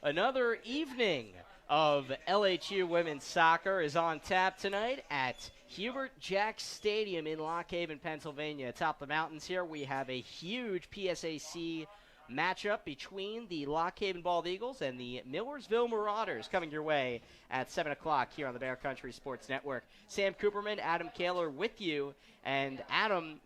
Another evening of LHU women's soccer is on tap tonight at Hubert Jack Stadium in Lock Haven, Pennsylvania. Atop the mountains here, we have a huge PSAC matchup between the Lock Haven Bald Eagles and the Millersville Marauders coming your way at 7 o'clock here on the Bear Country Sports Network. Sam Cooperman, Adam Kaler with you. And Adam,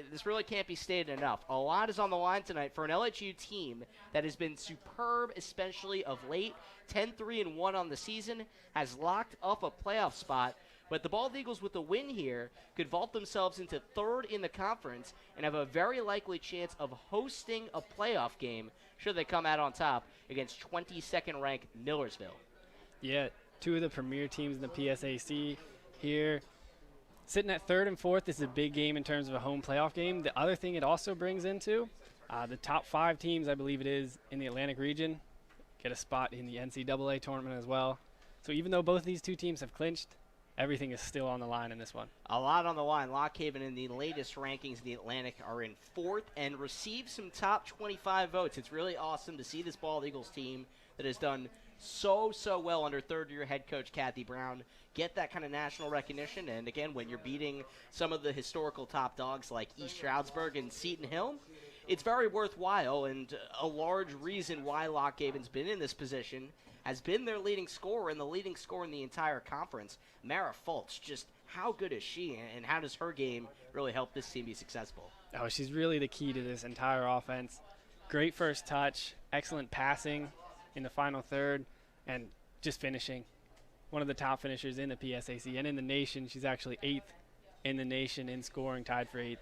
this really can't be stated enough. A lot is on the line tonight for an LHU team that has been superb, especially of late. 10-3-1 on the season, has locked up a playoff spot. But the Bald Eagles, with a win here, could vault themselves into third in the conference and have a very likely chance of hosting a playoff game should they come out on top against 22nd-ranked Millersville. Yeah, two of the premier teams in the PSAC here. Sitting at third and fourth, this is a big game in terms of a home playoff game. The other thing it also brings into, the top 5 teams, I believe it is, in the Atlantic region, get a spot in the NCAA tournament as well. So even though both of these two teams have clinched, everything is still on the line in this one. A lot on the line. Lock Haven in the latest rankings in the Atlantic are in fourth and receive some top 25 votes. It's really awesome to see this Bald Eagles team that has done so well under third-year head coach Kathy Brown get that kind of national recognition. And again, when you're beating some of the historical top dogs like East Stroudsburg and Seton Hill, it's very worthwhile, and a large reason why Lock Haven's been in this position has been their leading scorer, and the leading scorer in the entire conference, Mara Fultz. Just how good is she, and how does her game really help this team be successful? Oh, she's really the key to this entire offense. Great first touch, excellent passing in the final third, and just finishing. One of the top finishers in the PSAC and in the nation. She's actually 8th in the nation in scoring, tied for 8th,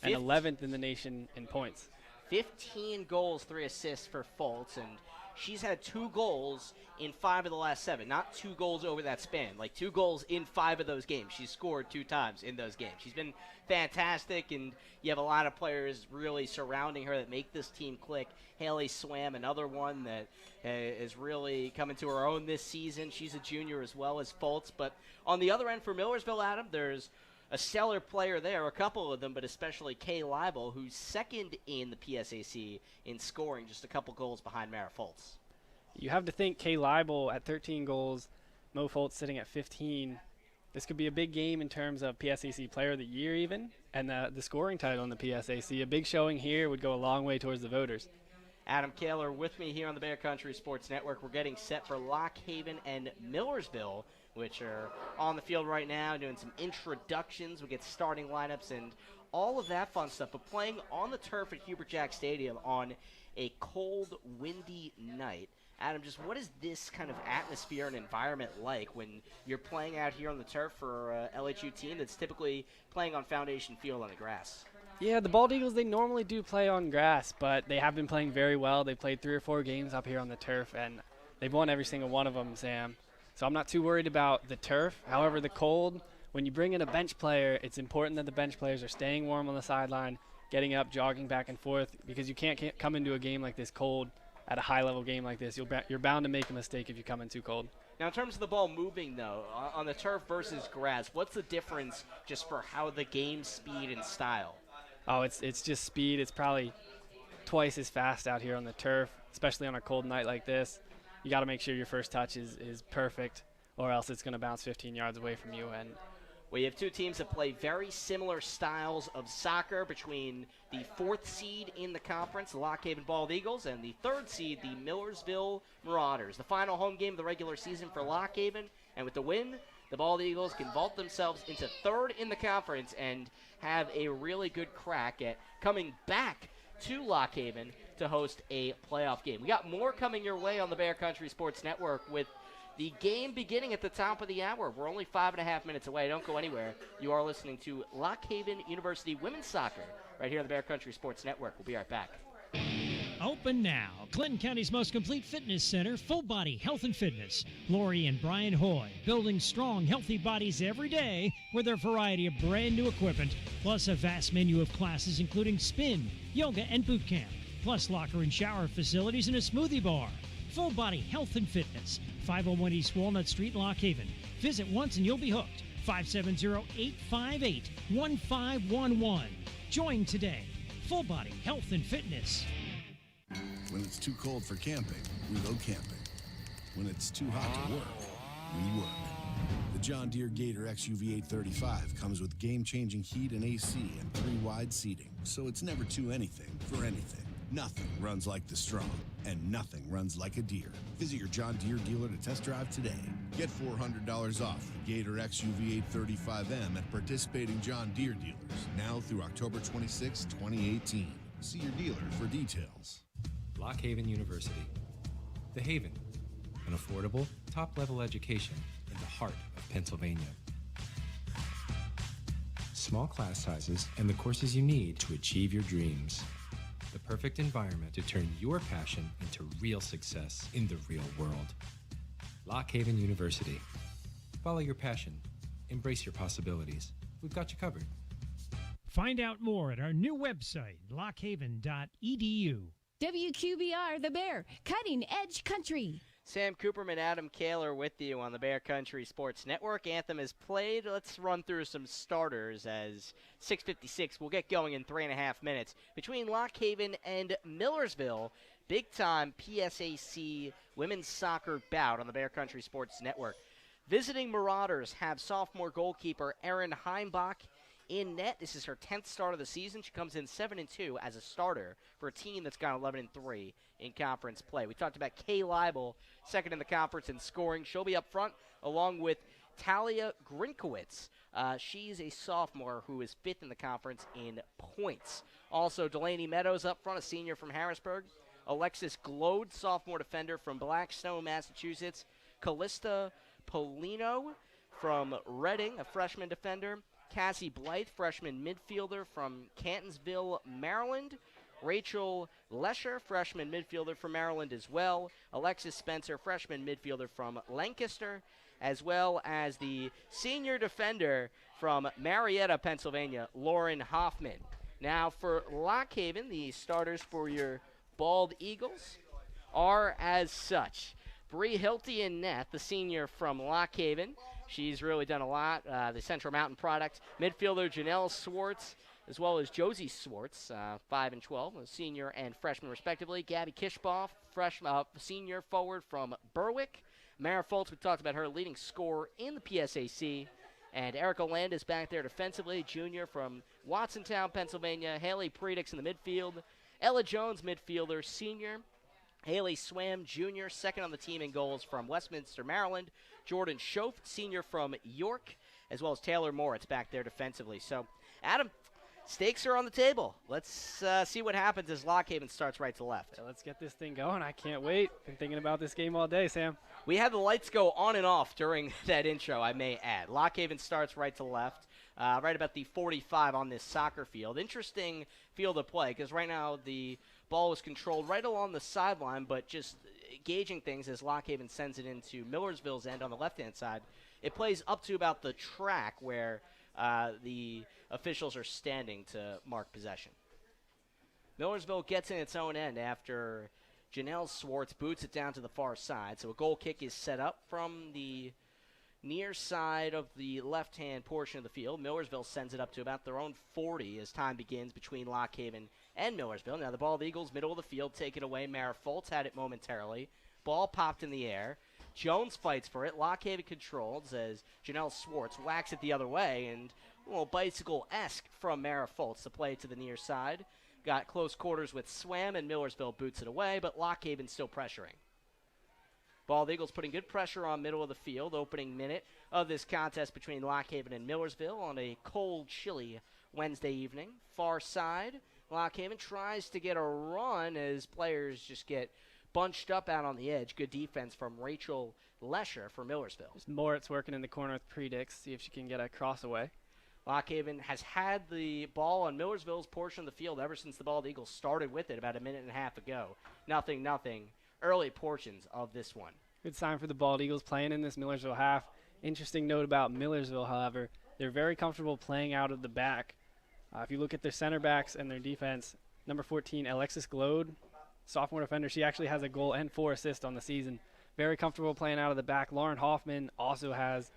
and 11th in the nation in points. 15 goals, 3 assists for Fultz, and she's had 2 goals in 5 of the last 7. Not 2 goals over that span, like 2 goals in 5 of those games. She's scored 2 times in those games. She's been fantastic, and you have a lot of players really surrounding her that make this team click. Haley Swam, another one that is really coming to her own this season. She's a junior as well as Fultz. But on the other end for Millersville, Adam, there's a stellar player there, a couple of them, but especially Kay Leibel, who's second in the PSAC in scoring, just a couple goals behind Mara Fultz. You have to think Kay Leibel at 13 goals, Mo Fultz sitting at 15. This could be a big game in terms of PSAC Player of the Year even, and the scoring title in the PSAC. A big showing here would go a long way towards the voters. Adam Kaler with me here on the Bear Country Sports Network. We're getting set for Lock Haven and Millersville, which are on the field right now, doing some introductions. We get starting lineups and all of that fun stuff. But playing on the turf at Hubert Jack Stadium on a cold, windy night. Adam, just what is this kind of atmosphere and environment like when you're playing out here on the turf for a LHU team that's typically playing on Foundation Field on the grass? Yeah, the Bald Eagles, they normally do play on grass, but they have been playing very well. They played 3 or 4 games up here on the turf, and they've won every single one of them, Sam. So I'm not too worried about the turf. However, the cold, when you bring in a bench player, it's important that the bench players are staying warm on the sideline, getting up, jogging back and forth, because you can't come into a game like this cold at a high-level game like this. You're bound to make a mistake if you come in too cold. Now, in terms of the ball moving, though, on the turf versus grass, what's the difference just for how the game's speed and style? Oh, it's just speed. It's probably twice as fast out here on the turf, especially on a cold night like this. You got to make sure your first touch is perfect, or else it's going to bounce 15 yards away from you. And we have 2 teams that play very similar styles of soccer between the 4th seed in the conference, the Lock Haven Bald Eagles, and the 3rd seed, the Millersville Marauders. The final home game of the regular season for Lock Haven, and with the win, the Bald Eagles can vault themselves into 3rd in the conference and have a really good crack at coming back to Lock Haven to host a playoff game. We got more coming your way on the Bear Country Sports Network with the game beginning at the top of the hour. We're only 5.5 minutes away. Don't go anywhere. You are listening to Lock Haven University Women's Soccer right here on the Bear Country Sports Network. We'll be right back. Open now. Clinton County's most complete fitness center, Full Body Health and Fitness. Lori and Brian Hoy, building strong, healthy bodies every day with a variety of brand new equipment, plus a vast menu of classes including spin, yoga, and boot camp, plus locker and shower facilities and a smoothie bar. Full Body Health and Fitness, 501 East Walnut Street, Lock Haven. Visit once and you'll be hooked. 570-858-1511. Join today. Full Body Health and Fitness. When it's too cold for camping, we go camping. When it's too hot to work, we work. The John Deere Gator XUV 835 comes with game-changing heat and AC and 3 wide seating, so it's never too anything for anything. Nothing runs like the strong, and nothing runs like a Deere. Visit your John Deere dealer to test drive today. Get $400 off the Gator XUV 835M at participating John Deere dealers, now through October 26, 2018. See your dealer for details. Lock Haven University. The Haven, an affordable, top-level education in the heart of Pennsylvania. Small class sizes and the courses you need to achieve your dreams. The perfect environment to turn your passion into real success in the real world. Lock Haven University. Follow your passion. Embrace your possibilities. We've got you covered. Find out more at our new website, lockhaven.edu. WQBR The Bear, Cutting Edge Country. Sam Cooperman, Adam Kaler with you on the Bear Country Sports Network. Anthem is played. Let's run through some starters as 6:56. We'll get going in 3.5 minutes. Between Lock Haven and Millersville, big-time PSAC women's soccer bout on the Bear Country Sports Network. Visiting Marauders have sophomore goalkeeper Erin Heimbach in net. This is her 10th start of the season. She comes in 7-2 as a starter for a team that's gone 11-3 in conference play. We talked about Kay Leibel, second in the conference in scoring. She'll be up front along with Talia Grinkowitz. She's a sophomore who is 5th in the conference in points. Also, Delaney Meadows up front, a senior from Harrisburg. Alexis Glode, sophomore defender from Blackstone, Massachusetts. Callista Polino from Reading, a freshman defender. Cassie Blythe, freshman midfielder from Cantonsville, Maryland. Rachel Lesher, freshman midfielder from Maryland as well. Alexis Spencer, freshman midfielder from Lancaster, as well as the senior defender from Marietta, Pennsylvania, Lauren Hoffman. Now for Lock Haven, the starters for your Bald Eagles are as such. Bree Hilty in net, the senior from Lock Haven. She's really done a lot. The Central Mountain product. Midfielder Janelle Swartz, as well as Josie Swartz, 5 and 12, a senior and freshman respectively. Gabby Kishboff, senior forward from Berwick. Mara Foltz, we talked about her, leading scorer in the PSAC. And Erica Landis back there defensively, junior from Watsontown, Pennsylvania. Haley Predix in the midfield. Ella Jones, midfielder, senior. Haley Swam, junior, second on the team in goals from Westminster, Maryland. Jordan Schoaf, senior from York, as well as Taylor Moritz back there defensively. So, Adam, stakes are on the table. Let's see what happens as Lock Haven starts right to left. Yeah, let's get this thing going. I can't wait. Been thinking about this game all day, Sam. We had the lights go on and off during that intro, I may add. Lock Haven starts right to left, right about the 45 on this soccer field. Interesting field of play because right now the ball is controlled right along the sideline, but just gauging things as Lock Haven sends it into Millersville's end on the left-hand side. It plays up to about the track where the officials are standing to mark possession. Millersville gets in its own end after Janelle Swartz boots it down to the far side. So a goal kick is set up from the near side of the left-hand portion of the field. Millersville sends it up to about their own 40 as time begins between Lock Haven and Millersville. Now the Bald Eagles, middle of the field, take it away. Mara Foltz had it momentarily. Ball popped in the air. Jones fights for it. Lock Haven controls as Janelle Swartz whacks it the other way. And a little bicycle-esque from Mara Foltz to play to the near side. Got close quarters with Swam, and Millersville boots it away, but Lock Haven still pressuring. Bald Eagles putting good pressure on middle of the field. Opening minute of this contest between Lock Haven and Millersville on a cold, chilly Wednesday evening. Far side, Lock Haven tries to get a run as players just get bunched up out on the edge. Good defense from Rachel Lesher for Millersville. Moritz working in the corner with Predix, see if she can get a cross away. Lock Haven has had the ball on Millersville's portion of the field ever since the Bald Eagles started with it about a minute and a half ago. Nothing. Early portions of this one. Good sign for the Bald Eagles playing in this Millersville half. Interesting note about Millersville, however, they're very comfortable playing out of the back. If you look at their center backs and their defense, number 14, Alexis Glode, sophomore defender, she actually has a goal and 4 assists on the season. Very comfortable playing out of the back. Lauren Hoffman also has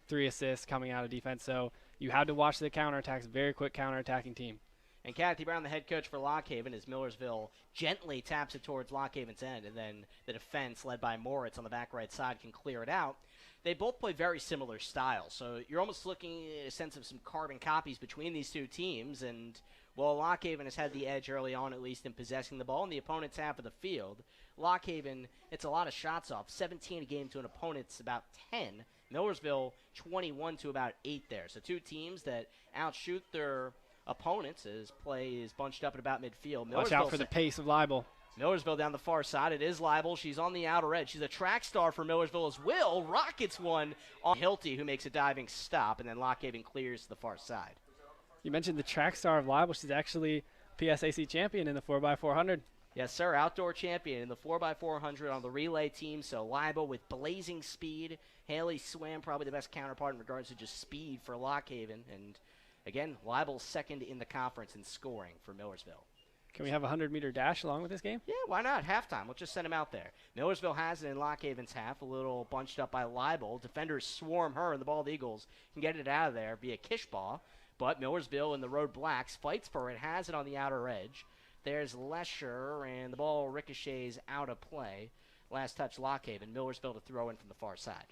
3 assists coming out of defense, so you had to watch the counterattacks. Very quick counterattacking team. And Kathy Brown, the head coach for Lock Haven, as Millersville gently taps it towards Lock Haven's end, and then the defense, led by Moritz on the back right side, can clear it out. They both play very similar styles, so you're almost looking at a sense of some carbon copies between these two teams. And while Lock Haven has had the edge early on, at least in possessing the ball in the opponent's half of the field, Lock Haven, it's a lot of shots off, 17 a game to an opponent's about 10. Millersville, 21 to about 8 there. So two teams that outshoot their opponents as play is bunched up at about midfield. Watch out for the pace of Leibel. Millersville down the far side. It is Leibel. She's on the outer edge. She's a track star for Millersville as Will rockets one on Hilty, who makes a diving stop, and then Lock Haven clears to the far side. You mentioned the track star of Leibel. She's actually PSAC champion in the 4x400. Yes, sir. Outdoor champion in the 4x400 on the relay team. So Leibel with blazing speed. Haley Swam, probably the best counterpart in regards to just speed for Lock Haven. And again, Leibel's second in the conference in scoring for Millersville. Can we have a 100-meter dash along with this game? Yeah, why not? Halftime. We'll just send him out there. Millersville has it in Lock Haven's half, a little bunched up by Leibel. Defenders swarm her, and the Bald Eagles can get it out of there via kish ball. But Millersville in the Road Blacks fights for it, has it on the outer edge. There's Lesher, and the ball ricochets out of play. Last touch, Lock Haven. Millersville to throw in from the far side.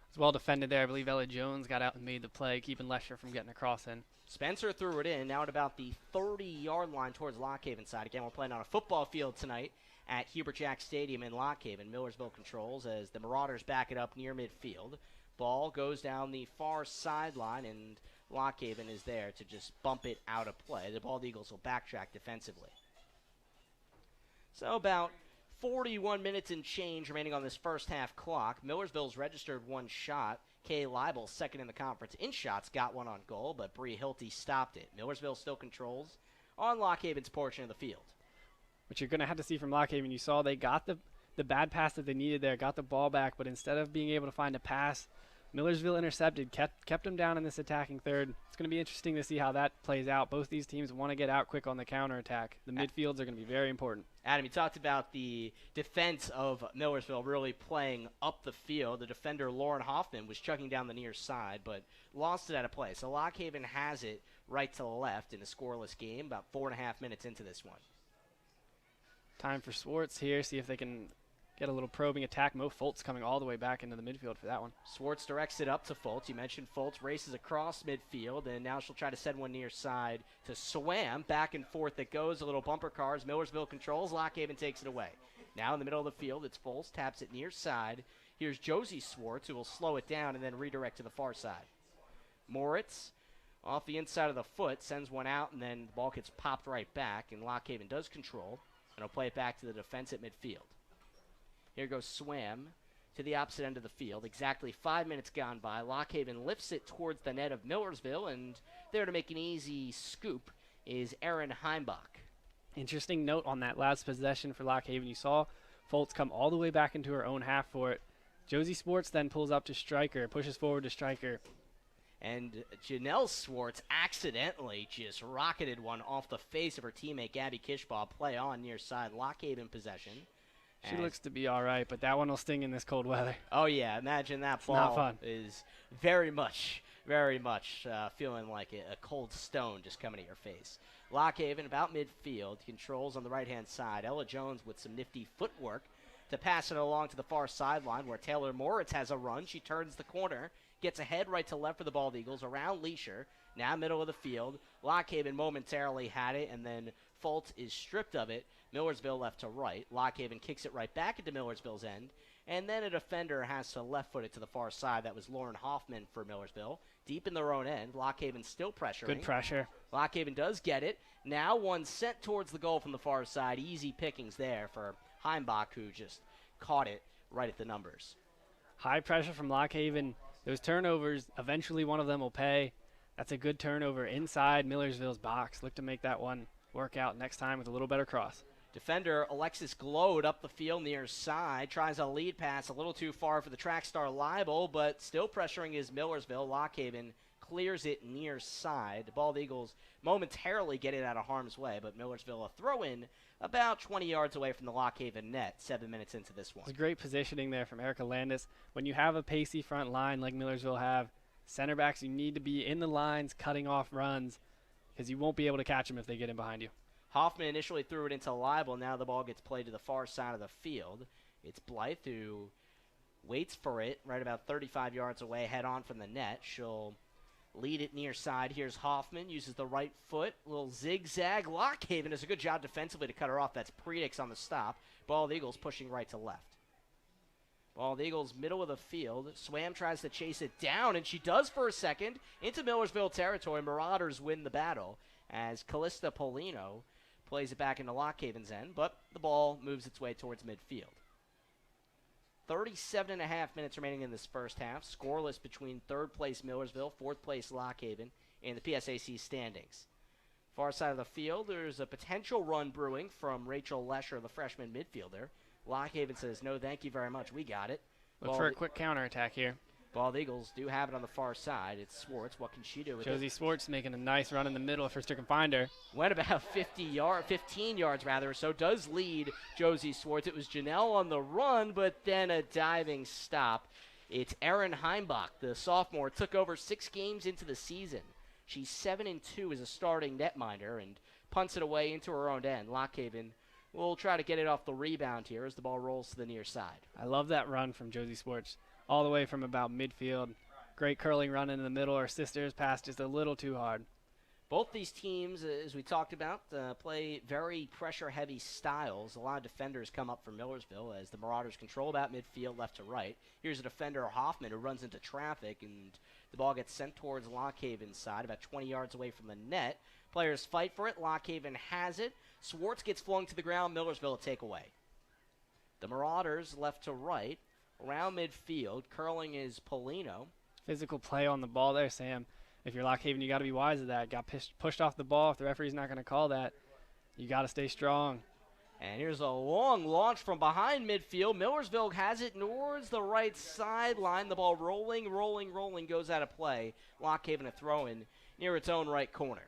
It's well defended there. I believe Ella Jones got out and made the play, keeping Lesher from getting across in. Spencer threw it in, now at about the 30-yard line towards Lock Haven side. Again, we're playing on a football field tonight at Hubert Jack Stadium in Lock Haven. Millersville controls as the Marauders back it up near midfield. Ball goes down the far sideline, and Lock Haven is there to just bump it out of play. The Bald Eagles will backtrack defensively. So about 41 minutes and change remaining on this first half clock. Millersville's registered one shot. Kay Leibel, second in the conference in shots, got one on goal, but Bree Hilty stopped it. Millersville still controls on Lock Haven's portion of the field. What you're going to have to see from Lock Haven, you saw they got the bad pass that they needed there, got the ball back, but instead of being able to find a pass, Millersville intercepted, kept them down in this attacking third. It's going to be interesting to see how that plays out. Both these teams want to get out quick on the counterattack. The midfields are going to be very important. Adam, you talked about the defense of Millersville really playing up the field. The defender, Lauren Hoffman, was chucking down the near side, but lost it out of play. So Lock Haven has it right to left in a scoreless game, about 4.5 minutes into this one. Time for Swartz here, see if they can get a little probing attack. Mo Foltz coming all the way back into the midfield for that one. Swartz directs it up to Foltz. You mentioned Foltz races across midfield, and now she'll try to send one near side to Swam. Back and forth it goes. A little bumper cars. Millersville controls. Lock Haven takes it away. Now in the middle of the field, it's Foltz. Taps it near side. Here's Josie Swartz, who will slow it down and then redirect to the far side. Moritz off the inside of the foot, sends one out, and then the ball gets popped right back, and Lock Haven does control, and will play it back to the defense at midfield. Here goes Swam to the opposite end of the field. Exactly 5 minutes gone by. Lock Haven lifts it towards the net of Millersville, and there to make an easy scoop is Erin Heimbach. Interesting note on that last possession for Lock Haven. You saw Foltz come all the way back into her own half for it. Josie Swartz then pulls up to striker, pushes forward to striker. And Janelle Swartz accidentally just rocketed one off the face of her teammate Gabby Kishbaugh. Play on near side. Lock Haven possession. She looks to be all right, but that one will sting in this cold weather. Oh, yeah. Imagine that ball not fun. Is very much feeling like a cold stone just coming at your face. Lock Haven about midfield. Controls on the right-hand side. Ella Jones with some nifty footwork to pass it along to the far sideline where Taylor Moritz has a run. She turns the corner, gets ahead right to left for the Bald Eagles, around Leisure. Now middle of the field. Lock Haven momentarily had it, and then Foltz is stripped of it. Millersville left to right. Lock Haven kicks it right back into Millersville's end. And then a defender has to left foot it to the far side. That was Lauren Hoffman for Millersville. Deep in their own end. Lock Haven still pressuring. Good pressure. Lock Haven does get it. Now one sent towards the goal from the far side. Easy pickings there for Heimbach, who just caught it right at the numbers. High pressure from Lock Haven. Those turnovers, eventually one of them will pay. That's a good turnover inside Millersville's box. Look to make that one work out next time with a little better cross. Defender Alexis Glode up the field near side. Tries a lead pass a little too far for the track star Leibel, but still pressuring is Millersville. Lock Haven clears it near side. The Bald Eagles momentarily get it out of harm's way, but Millersville a throw in about 20 yards away from the Lock Haven net 7 minutes into this one. It's great positioning there from Erica Landis. When you have a pacey front line like Millersville have, center backs, you need to be in the lines, cutting off runs. because you won't be able to catch them if they get in behind you. Hoffman initially threw it into Leibel. Now the ball gets played to the far side of the field. It's Blythe who waits for it right about 35 yards away, head on from the net. She'll lead it near side. Here's Hoffman, uses the right foot, little zigzag. Lockhaven does a good job defensively to cut her off. That's Predix on the stop. Bald Eagles pushing right to left. Bald Eagles middle of the field. Swam tries to chase it down, and she does for a second. Into Millersville territory. Marauders win the battle as Callista Polino plays it back into Lockhaven's end, but the ball moves its way towards midfield. 37.5 minutes remaining in this first half. Scoreless between third place Millersville, fourth place Lockhaven in the PSAC standings. Far side of the field, there's a potential run brewing from Rachel Lesher, the freshman midfielder. Lockhaven says, no, thank you very much. We got it. Look for a quick counterattack here. Bald Eagles do have it on the far side. It's Swartz. What can she do with it? Josie Swartz making a nice run in the middle if Fister can find her. Went about 15 yards or so. Does lead Josie Swartz. It was Janelle on the run, but then a diving stop. It's Erin Heimbach, the sophomore, took over 6 games into the season. She's 7-2 as a starting netminder and punts it away into her own end. Lockhaven will try to get it off the rebound here as the ball rolls to the near side. I love that run from Josie Swartz. All the way from about midfield. Great curling run in the middle. Our sisters passed just a little too hard. Both these teams, as we talked about, play very pressure-heavy styles. A lot of defenders come up for Millersville as the Marauders control about midfield left to right. Here's a defender, Hoffman, who runs into traffic, and the ball gets sent towards Lockhaven's side, about 20 yards away from the net. Players fight for it. Lockhaven has it. Swartz gets flung to the ground. Millersville a takeaway. The Marauders left to right. Around midfield, curling is Polino. Physical play on the ball there, Sam. If you're Lockhaven, you got to be wise of that. Got pushed off the ball. If the referee's not going to call that, you got to stay strong. And here's a long launch from behind midfield. Millersville has it towards the right sideline. The ball rolling, goes out of play. Lockhaven a throw-in near its own right corner.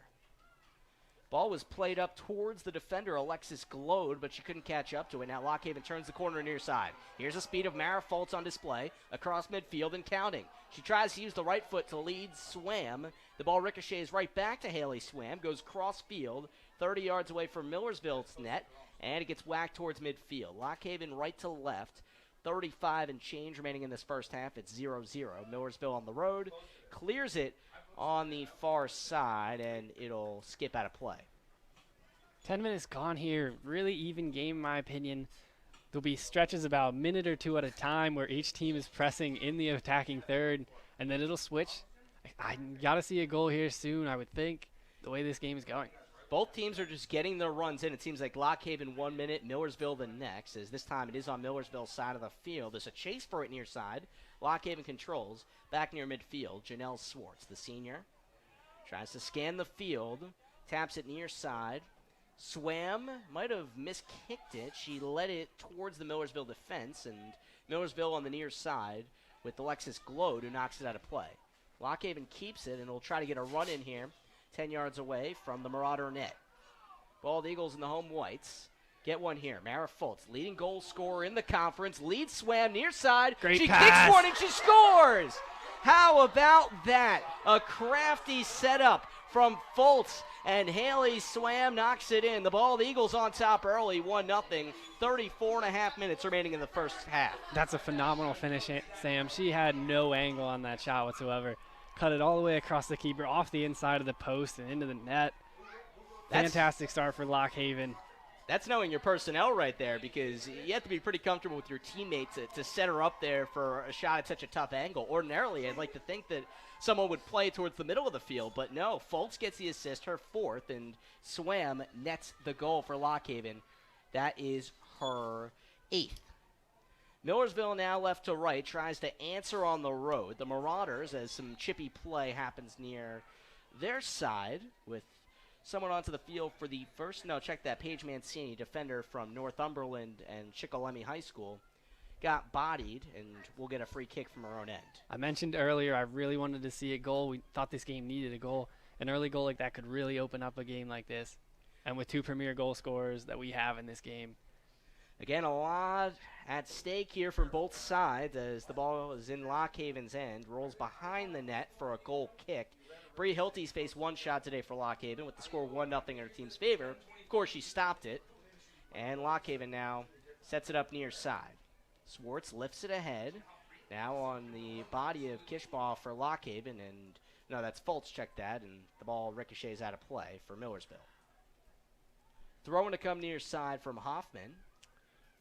Ball was played up towards the defender, Alexis Glode, but she couldn't catch up to it. Now Lockhaven turns the corner near side. Here's the speed of Mara Fultz on display across midfield and counting. She tries to use the right foot to lead Swam. The ball ricochets right back to Haley Swam, goes cross field, 30 yards away from Millersville's net, and it gets whacked towards midfield. Lockhaven right to left, 35 and change remaining in this first half. It's 0-0. Millersville on the road, clears it on the far side, and it'll skip out of play. 10 minutes gone here. Really even game, in my opinion. There'll be stretches about a minute or two at a time where each team is pressing in the attacking third, and then it'll switch. I got to see a goal here soon, I would think, the way this game is going. Both teams are just getting their runs in. It seems like Lockhaven 1 minute, Millersville the next, as this time it is on Millersville's side of the field. There's a chase for it near side. Lockhaven controls. Back near midfield, Janelle Swartz, the senior, tries to scan the field, taps it near side. Swam might have miskicked it. She led it towards the Millersville defense, and Millersville on the near side with Alexis Glode, who knocks it out of play. Lockhaven keeps it and will try to get a run in here 10 yards away from the Marauder net. Bald Eagles and the home whites get one here. Mara Fultz, leading goal scorer in the conference, leads Swam near side. Great she pass. kicks one and she scores! How about that? A crafty setup from Fultz, and Haley Swam knocks it in. The Bald Eagles on top early, 1-0. 34.5 minutes remaining in the first half. That's a phenomenal finish, Sam. She had no angle on that shot whatsoever. Cut it all the way across the keeper, off the inside of the post and into the net. Fantastic start for Lockhaven. That's knowing your personnel right there, because you have to be pretty comfortable with your teammates to set her up there for a shot at such a tough angle. Ordinarily, I'd like to think that someone would play towards the middle of the field, but no, Fultz gets the assist, her fourth, and Swam nets the goal for Lockhaven. That is her 8th. Millersville now left to right, tries to answer on the road. The Marauders, as some chippy play happens near their side with someone onto the field for the first, no, check that, Paige Mancini, defender from Northumberland and Chickalemi High School, got bodied and will get a free kick from her own end. I mentioned earlier I really wanted to see a goal. We thought this game needed a goal. An early goal like that could really open up a game like this. And with 2 premier goal scorers that we have in this game. Again, a lot at stake here from both sides as the ball is in Lockhaven's end, rolls behind the net for a goal kick. Bree Hilty's faced one shot today for Lock Haven with the score 1-0 in her team's favor. Of course, she stopped it. And Lock Haven now sets it up near side. Swartz lifts it ahead. Now on the body of Kishbaugh for Lock Haven. And no, that's Fultz checked that. And the ball ricochets out of play for Millersville. Throwing to come near side from Hoffman.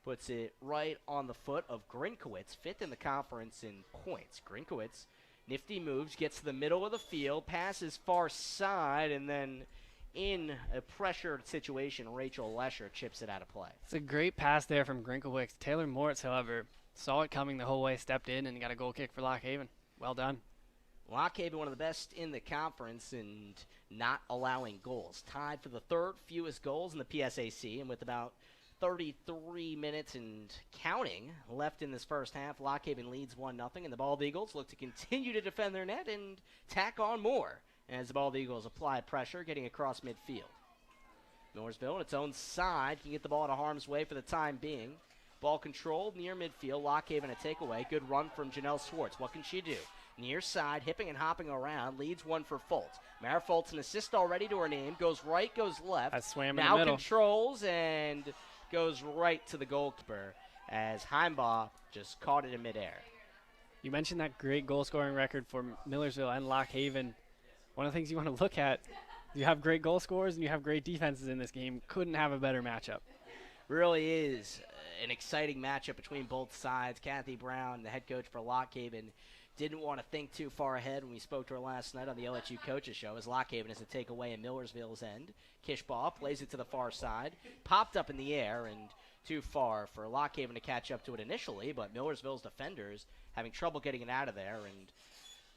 Puts it right on the foot of Grinkowitz, 5th in the conference in points. Grinkowitz, nifty moves, gets to the middle of the field, passes far side, and then in a pressured situation, Rachel Lesher chips it out of play. It's a great pass there from Grinkowitz. Taylor Moritz, however, saw it coming the whole way, stepped in, and got a goal kick for Lock Haven. Well done. Lock Haven, one of the best in the conference and not allowing goals. Tied for the 3rd fewest goals in the PSAC, and with about 33 minutes and counting left in this first half, Lock Haven leads 1-0, and the Bald Eagles look to continue to defend their net and tack on more as the Bald Eagles apply pressure, getting across midfield. Millersville on its own side can get the ball out of harm's way for the time being. Ball controlled near midfield. Lock Haven a takeaway. Good run from Janelle Swartz. What can she do? Near side, hipping and hopping around, leads one for Fultz. Mara Fultz, an assist already to her name, goes right, goes left. That swam in now the middle. Controls and goes right to the goalkeeper as Heimbaugh just caught it in midair. You mentioned that great goal-scoring record for Millersville and Lock Haven. One of the things you want to look at, you have great goal scorers and you have great defenses in this game. Couldn't have a better matchup. Really is an exciting matchup between both sides. Kathy Brown, the head coach for Lock Haven, didn't want to think too far ahead when we spoke to her last night on the LSU Coaches Show, as Lock Haven is a takeaway in Millersville's end. Kishbaugh plays it to the far side, popped up in the air, and too far for Lock Haven to catch up to it initially, but Millersville's defenders having trouble getting it out of there, and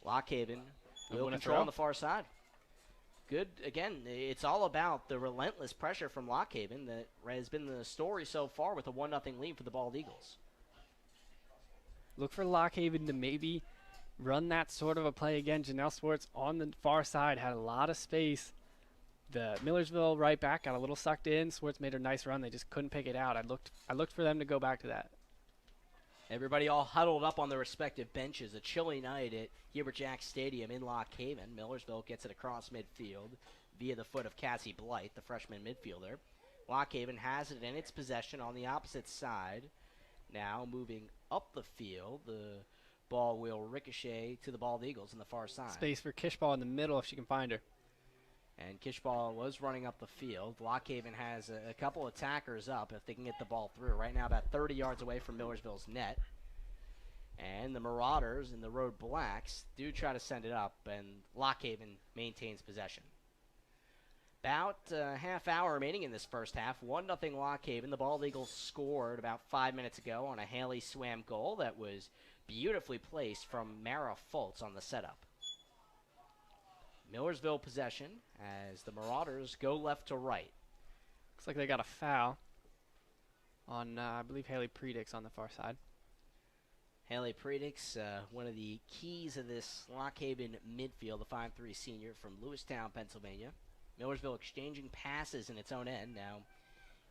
Lock Haven will control on the far side. Good. Again, it's all about the relentless pressure from Lock Haven that has been the story so far with a 1-0 lead for the Bald Eagles. Look for Lock Haven to maybe run that sort of a play again. Janelle Swartz on the far side had a lot of space. The Millersville right back got a little sucked in. Swartz made a nice run. They just couldn't pick it out. I looked for them to go back to that. Everybody all huddled up on their respective benches. A chilly night at Hubert Stadium in Lock Haven. Millersville gets it across midfield via the foot of Cassie Blight, the freshman midfielder. Lock Haven has it in its possession on the opposite side. Now moving up the field, the ball will ricochet to the Bald Eagles on the far side. Space for Kishbaugh in the middle if she can find her. And Kishbaugh was running up the field. Lock Haven has a couple attackers up if they can get the ball through. Right now about 30 yards away from Millersville's net. And the Marauders and the Road Blacks do try to send it up, and Lock Haven maintains possession. About a half hour remaining in this first half. 1-0 Lock Haven. The Bald Eagles scored about 5 minutes ago on a Haley Swam goal that was beautifully placed from Mara Fultz on the setup. Millersville possession as the Marauders go left to right. Looks like they got a foul on, I believe, Haley Predix on the far side. Haley Predix, one of the keys of this Lock Haven midfield, the 5'3" senior from Lewistown, Pennsylvania. Millersville exchanging passes in its own end. Now,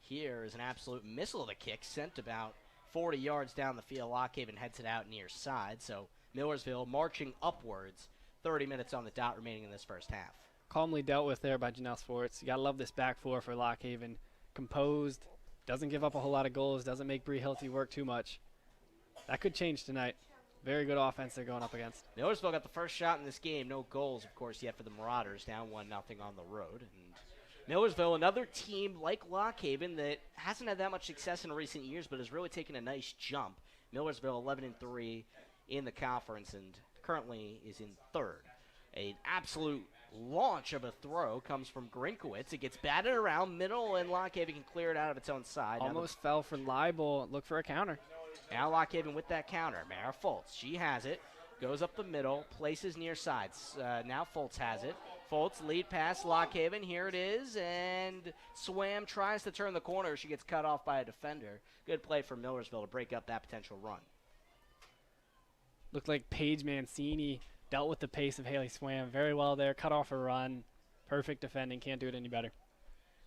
here is an absolute missile of a kick sent about 40 yards down the field. Lock Haven heads it out near side. So Millersville marching upwards. 30 minutes on the dot remaining in this first half. Calmly dealt with there by Janelle Swartz. You got to love this back four for Lock Haven. Composed, doesn't give up a whole lot of goals, doesn't make Bree Hilty work too much. That could change tonight. Very good offense they're going up against. Millersville got the first shot in this game. No goals, of course, yet for the Marauders. Down 1-0 on the road. And Millersville, another team like Lock Haven that hasn't had that much success in recent years, but has really taken a nice jump. Millersville 11-3 in the conference and currently is in third. An absolute launch of a throw comes from Grinkowitz. It gets batted around middle, and Lock Haven can clear it out of its own side. Almost fell for libel. Look for a counter. Now Lock Haven with that counter. Mara Fultz, she has it. Goes up the middle, places near sides. Now Fultz has it. Fultz lead pass, Lock Haven. Here it is, and Swam tries to turn the corner. She gets cut off by a defender. Good play for Millersville to break up that potential run. Looked like Paige Mancini dealt with the pace of Haley Swam very well there. Cut off a run. Perfect defending. Can't do it any better.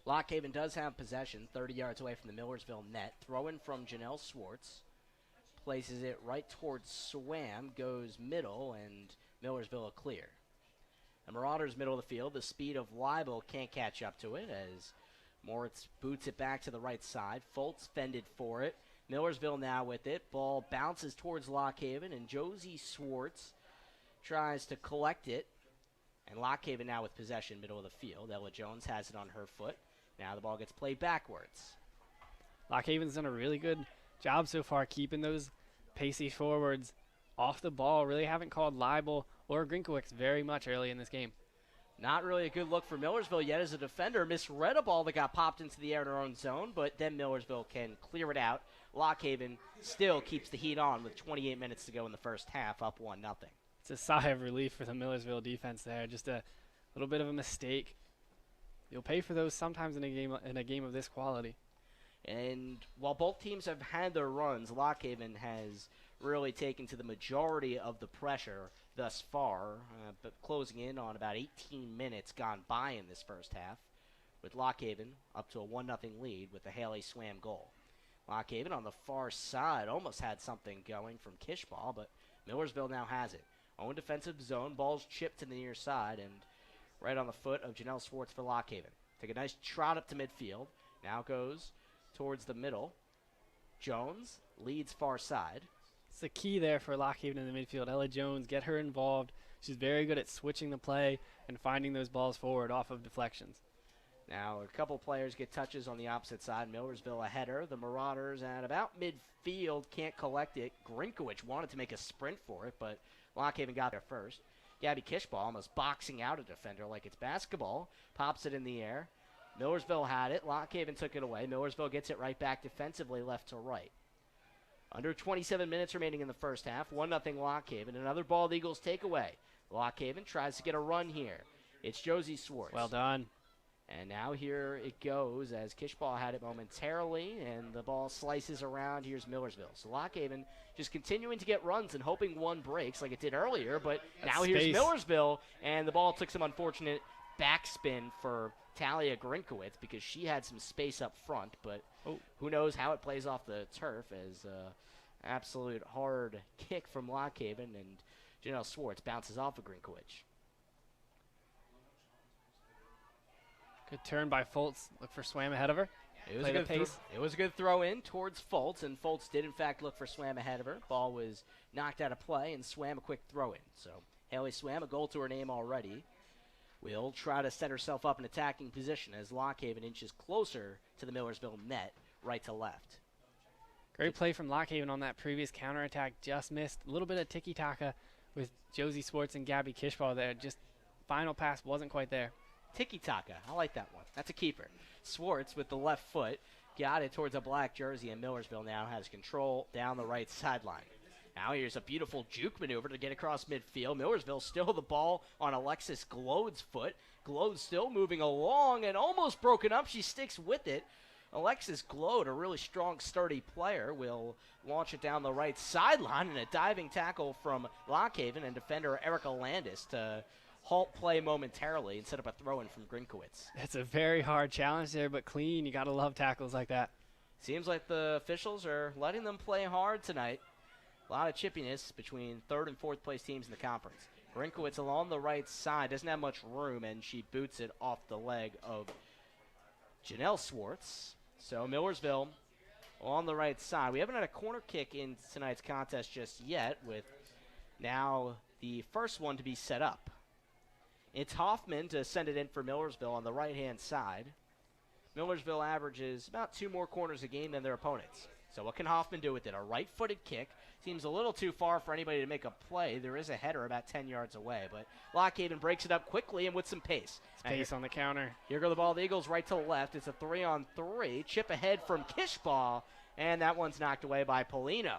Lock Haven does have possession, 30 yards away from the Millersville net. Throw-in from Janelle Swartz. Places it right towards Swam. Goes middle, and Millersville a clear. The Marauders middle of the field. The speed of Leibel can't catch up to it as Moritz boots it back to the right side. Foltz fended for it. Millersville now with it. Ball bounces towards Lock Haven, and Josie Swartz tries to collect it. And Lock Haven now with possession, middle of the field. Ella Jones has it on her foot. Now the ball gets played backwards. Lock Haven's done a really good job so far keeping those pacey forwards off the ball. Really haven't called Leibel or Grinkowicz very much early in this game. Not really a good look for Millersville yet as a defender. Misread a ball that got popped into the air in her own zone, but then Millersville can clear it out. Lock Haven still keeps the heat on with 28 minutes to go in the first half, up 1-0. It's a sigh of relief for the Millersville defense there. Just a little bit of a mistake. You'll pay for those sometimes in a game of this quality. And while both teams have had their runs, Lock Haven has really taken to the majority of the pressure thus far, but closing in on about 18 minutes gone by in this first half, with Lock Haven up to a 1-0 lead with the Haley Swam goal. Lock Haven on the far side almost had something going from Kishball, but Millersville now has it. Own defensive zone, ball's chipped to the near side, and right on the foot of Janelle Swartz for Lock Haven. Take a nice trot up to midfield. Now goes towards the middle. Jones leads far side. It's the key there for Lock Haven in the midfield. Ella Jones, get her involved. She's very good at switching the play and finding those balls forward off of deflections. Now a couple players get touches on the opposite side. Millersville a header. The Marauders at about midfield can't collect it. Grinkowicz wanted to make a sprint for it, but Lock Haven got there first. Gabby Kishball almost boxing out a defender like it's basketball. Pops it in the air. Millersville had it. Lock Haven took it away. Millersville gets it right back defensively left to right. Under 27 minutes remaining in the first half. 1-0 Lock Haven. Another Bald Eagles takeaway. Lock Haven tries to get a run here. It's Josie Swartz. Well done. And now here it goes as Kishball had it momentarily, and the ball slices around. Here's Millersville. So Lock Haven just continuing to get runs and hoping one breaks like it did earlier, but now here's Millersville, and the ball took some unfortunate backspin for Talia Grinkowicz because she had some space up front, but who knows how it plays off the turf as absolute hard kick from Lock Haven, and Janelle Swartz bounces off of Grinkowicz. Good turn by Foltz. Look for Swam ahead of her. It was a good throw in towards Foltz, and Foltz did in fact look for Swam ahead of her. Ball was knocked out of play, and Swam a quick throw in. So Haley Swam, a goal to her name already, will try to set herself up in attacking position as Lock Haven inches closer to the Millersville net, right to left. Great play from Lock Haven on that previous counterattack. Just missed. A little bit of tiki-taka with Josie Swartz and Gabby Kishball there. Just final pass wasn't quite there. Tiki-taka. I like that one. That's a keeper. Swartz with the left foot got it towards a black jersey, and Millersville now has control down the right sideline. Now here's a beautiful juke maneuver to get across midfield. Millersville still the ball on Alexis Glode's foot. Glode still moving along and almost broken up. She sticks with it. Alexis Glode, a really strong, sturdy player, will launch it down the right sideline, and a diving tackle from Lock Haven and defender Erica Landis to halt play momentarily and set up a throw-in from Grinkowicz. It's a very hard challenge there, but clean. You got to love tackles like that. Seems like the officials are letting them play hard tonight. A lot of chippiness between third and fourth place teams in the conference. Grinkowicz along the right side, doesn't have much room, and she boots it off the leg of Janelle Swartz. So Millersville on the right side. We haven't had a corner kick in tonight's contest just yet, with now the first one to be set up. It's Hoffman to send it in for Millersville on the right-hand side. Millersville averages about 2 more corners a game than their opponents. So what can Hoffman do with it? A right-footed kick. Seems a little too far for anybody to make a play. There is a header about 10 yards away, but Lock Haven breaks it up quickly and with some pace. Pace on the counter. Here go the Bald Eagles right to the left. It's a 3-on-3. Chip ahead from Kishball, and that one's knocked away by Polino.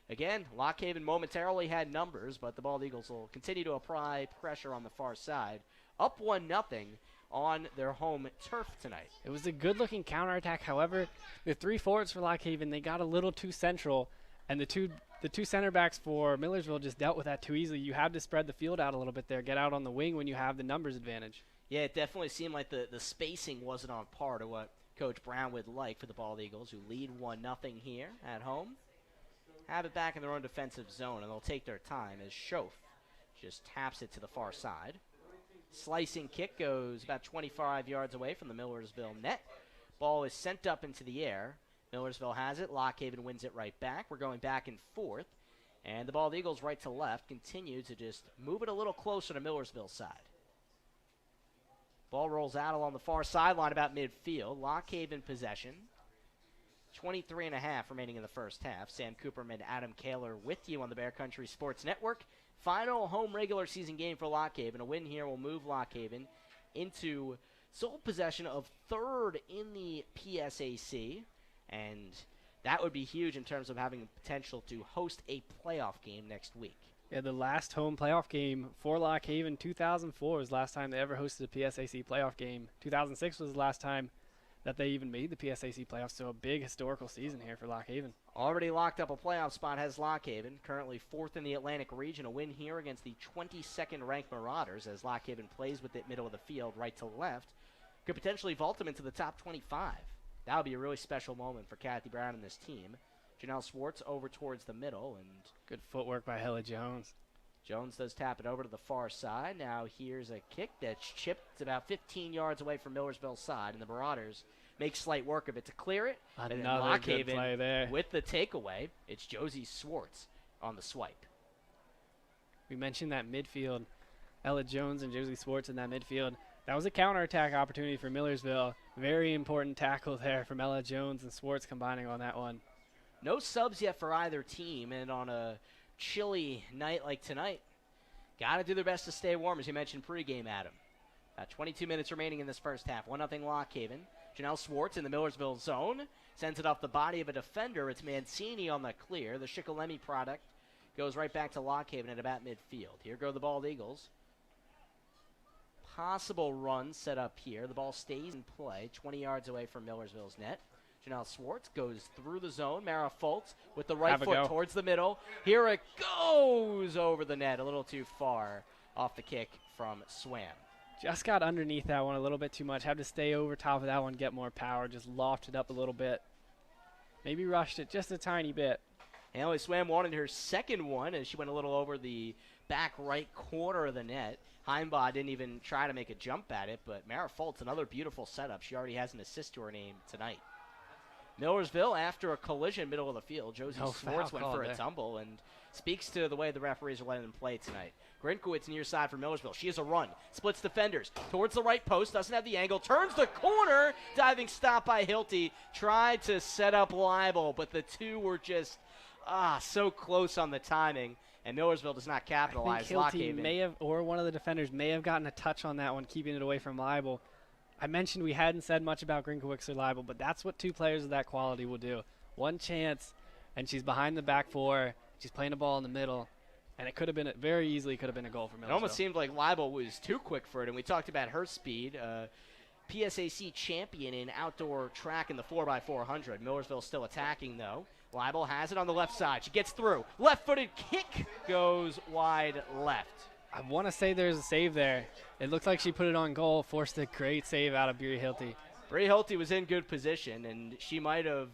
Again, Lock Haven momentarily had numbers, but the Bald Eagles will continue to apply pressure on the far side. Up 1-0 on their home turf tonight. It was a good-looking counterattack. However, the 3 forwards for Lock Haven, they got a little too central, and the two center backs for Millersville just dealt with that too easily. You had to spread the field out a little bit there, get out on the wing when you have the numbers advantage. Yeah, it definitely seemed like the spacing wasn't on par to what Coach Brown would like for the Bald Eagles, who lead 1-0 here at home. Have it back in their own defensive zone, and they'll take their time as Schoaf just taps it to the far side. Slicing kick goes about 25 yards away from the Millersville net. Ball is sent up into the air. Millersville has it. Lock Haven wins it right back. We're going back and forth. And the Bald Eagles right to left continue to just move it a little closer to Millersville's side. Ball rolls out along the far sideline about midfield. Lock Haven possession. 23.5 remaining in the first half. Sam Cooperman, Adam Kaler with you on the Bear Country Sports Network. Final home regular season game for Lock Haven. A win here will move Lock Haven into sole possession of third in the PSAC. And that would be huge in terms of having the potential to host a playoff game next week. Yeah, the last home playoff game for Lock Haven, 2004 was the last time they ever hosted a PSAC playoff game. 2006 was the last time that they even made the PSAC playoffs, so a big historical season here for Lock Haven. Already locked up a playoff spot has Lock Haven, currently fourth in the Atlantic region. A win here against the 22nd ranked Marauders as Lock Haven plays with it middle of the field, right to left. Could potentially vault them into the top 25. That would be a really special moment for Kathy Brown and this team. Janelle Swartz over towards the middle, and good footwork by Hella Jones. Jones does tap it over to the far side. Now here's a kick that's chipped. It's about 15 yards away from Millersville's side, and the Marauders make slight work of it to clear it. Another and then Lock good Haven play there. with the takeaway. It's Josie Swartz on the swipe. We mentioned that midfield. Ella Jones and Josie Swartz in that midfield. That was a counterattack opportunity for Millersville. Very important tackle there from Ella Jones and Swartz combining on that one. No subs yet for either team, and on a chilly night like tonight, got to do their best to stay warm, as you mentioned pregame, Adam. 22 minutes remaining in this first half. 1-0 Lock Haven. Janelle Swartz in the Millersville zone. Sends it off the body of a defender. It's Mancini on the clear. The Shikellamy product goes right back to Lock Haven at about midfield. Here go the Bald Eagles. Possible run set up here. The ball stays in play 20 yards away from Millersville's net. Janelle Swartz goes through the zone. Mara Foltz with the right foot towards the middle. Here it goes over the net. A little too far off the kick from Swam. Just got underneath that one a little bit too much. Had to stay over top of that one, get more power. Just lofted up a little bit. Maybe rushed it just a tiny bit. Haley Swam wanted her second one as she went a little over the back right corner of the net. Heimbaugh didn't even try to make a jump at it, but Mara Foltz, another beautiful setup. She already has an assist to her name tonight. Millersville, after a collision middle of the field, Josie Swartz went for a tumble and speaks to the way the referees are letting them play tonight. Grinkowitz near side for Millersville. She has a run, splits defenders towards the right post, doesn't have the angle, turns the corner, diving stop by Hilty, tried to set up Leibel, but the two were just so close on the timing, and Millersville does not capitalize. I think Hilty may have, or one of the defenders may have gotten a touch on that one, keeping it away from Leibel. I mentioned we hadn't said much about Grinkowitz or Leibel, but that's what two players of that quality will do. One chance, and she's behind the back four. She's playing the ball in the middle, and it could have been very easily could have been a goal for Millersville. It almost seemed like Leibel was too quick for it, and we talked about her speed. PSAC champion in outdoor track in the 4x400. Millersville still attacking, though. Leibel has it on the left side. She gets through. Left-footed kick goes wide left. I want to say there's a save there. It looked like she put it on goal, forced a great save out of Bree Hilty. Bree Hilty was in good position, and she might have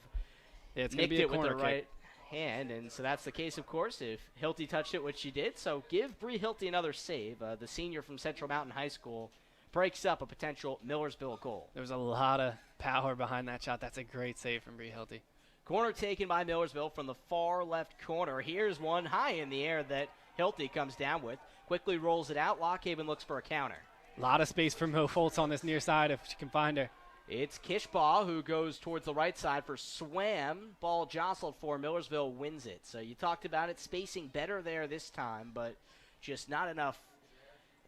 nicked it with the right hand, and so that's the case, of course, if Hilty touched it, which she did. So give Bree Hilty another save. The senior from Central Mountain High School breaks up a potential Millersville goal. There was a lot of power behind that shot. That's a great save from Bree Hilty. Corner taken by Millersville from the far left corner. Here's one high in the air that Hilty comes down with. Quickly rolls it out. Lock Haven looks for a counter. A lot of space for Mo Foltz on this near side if she can find her. It's Kishbaugh who goes towards the right side for Swam. Ball jostled for Millersville, wins it. So you talked about it, spacing better there this time, but just not enough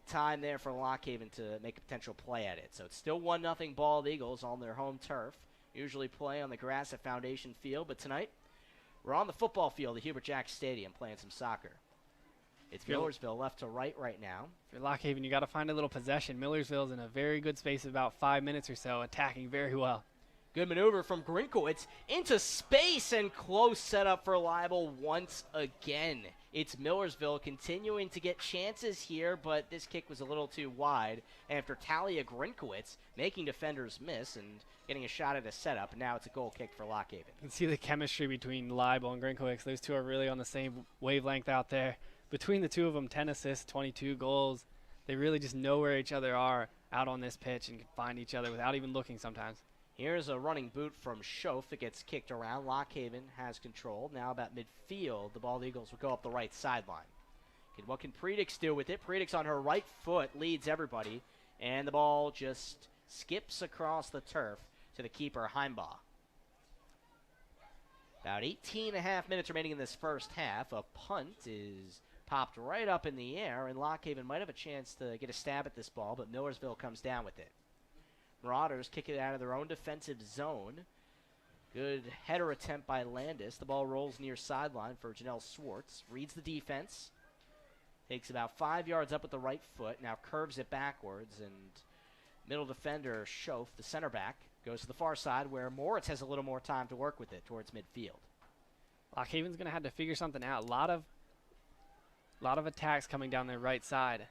time there for Lock Haven to make a potential play at it. So it's still 1-0 Bald Eagles on their home turf. Usually play on the grass at Foundation Field, but tonight we're on the football field at Hubert Jack Stadium playing some soccer. It's Millersville left to right now. If you're Lock Haven, you got to find a little possession. Millersville's in a very good space of about 5 minutes or so, attacking very well. Good maneuver from Grinkowitz into space and close setup for Leibel once again. It's Millersville continuing to get chances here, but this kick was a little too wide after Talia Grinkowitz making defenders miss and getting a shot at a setup. And now it's a goal kick for Lock Haven. You can see the chemistry between Leibel and Grinkowitz. Those two are really on the same wavelength out there. Between the two of them, 10 assists, 22 goals. They really just know where each other are out on this pitch and can find each other without even looking sometimes. Here's a running boot from Schoaf that gets kicked around. Lockhaven has control. Now about midfield, the Bald Eagles will go up the right sideline. What can Predix do with it? Predix on her right foot leads everybody, and the ball just skips across the turf to the keeper, Heimbaugh. About 18.5 minutes remaining in this first half. A punt is popped right up in the air, and Lockhaven might have a chance to get a stab at this ball, but Millersville comes down with it. Marauders kick it out of their own defensive zone. Good header attempt by Landis. The ball rolls near sideline for Janelle Swartz. Reads the defense. Takes about 5 yards up with the right foot. Now curves it backwards, and middle defender Schoaf, the center back, goes to the far side where Moritz has a little more time to work with it towards midfield. Lockhaven's going to have to figure something out. A lot of attacks coming down their right side.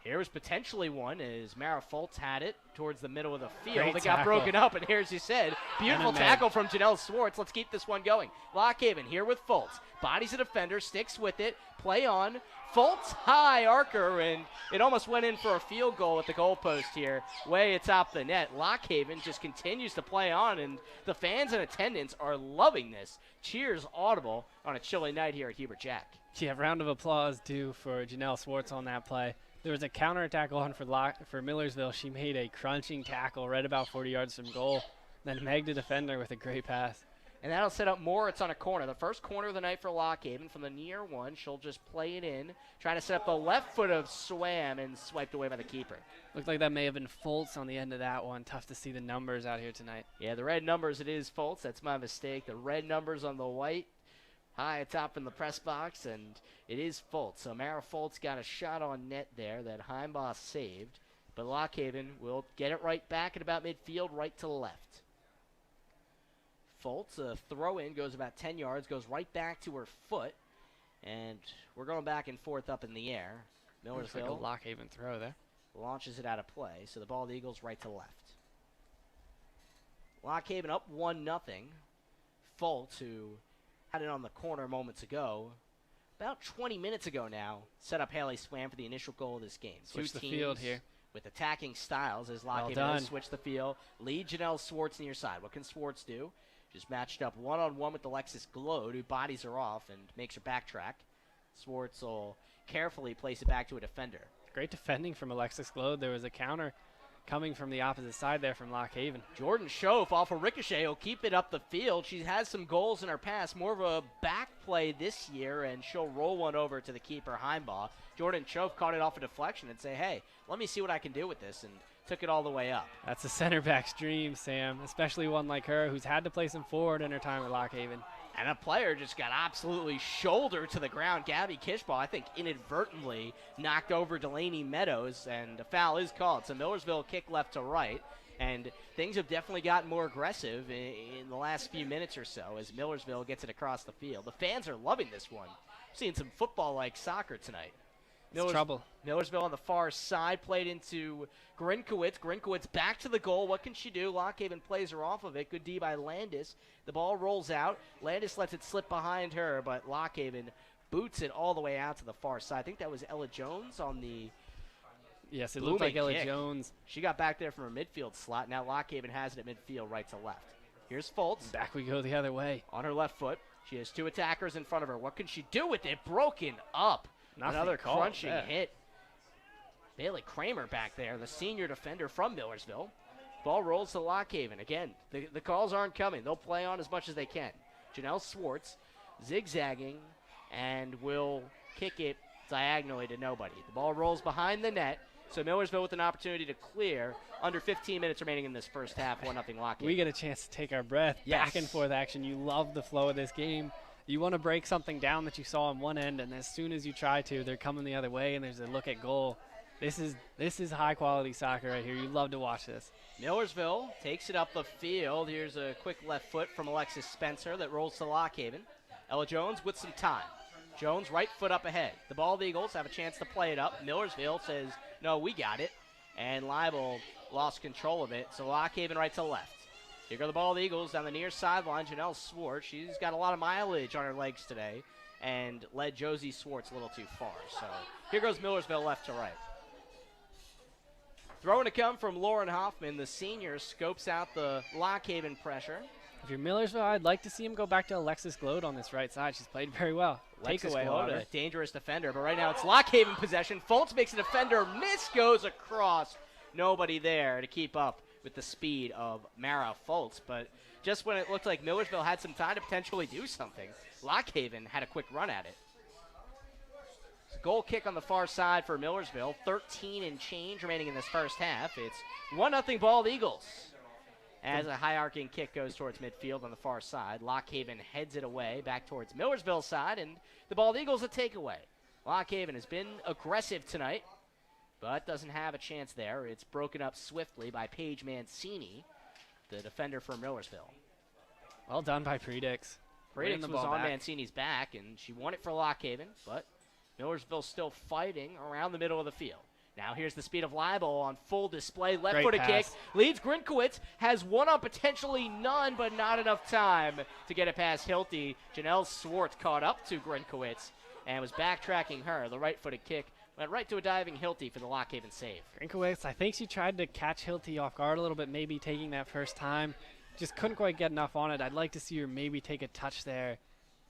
Here's potentially one as Mara Foltz had it towards the middle of the field. Great It got tackle. broken up, and here's you said. Beautiful tackle from Janelle Swartz. Let's keep this one going. Lockhaven here with Foltz. Bodies a defender, sticks with it. Play on. Foltz high archer, and it almost went in for a field goal at the goalpost here, way atop the net. Lockhaven just continues to play on, and the fans in attendance are loving this. Cheers audible on a chilly night here at Hubert Jack. Yeah, round of applause due for Janelle Swartz on that play. There was a counterattack on for Millersville. She made a crunching tackle right about 40 yards from goal. Then Meg the defender with a great pass. And that'll set up Moritz on a corner. The first corner of the night for Lockhaven from the near one. She'll just play it in, trying to set up the left foot of Swam and swiped away by the keeper. Looked like that may have been Foltz on the end of that one. Tough to see the numbers out here tonight. Yeah, the red numbers, it is Foltz. That's my mistake. The red numbers on the white, high atop in the press box, and it is Foltz. So Mara Foltz got a shot on net there that Heimbaugh saved, but Lockhaven will get it right back at about midfield, right to left. Foltz, a throw-in, goes about 10 yards, goes right back to her foot, and we're going back and forth up in the air. Millersville like a Lockhaven throw there. Launches it out of play, so the Bald Eagles right to left. Lockhaven up 1-0. Foltz, who had it on the corner moments ago, about 20 minutes ago now, set up Haley Swam for the initial goal of this game. Switch Two the teams field here. with attacking styles as Well Lockhaven done. has switched the field. Lead Janelle Swartz near side. What can Swartz do? Just matched up one-on-one with Alexis Glode, who bodies her off and makes her backtrack. Swartz will carefully place it back to a defender. Great defending from Alexis Glode. There was a counter coming from the opposite side there from Lockhaven. Jordan Schoaf off a ricochet will keep it up the field. She has some goals in her past, more of a back play this year, and she'll roll one over to the keeper, Heimbaugh. Jordan Schoaf caught it off a deflection and say, hey, let me see what I can do with this, and took it all the way up. That's a center back's dream, Sam, especially one like her who's had to play some forward in her time at Lockhaven. And a player just got absolutely shouldered to the ground. Gabby Kishball, I think, inadvertently knocked over Delaney Meadows, and a foul is called. So Millersville kick left to right, and things have definitely gotten more aggressive in the last few minutes or so as Millersville gets it across the field. The fans are loving this one. Seeing some football-like soccer tonight. It's trouble. Millersville on the far side, played into Grinkowitz. Grinkowitz back to the goal. What can she do? Lockhaven plays her off of it. Good D by Landis. The ball rolls out. Landis lets it slip behind her, but Lockhaven boots it all the way out to the far side. I think that was Ella Jones on the Yes, it looked like Ella kick. Jones. She got back there from her midfield slot. Now Lockhaven has it at midfield, right to left. Here's Foltz. Back we go the other way. On her left foot. She has two attackers in front of her. What can she do with it? Broken up. Nothing Another called crunching there. hit. Bailey Kramer back there, the senior defender from Millersville. Ball rolls to Lockhaven. Again, the calls aren't coming. They'll play on as much as they can. Janelle Swartz zigzagging and will kick it diagonally to nobody. The ball rolls behind the net, so Millersville with an opportunity to clear. Under 15 minutes remaining in this first half, 1-0 Lockhaven. We get a chance to take our breath. Yes. Back and forth action. You love the flow of this game. You want to break something down that you saw on one end, and as soon as you try to, they're coming the other way, and there's a look at goal. This is high-quality soccer right here. You love to watch this. Millersville takes it up the field. Here's a quick left foot from Alexis Spencer that rolls to Lockhaven. Ella Jones with some time. Jones right foot up ahead. The Bald Eagles have a chance to play it up. Millersville says, no, we got it. And Leibel lost control of it. So Lockhaven right to left. Here go the Bald Eagles down the near sideline. Janelle Swartz, she's got a lot of mileage on her legs today and led Josie Swartz a little too far. So here goes Millersville left to right. Throwing to come from Lauren Hoffman, the senior, scopes out the Lock Haven pressure. If you're Millersville, I'd like to see him go back to Alexis Glode on this right side. She's played very well. Alexis Takeaway, Glode, however. a dangerous defender, but right now it's Lock Haven possession. Fultz makes a defender miss, goes across. Nobody there to keep up with the speed of Mara Fultz, but just when it looked like Millersville had some time to potentially do something, Lock Haven had a quick run at it. Goal kick on the far side for Millersville. 13 and change remaining in this first half. It's 1-0 Bald Eagles. As a high arcing kick goes towards midfield on the far side, Lock Haven heads it away back towards Millersville's side, and the Bald Eagles a takeaway. Lock Haven has been aggressive tonight, but doesn't have a chance there. It's broken up swiftly by Paige Mancini, the defender for Millersville. Well done by Predix. Predix was on Mancini's back, and she won it for Lock Haven, but Millersville still fighting around the middle of the field. Now here's the speed of Leibel on full display. Left-footed kick. Leads Grinkowitz. Has one on, potentially none, but not enough time to get it past Hilty. Janelle Swartz caught up to Grinkowitz and was backtracking her. The right-footed kick went right to a diving Hilty for the Lock Haven save. Grinkowitz, I think she tried to catch Hilty off guard a little bit, maybe taking that first time. Just couldn't quite get enough on it. I'd like to see her maybe take a touch there,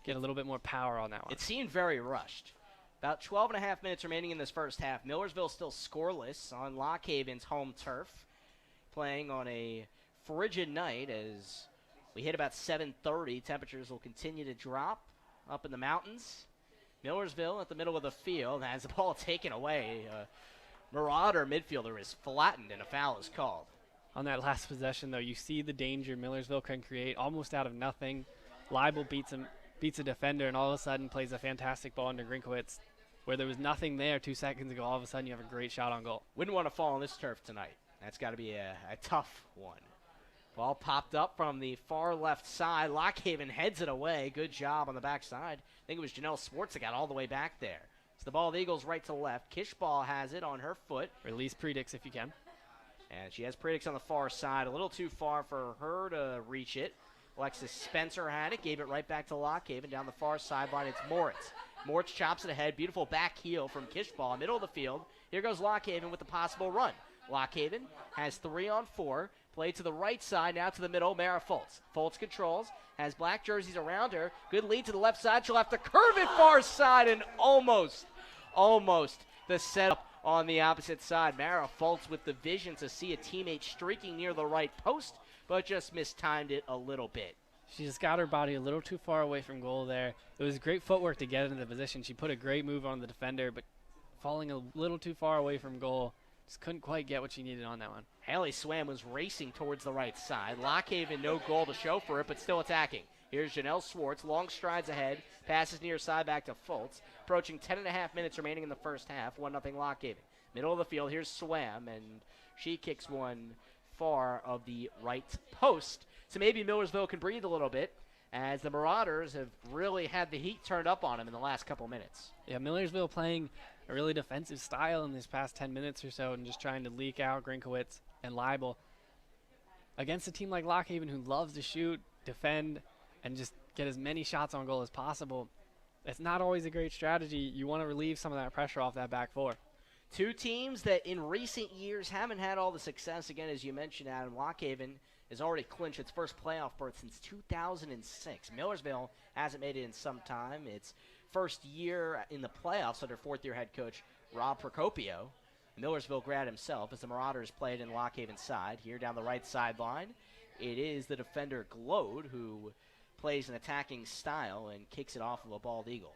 get a little bit more power on that one. It seemed very rushed. About 12 and a half minutes remaining in this first half. Millersville still scoreless on Lock Haven's home turf, playing on a frigid night as we hit about 7:30. Temperatures will continue to drop up in the mountains. Millersville at the middle of the field has the ball taken away. Marauder midfielder is flattened and a foul is called. On that last possession, though, you see the danger Millersville can create almost out of nothing. Leibel beats a defender and all of a sudden plays a fantastic ball under Grinkowitz. Where there was nothing there 2 seconds ago, all of a sudden you have a great shot on goal. Wouldn't want to fall on this turf tonight. That's got to be a tough one. Ball popped up from the far left side. Lock Haven heads it away. Good job on the backside. I think it was Janelle Swartz that got all the way back there. It's the ball of the Eagles right to left. Kishball has it on her foot. Release Predix if you can. And she has Predix on the far side. A little too far for her to reach it. Alexis Spencer had it. Gave it right back to Lock Haven. Down the far sideline, it's Moritz. Moritz chops it ahead. Beautiful back heel from Kishball, middle of the field. Here goes Lock Haven with the possible run. Lock Haven has 3 on 4. Play to the right side, now to the middle. Mara Fultz. Fultz controls, has black jerseys around her. Good lead to the left side. She'll have to curve it far side and almost the setup on the opposite side. Mara Fultz with the vision to see a teammate streaking near the right post, but just mistimed it a little bit. She just got her body a little too far away from goal there. It was great footwork to get into the position. She put a great move on the defender, but falling a little too far away from goal, just couldn't quite get what she needed on that one. Haley Swam was racing towards the right side. Lock Haven, no goal to show for it, but still attacking. Here's Janelle Swartz, long strides ahead, passes near side back to Fultz. Approaching 10.5 minutes remaining in the first half, 1-0 Lock Haven. Middle of the field, here's Swam, and she kicks one far of the right post. So maybe Millersville can breathe a little bit, as the Marauders have really had the heat turned up on them in the last couple minutes. Yeah, Millersville playing a really defensive style in these past 10 minutes or so and just trying to leak out Grinkowitz and Leibel against a team like Lock Haven who loves to shoot, defend, and just get as many shots on goal as possible. It's not always a great strategy. You want to relieve some of that pressure off that back four. Two teams that in recent years haven't had all the success. Again, as you mentioned, Adam, Lock Haven has already clinched its first playoff berth since 2006. Millersville hasn't made it in some time. Its first year in the playoffs under fourth-year head coach Rob Procopio. Millersville grad himself as the Marauders played in Lock Haven's side. Here down the right sideline, it is the defender Glode who plays an attacking style and kicks it off of a bald eagle.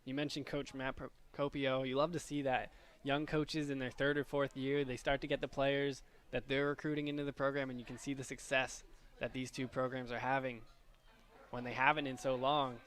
You mentioned Coach Matt Procopio. You love to see that. Young coaches in their third or fourth year, they start to get the players that they're recruiting into the program, and you can see the success that these two programs are having when they haven't in so long.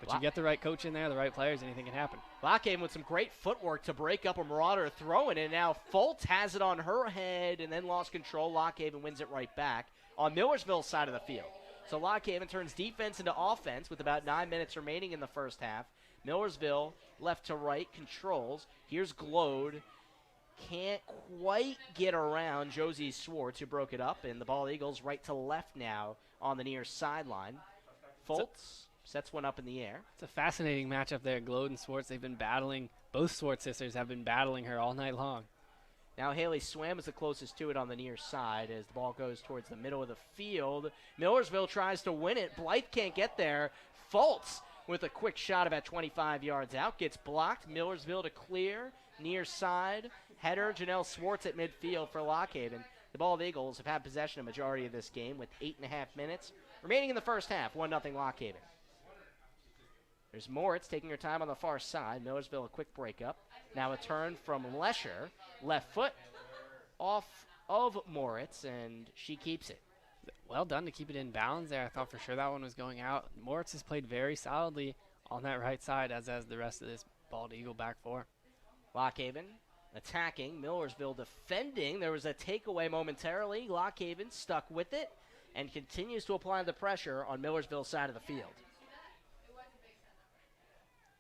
But you get the right coach in there, the right players, anything can happen. Lock Haven with some great footwork to break up a Marauder throwing it. Now Fultz has it on her head and then lost control. Lock Haven wins it right back on Millersville's side of the field. So Lock Haven turns defense into offense with about 9 minutes remaining in the first half. Millersville left to right controls. Here's Glode. Can't quite get around Josie Swartz, who broke it up, and the Bald Eagles right to left now on the near sideline. Fultz sets one up in the air. It's a fascinating matchup there, Glode and Swartz. They've been battling. Both Swartz sisters have been battling her all night long. Now Haley Swam is the closest to it on the near side as the ball goes towards the middle of the field. Millersville tries to win it. Blythe can't get there. Fultz with a quick shot about 25 yards out. Gets blocked. Millersville to clear. Near side. Header. Janelle Swartz at midfield for Lock Haven. The Bald Eagles have had possession a majority of this game with 8.5 minutes remaining in the first half. 1-0 Lock Haven. There's Moritz taking her time on the far side. Millersville a quick breakup. Now a turn from Lesher. Left foot off of Moritz, and she keeps it. Well done to keep it in bounds there. I thought for sure that one was going out. Moritz has played very solidly on that right side, as has the rest of this Bald Eagle back four. Lock Haven attacking. Millersville defending. There was a takeaway momentarily. Lock Haven stuck with it and continues to apply the pressure on Millersville's side of the field.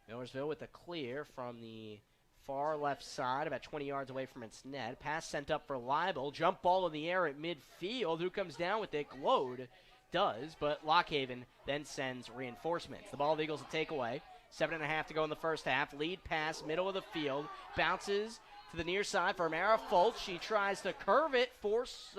Millersville with a clear from the far left side, about 20 yards away from its net. Pass sent up for Leibel. Jump ball in the air at midfield. Who comes down with it? Glode does, but Lock Haven then sends reinforcements. The Bald Eagles a takeaway. 7.5 to go in the first half. Lead pass, middle of the field. Bounces to the near side for Mara Fultz. She tries to curve it, force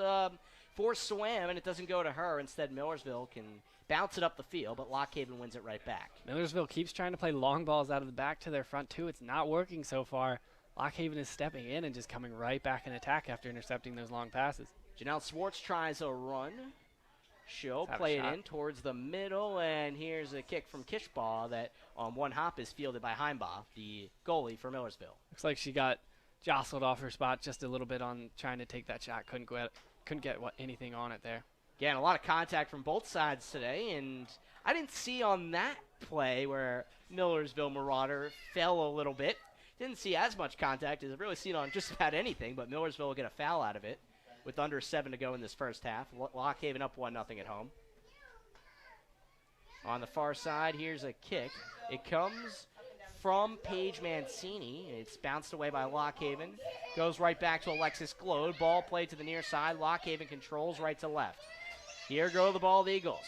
Swam, and it doesn't go to her. Instead, Millersville can bounce it up the field, but Lock Haven wins it right back. Millersville keeps trying to play long balls out of the back to their front, too. It's not working so far. Lock Haven is stepping in and just coming right back in attack after intercepting those long passes. Janelle Swartz tries a run. She'll play it in towards the middle, and here's a kick from Kishbaugh that on one hop is fielded by Heimbaugh, the goalie for Millersville. Looks like she got jostled off her spot just a little bit on trying to take that shot. Couldn't get anything on it there. Again, a lot of contact from both sides today, and I didn't see on that play where Millersville Marauder fell a little bit. Didn't see as much contact as I've really seen on just about anything, but Millersville will get a foul out of it with under 7 to go in this first half. Lock Haven up 1-0 at home. On the far side, here's a kick. It comes from Paige Mancini. It's bounced away by Lock Haven. Goes right back to Alexis Glode. Ball played to the near side. Lock Haven controls right to left. Here go the Bald Eagles.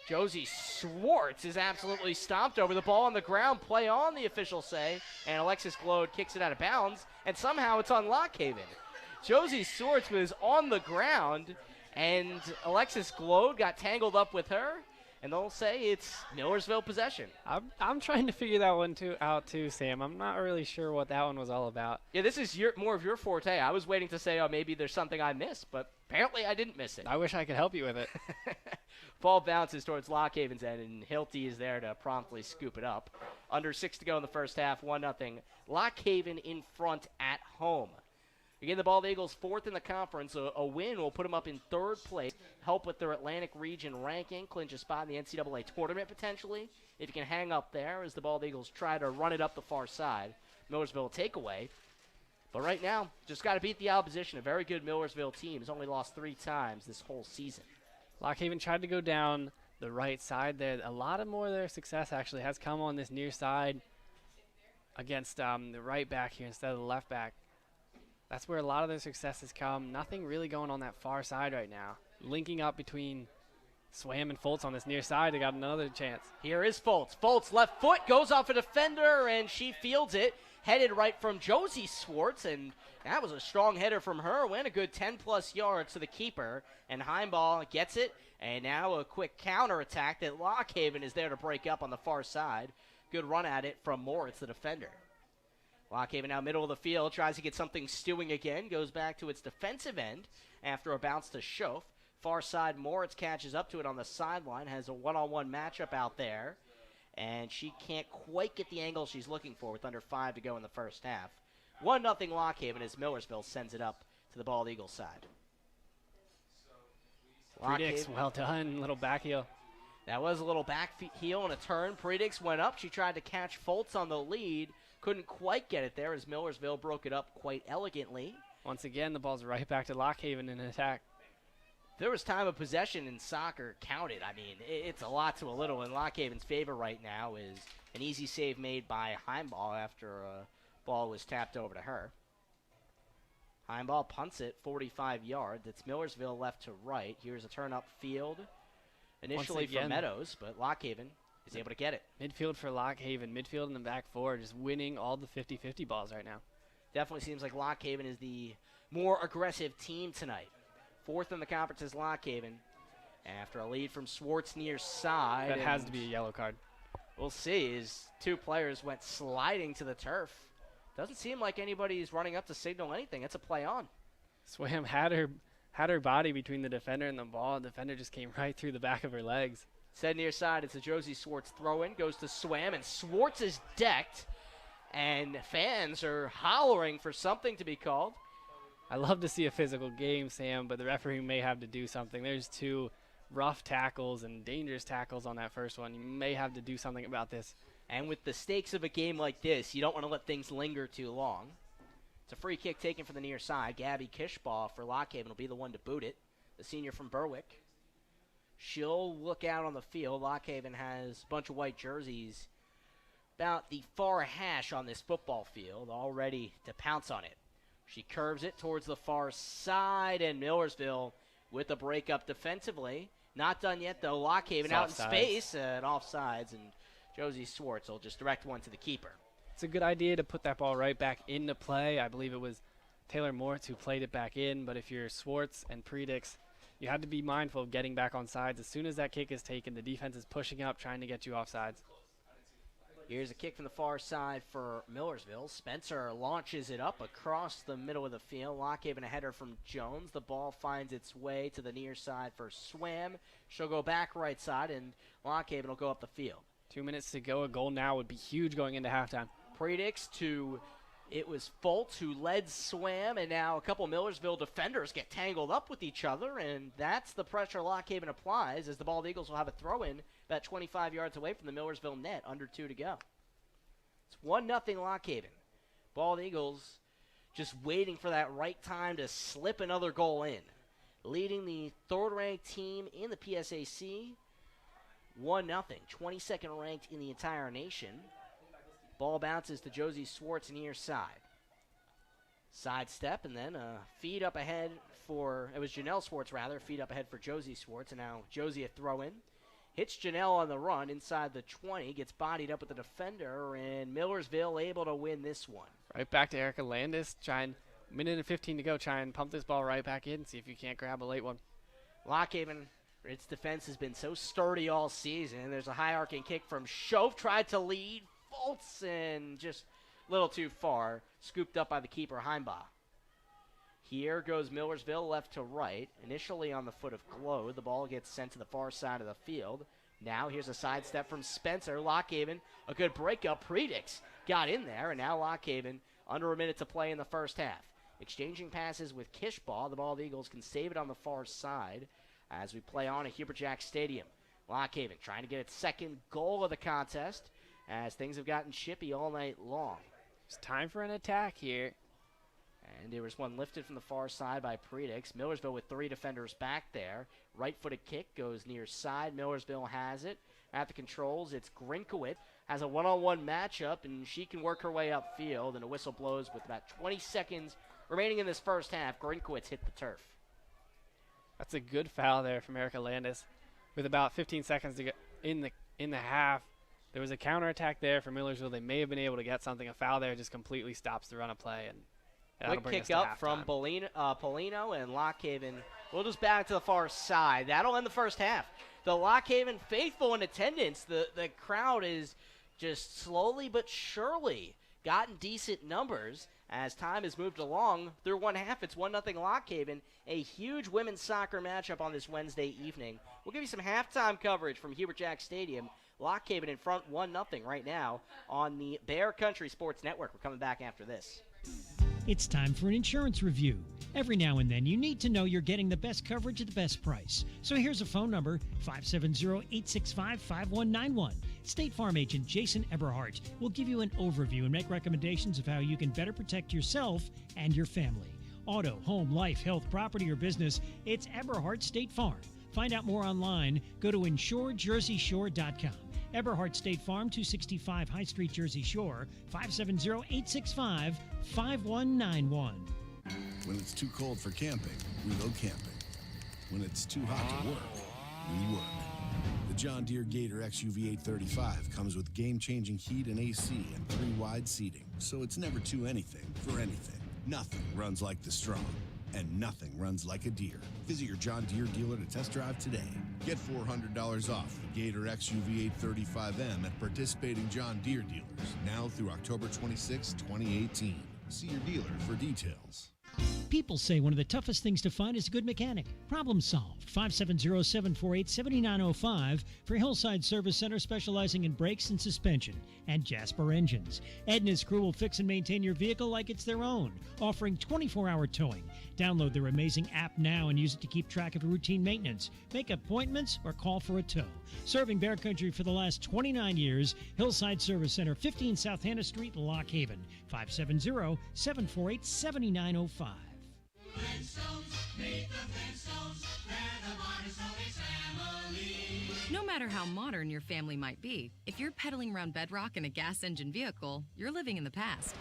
Josie Swartz is absolutely stomped over. The ball on the ground. Play on, the officials say. And Alexis Glode kicks it out of bounds. And somehow it's on Lock Haven. Josie Swartz was on the ground. And Alexis Glode got tangled up with her. And they'll say it's Millersville possession. I'm trying to figure that one out too, Sam. I'm not really sure what that one was all about. Yeah, this is more of your forte. I was waiting to say, oh, maybe there's something I missed, but apparently I didn't miss it. I wish I could help you with it. Ball bounces towards Lock Haven's end, and Hilty is there to promptly scoop it up. Under 6 to go in the first half, 1-0. Lock Haven in front at home. Again, the Bald Eagles 4th in the conference. A win will put them up in 3rd place, help with their Atlantic region ranking, clinch a spot in the NCAA tournament potentially. If you can hang up there as the Bald Eagles try to run it up the far side. Millersville takeaway. But right now, just got to beat the opposition. A very good Millersville team has only lost 3 times this whole season. Lock Haven tried to go down the right side there. A lot of more of their success actually has come on this near side against the right back here instead of the left back. That's where a lot of their success has come. Nothing really going on that far side right now. Linking up between Swam and Fultz on this near side. They got another chance. Here is Fultz. Fultz left foot goes off a defender, and she fields it. Headed right from Josie Swartz, and that was a strong header from her. Went a good 10-plus yards to the keeper, and Heimbaugh gets it. And now a quick counterattack that Lock Haven is there to break up on the far side. Good run at it from Moritz, the defender. Lock Haven now middle of the field, tries to get something stewing again, goes back to its defensive end after a bounce to Schoaf. Far side, Moritz catches up to it on the sideline, has a one-on-one matchup out there, and she can't quite get the angle she's looking for with under 5 to go in the first half. 1-0 Lock Haven as Millersville sends it up to the Bald Eagle side. Predix, well done, little back heel. That was a little back heel and a turn. Predix went up. She tried to catch Fultz on the lead. Couldn't quite get it there as Millersville broke it up quite elegantly. Once again, the ball's right back to Lock Haven in attack. There was time of possession in soccer counted. I mean, it's a lot to a little. In Lock Haven's favor right now is an easy save made by Heimbaugh after a ball was tapped over to her. Heimbaugh punts it 45 yards. It's Millersville left to right. Here's a turn up field. Initially for Meadows, but Lock Haven is able to get it. Midfield for Lock Haven. Midfield in the back four, just winning all the 50-50 balls right now. Definitely seems like Lock Haven is the more aggressive team tonight. 4th in the conference is Lock Haven after a lead from Swartz near side. That has to be a yellow card. We'll see as 2 players went sliding to the turf. Doesn't seem like anybody's running up to signal anything. It's a play on. Swam had her body between the defender and the ball. The defender just came right through the back of her legs. Said near side, it's a Josie Swartz throw-in. Goes to Swam, and Swartz is decked. And fans are hollering for something to be called. I love to see a physical game, Sam, but the referee may have to do something. There's 2 rough tackles and dangerous tackles on that first one. You may have to do something about this. And with the stakes of a game like this, you don't want to let things linger too long. It's a free kick taken from the near side. Gabby Kishbaugh for Lock Haven will be the one to boot it, the senior from Berwick. She'll look out on the field. Lock Haven has a bunch of white jerseys about the far hash on this football field, all ready to pounce on it. She curves it towards the far side, and Millersville with the breakup defensively. Not done yet, though. Lock Haven out in space and offsides, and Josie Swartz will just direct one to the keeper. It's a good idea to put that ball right back into play. I believe it was Taylor Moritz who played it back in, but if you're Swartz and Predix, you have to be mindful of getting back on sides. As soon as that kick is taken, the defense is pushing up, trying to get you off sides. Here's a kick from the far side for Millersville. Spencer launches it up across the middle of the field. Lock Haven a header from Jones. The ball finds its way to the near side for Swam. She'll go back right side, and Lock Haven will go up the field. 2 minutes to go. A goal now would be huge going into halftime. Predix to, it was Foltz who led Swam, and now a couple Millersville defenders get tangled up with each other, and that's the pressure Lock Haven applies as the Bald Eagles will have a throw-in about 25 yards away from the Millersville net, under 2 to go. It's 1-0 Lock Haven. Bald Eagles just waiting for that right time to slip another goal in. Leading the 3rd-ranked team in the PSAC, 1-0, 22nd ranked in the entire nation. Ball bounces to Josie Swartz near side. Sidestep, and then a feed up ahead for, it was Janelle Swartz rather, feed up ahead for Josie Swartz, and now Josie a throw-in. Hits Janelle on the run inside the 20, gets bodied up with the defender, and Millersville able to win this one. Right back to Erica Landis, minute and 15 to go, try and pump this ball right back in, see if you can't grab a late one. Lock Haven, its defense has been so sturdy all season. There's a high arcing kick from Schoaf, tried to lead, Foltz, and just a little too far, scooped up by the keeper, Heimbaugh. Here goes Millersville left to right. Initially on the foot of Glow. The ball gets sent to the far side of the field. Now here's a sidestep from Spencer. Lock Haven, a good breakup. Predix got in there, and now Lock Haven under a minute to play in the first half. Exchanging passes with Kishbaugh. The Bald Eagles can save it on the far side as we play on at Hubert Jack Stadium. Lock Haven trying to get its 2nd goal of the contest as things have gotten chippy all night long. It's time for an attack here. And there was one lifted from the far side by Predix. Millersville with 3 defenders back there. Right-footed kick goes near side. Millersville has it. At the controls, it's Grinkowitz. Has a one-on-one matchup, and she can work her way upfield. And a whistle blows with about 20 seconds remaining in this first half. Grinkowitz hit the turf. That's a good foul there from Erica Landis. With about 15 seconds to go in the half, there was a counterattack there for Millersville. They may have been able to get something. A foul there just completely stops the run of play, and quick kick up from Polino, and Lock Haven will just back to the far side. That'll end the first half. The Lock Haven faithful in attendance. The crowd is just slowly but surely gotten decent numbers as time has moved along through one half. It's 1-0 Lock Haven, a huge women's soccer matchup on this Wednesday evening. We'll give you some halftime coverage from Hubert Jack Stadium. Lock Haven in front 1-0 right now on the Bear Country Sports Network. We're coming back after this. It's time for an insurance review. Every now and then, you need to know you're getting the best coverage at the best price. So here's a phone number, 570-865-5191. State Farm agent Jason Eberhardt will give you an overview and make recommendations of how you can better protect yourself and your family. Auto, home, life, health, property, or business, it's Eberhardt State Farm. Find out more online. Go to InsureJerseyShore.com. Eberhardt State Farm, 265 High Street, Jersey Shore, 570-865-5191. When it's too cold for camping, we go camping. When it's too hot to work, we work. The John Deere Gator XUV 835 comes with game-changing heat and AC and 3-wide seating, so it's never too anything for anything. Nothing runs like the strong, and nothing runs like a Deere. Visit your John Deere dealer to test drive today. Get $400 off the Gator XUV 835M at participating John Deere dealers now through October 26, 2018. See your dealer for details. People say one of the toughest things to find is a good mechanic. Problem solved. 570-748-7905 for Hillside Service Center, specializing in brakes and suspension, and Jasper Engines. Ed and his crew will fix and maintain your vehicle like it's their own, offering 24-hour towing. Download their amazing app now and use it to keep track of routine maintenance. Make appointments or call for a tow. Serving Bear Country for the last 29 years, Hillside Service Center, 15 South Hannah Street, Lock Haven. 570-748-7905. No matter how modern your family might be, if you're pedaling around bedrock in a gas engine vehicle, you're living in the past.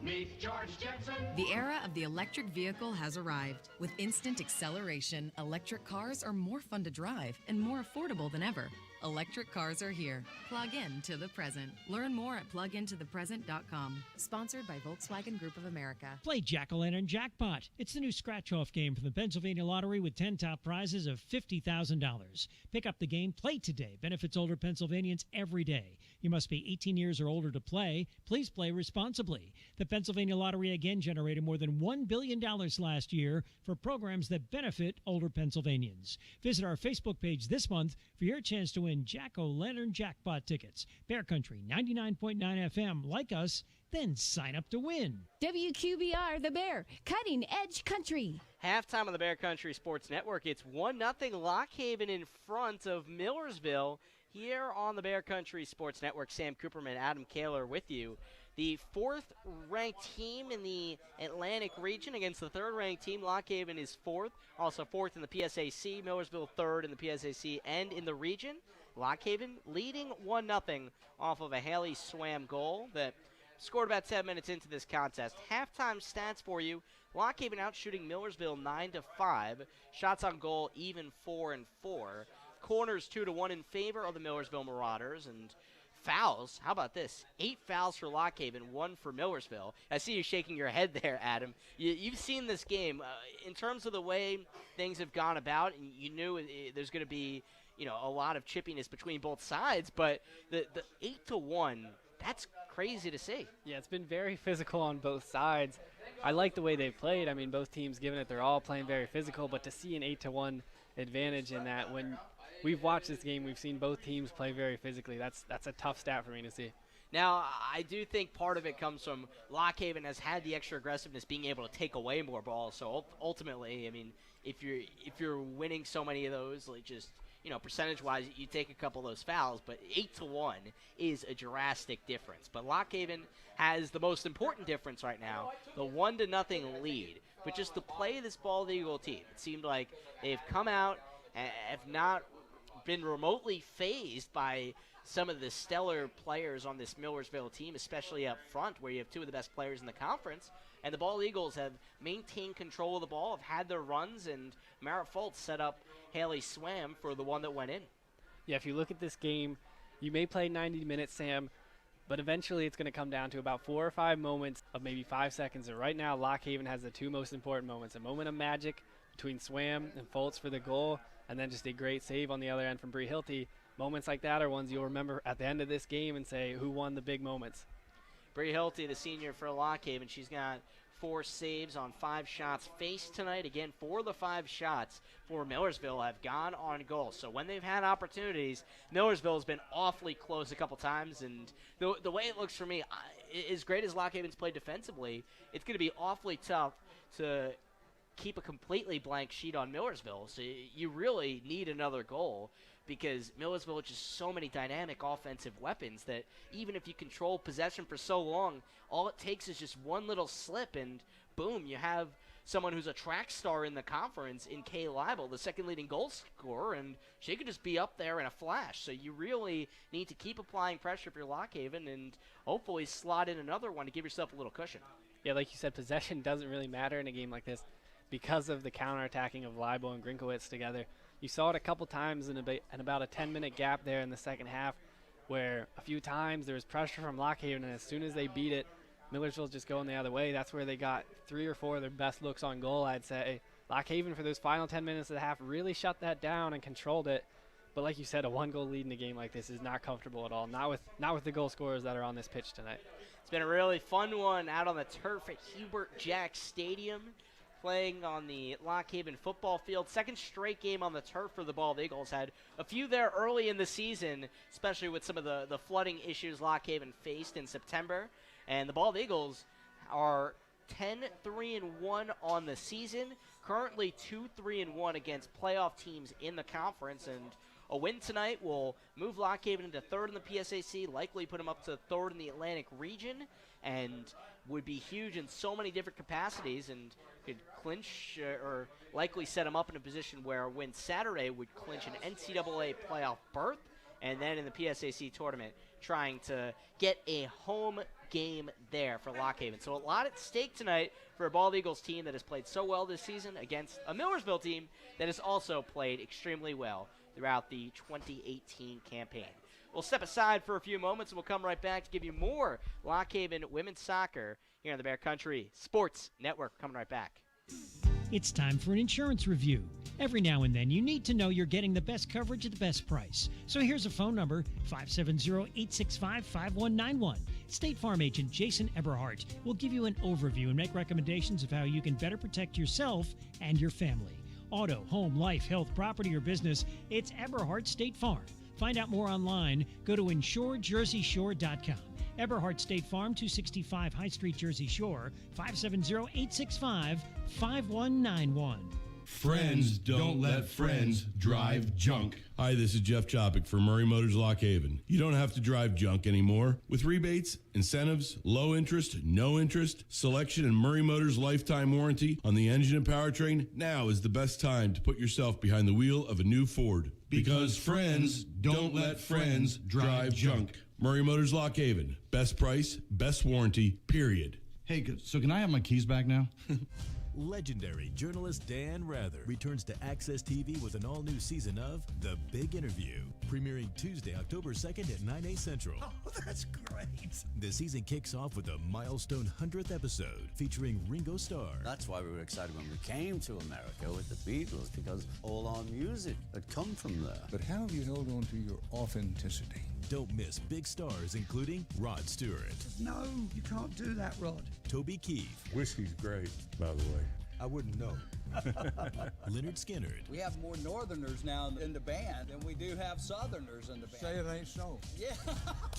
Meet George Jetson. The era of the electric vehicle has arrived. With instant acceleration, electric cars are more fun to drive and more affordable than ever. Electric cars are here. Plug in to the present. Learn more at plugintothepresent.com. Sponsored by Volkswagen Group of America. Play Jack-O-Lantern Jackpot. It's the new scratch-off game from the Pennsylvania Lottery with 10 top prizes of $50,000. Pick up the game, play today. Benefits older Pennsylvanians every day. You must be 18 years or older to play. Please play responsibly. The Pennsylvania Lottery again generated more than $1 billion last year for programs that benefit older Pennsylvanians. Visit our Facebook page this month for your chance to win Jack-O-Lantern Jackpot tickets. Bear Country 99.9 FM. Like us, then sign up to win. WQBR The Bear, cutting edge country. Halftime on the Bear Country Sports Network. It's 1-0 Lock Haven in front of Millersville here on the Bear Country Sports Network. Sam Cooperman, Adam Kaler with you. The fourth-ranked team in the Atlantic region against the third-ranked team. Lock Haven is fourth, also fourth in the PSAC. Millersville third in the PSAC and in the region. Lock Haven leading 1-0 off of a Haley Swam goal that scored about 10 minutes into this contest. Halftime stats for you. Lock Haven out shooting Millersville 9-5. Shots on goal even 4-4. Corners 2-1 in favor of the Millersville Marauders. And fouls, how about this? 8 fouls for Lock Haven, 1 for Millersville. I see you shaking your head there, Adam. You've seen this game. In terms of the way things have gone about, and you knew there's going to be a lot of chippiness between both sides, but the 8-1, that's crazy to see. Yeah, it's been very physical on both sides. I like the way they played. I mean, both teams, given it, they're all playing very physical, but to see an 8-1 advantage in that, when we've watched this game, we've seen both teams play very physically. That's a tough stat for me to see. Now, I do think part of it comes from Lock Haven has had the extra aggressiveness, being able to take away more balls. So ultimately, I mean, if you're winning so many of those, like just percentage-wise, you take a couple of those fouls, but 8-1 is a drastic difference. But Lock Haven has the most important difference right now, the 1-0 lead. But just the play of this Bald Eagle team, it seemed like they've come out and have not been remotely fazed by some of the stellar players on this Millersville team, especially up front, where you have two of the best players in the conference. And the Bald Eagles have maintained control of the ball, have had their runs, and Mara Fultz set up Haley Swam for the one that went in. Yeah, if you look at this game, you may play 90 minutes, Sam, but eventually it's going to come down to about 4 or 5 moments of maybe 5 seconds. And right now, Lock Haven has the two most important moments, a moment of magic between Swam and Fultz for the goal, and then just a great save on the other end from Bree Hilty. Moments like that are ones you'll remember at the end of this game and say, who won the big moments? Bree Hilty, the senior for Lock Haven, she's got 4 saves on 5 shots faced tonight. Again, 4 of the 5 shots for Millersville have gone on goal. So when they've had opportunities, Millersville has been awfully close a couple times. And the way it looks for me, as great as Lock Haven's played defensively, it's going to be awfully tough to keep a completely blank sheet on Millersville. So you really need another goal, because Millersville has just so many dynamic offensive weapons that even if you control possession for so long, all it takes is just one little slip, and boom, you have someone who's a track star in the conference in Kay Leibel, the second leading goal scorer, and she could just be up there in a flash. So you really need to keep applying pressure for Lock Haven and hopefully slot in another one to give yourself a little cushion. Yeah, like you said, possession doesn't really matter in a game like this. because of the counterattacking of Leibo and Grinkowitz together. You saw it a couple times in about a 10-minute gap there in the second half, where a few times there was pressure from Lockhaven, and as soon as they beat it, Millersville's just going the other way. That's where they got 3 or 4 of their best looks on goal, I'd say. Lockhaven, for those final 10 minutes of the half, really shut that down and controlled it. But like you said, a 1-goal lead in a game like this is not comfortable at all, not with the goal scorers that are on this pitch tonight. It's been a really fun one out on the turf at Hubert Jack Stadium, playing on the Lockhaven football field. Second straight game on the turf for the Bald Eagles. Had a few there early in the season, especially with some of the flooding issues Lockhaven faced in September. And the Bald Eagles are 10-3-1 on the season, currently 2-3-1 against playoff teams in the conference, and a win tonight will move Lockhaven into third in the PSAC, likely put them up to third in the Atlantic region, and would be huge in so many different capacities, and could clinch or likely set them up in a position where a win Saturday would clinch an NCAA playoff berth, and then in the PSAC tournament trying to get a home game there for Lockhaven. So a lot at stake tonight for a Bald Eagles team that has played so well this season against a Millersville team that has also played extremely well throughout the 2018 campaign. We'll step aside for a few moments and we'll come right back to give you more Lockhaven women's soccer here on the Bear Country Sports Network. Coming right back. It's time for an insurance review. Every now and then, you need to know you're getting the best coverage at the best price. So here's a phone number, 570-865-5191. State Farm agent Jason Eberhardt will give you an overview and make recommendations of how you can better protect yourself and your family. Auto, home, life, health, property, or business, it's Eberhardt State Farm. Find out more online. Go to insurejerseyshore.com. Eberhardt State Farm, 265 High Street, Jersey Shore, 570-865-5191. Friends don't let friends drive junk. Hi, this is Jeff Chopic for Murray Motors Lockhaven. You don't have to drive junk anymore. With rebates, incentives, low interest, no interest, selection, and Murray Motors lifetime warranty on the engine and powertrain, now is the best time to put yourself behind the wheel of a new Ford. Because friends don't let friends drive junk. Murray Motors Lockhaven. Best price, best warranty, period. Hey, so can I have my keys back now? Legendary journalist Dan Rather returns to Access TV with an all-new season of The Big Interview, premiering Tuesday, October 2nd at 9, 8 Central. Oh, that's great. The season kicks off with a milestone 100th episode featuring Ringo Starr. That's why we were excited when we came to America with the Beatles, because all our music had come from there. But how have you held on to your authenticity? Don't miss big stars including Rod Stewart. No, you can't do that, Rod. Toby Keith. Whiskey's great, by the way. I wouldn't know. Leonard Skinnard. We have more Northerners now in the band than we do have Southerners in the band. Say it ain't so. Yeah.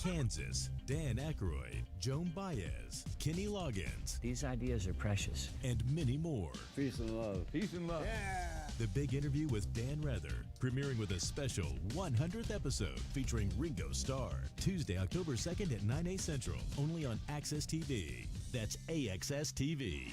Kansas. Dan Aykroyd. Joan Baez. Kenny Loggins. These ideas are precious. And many more. Peace and love. Peace and love. Yeah. The Big Interview with Dan Rather, premiering with a special 100th episode featuring Ringo Starr. Tuesday, October 2nd at 9, 8 Central, only on Access TV. That's AXS TV.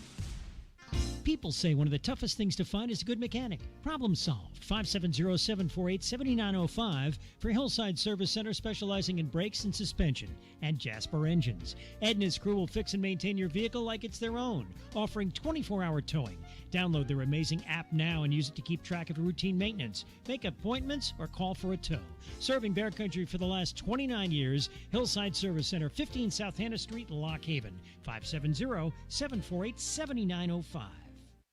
People say one of the toughest things to find is a good mechanic. Problem solved. 570-748-7905 for Hillside Service Center, specializing in brakes and suspension, and Jasper Engines. Ed and his crew will fix and maintain your vehicle like it's their own, offering 24-hour towing. Download their amazing app now and use it to keep track of routine maintenance. Make appointments or call for a tow. Serving Bear Country for the last 29 years, Hillside Service Center, 15 South Hannah Street, Lockhaven. 570-748-7905.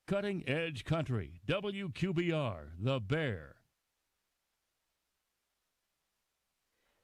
Cutting Edge Country, WQBR, The Bear.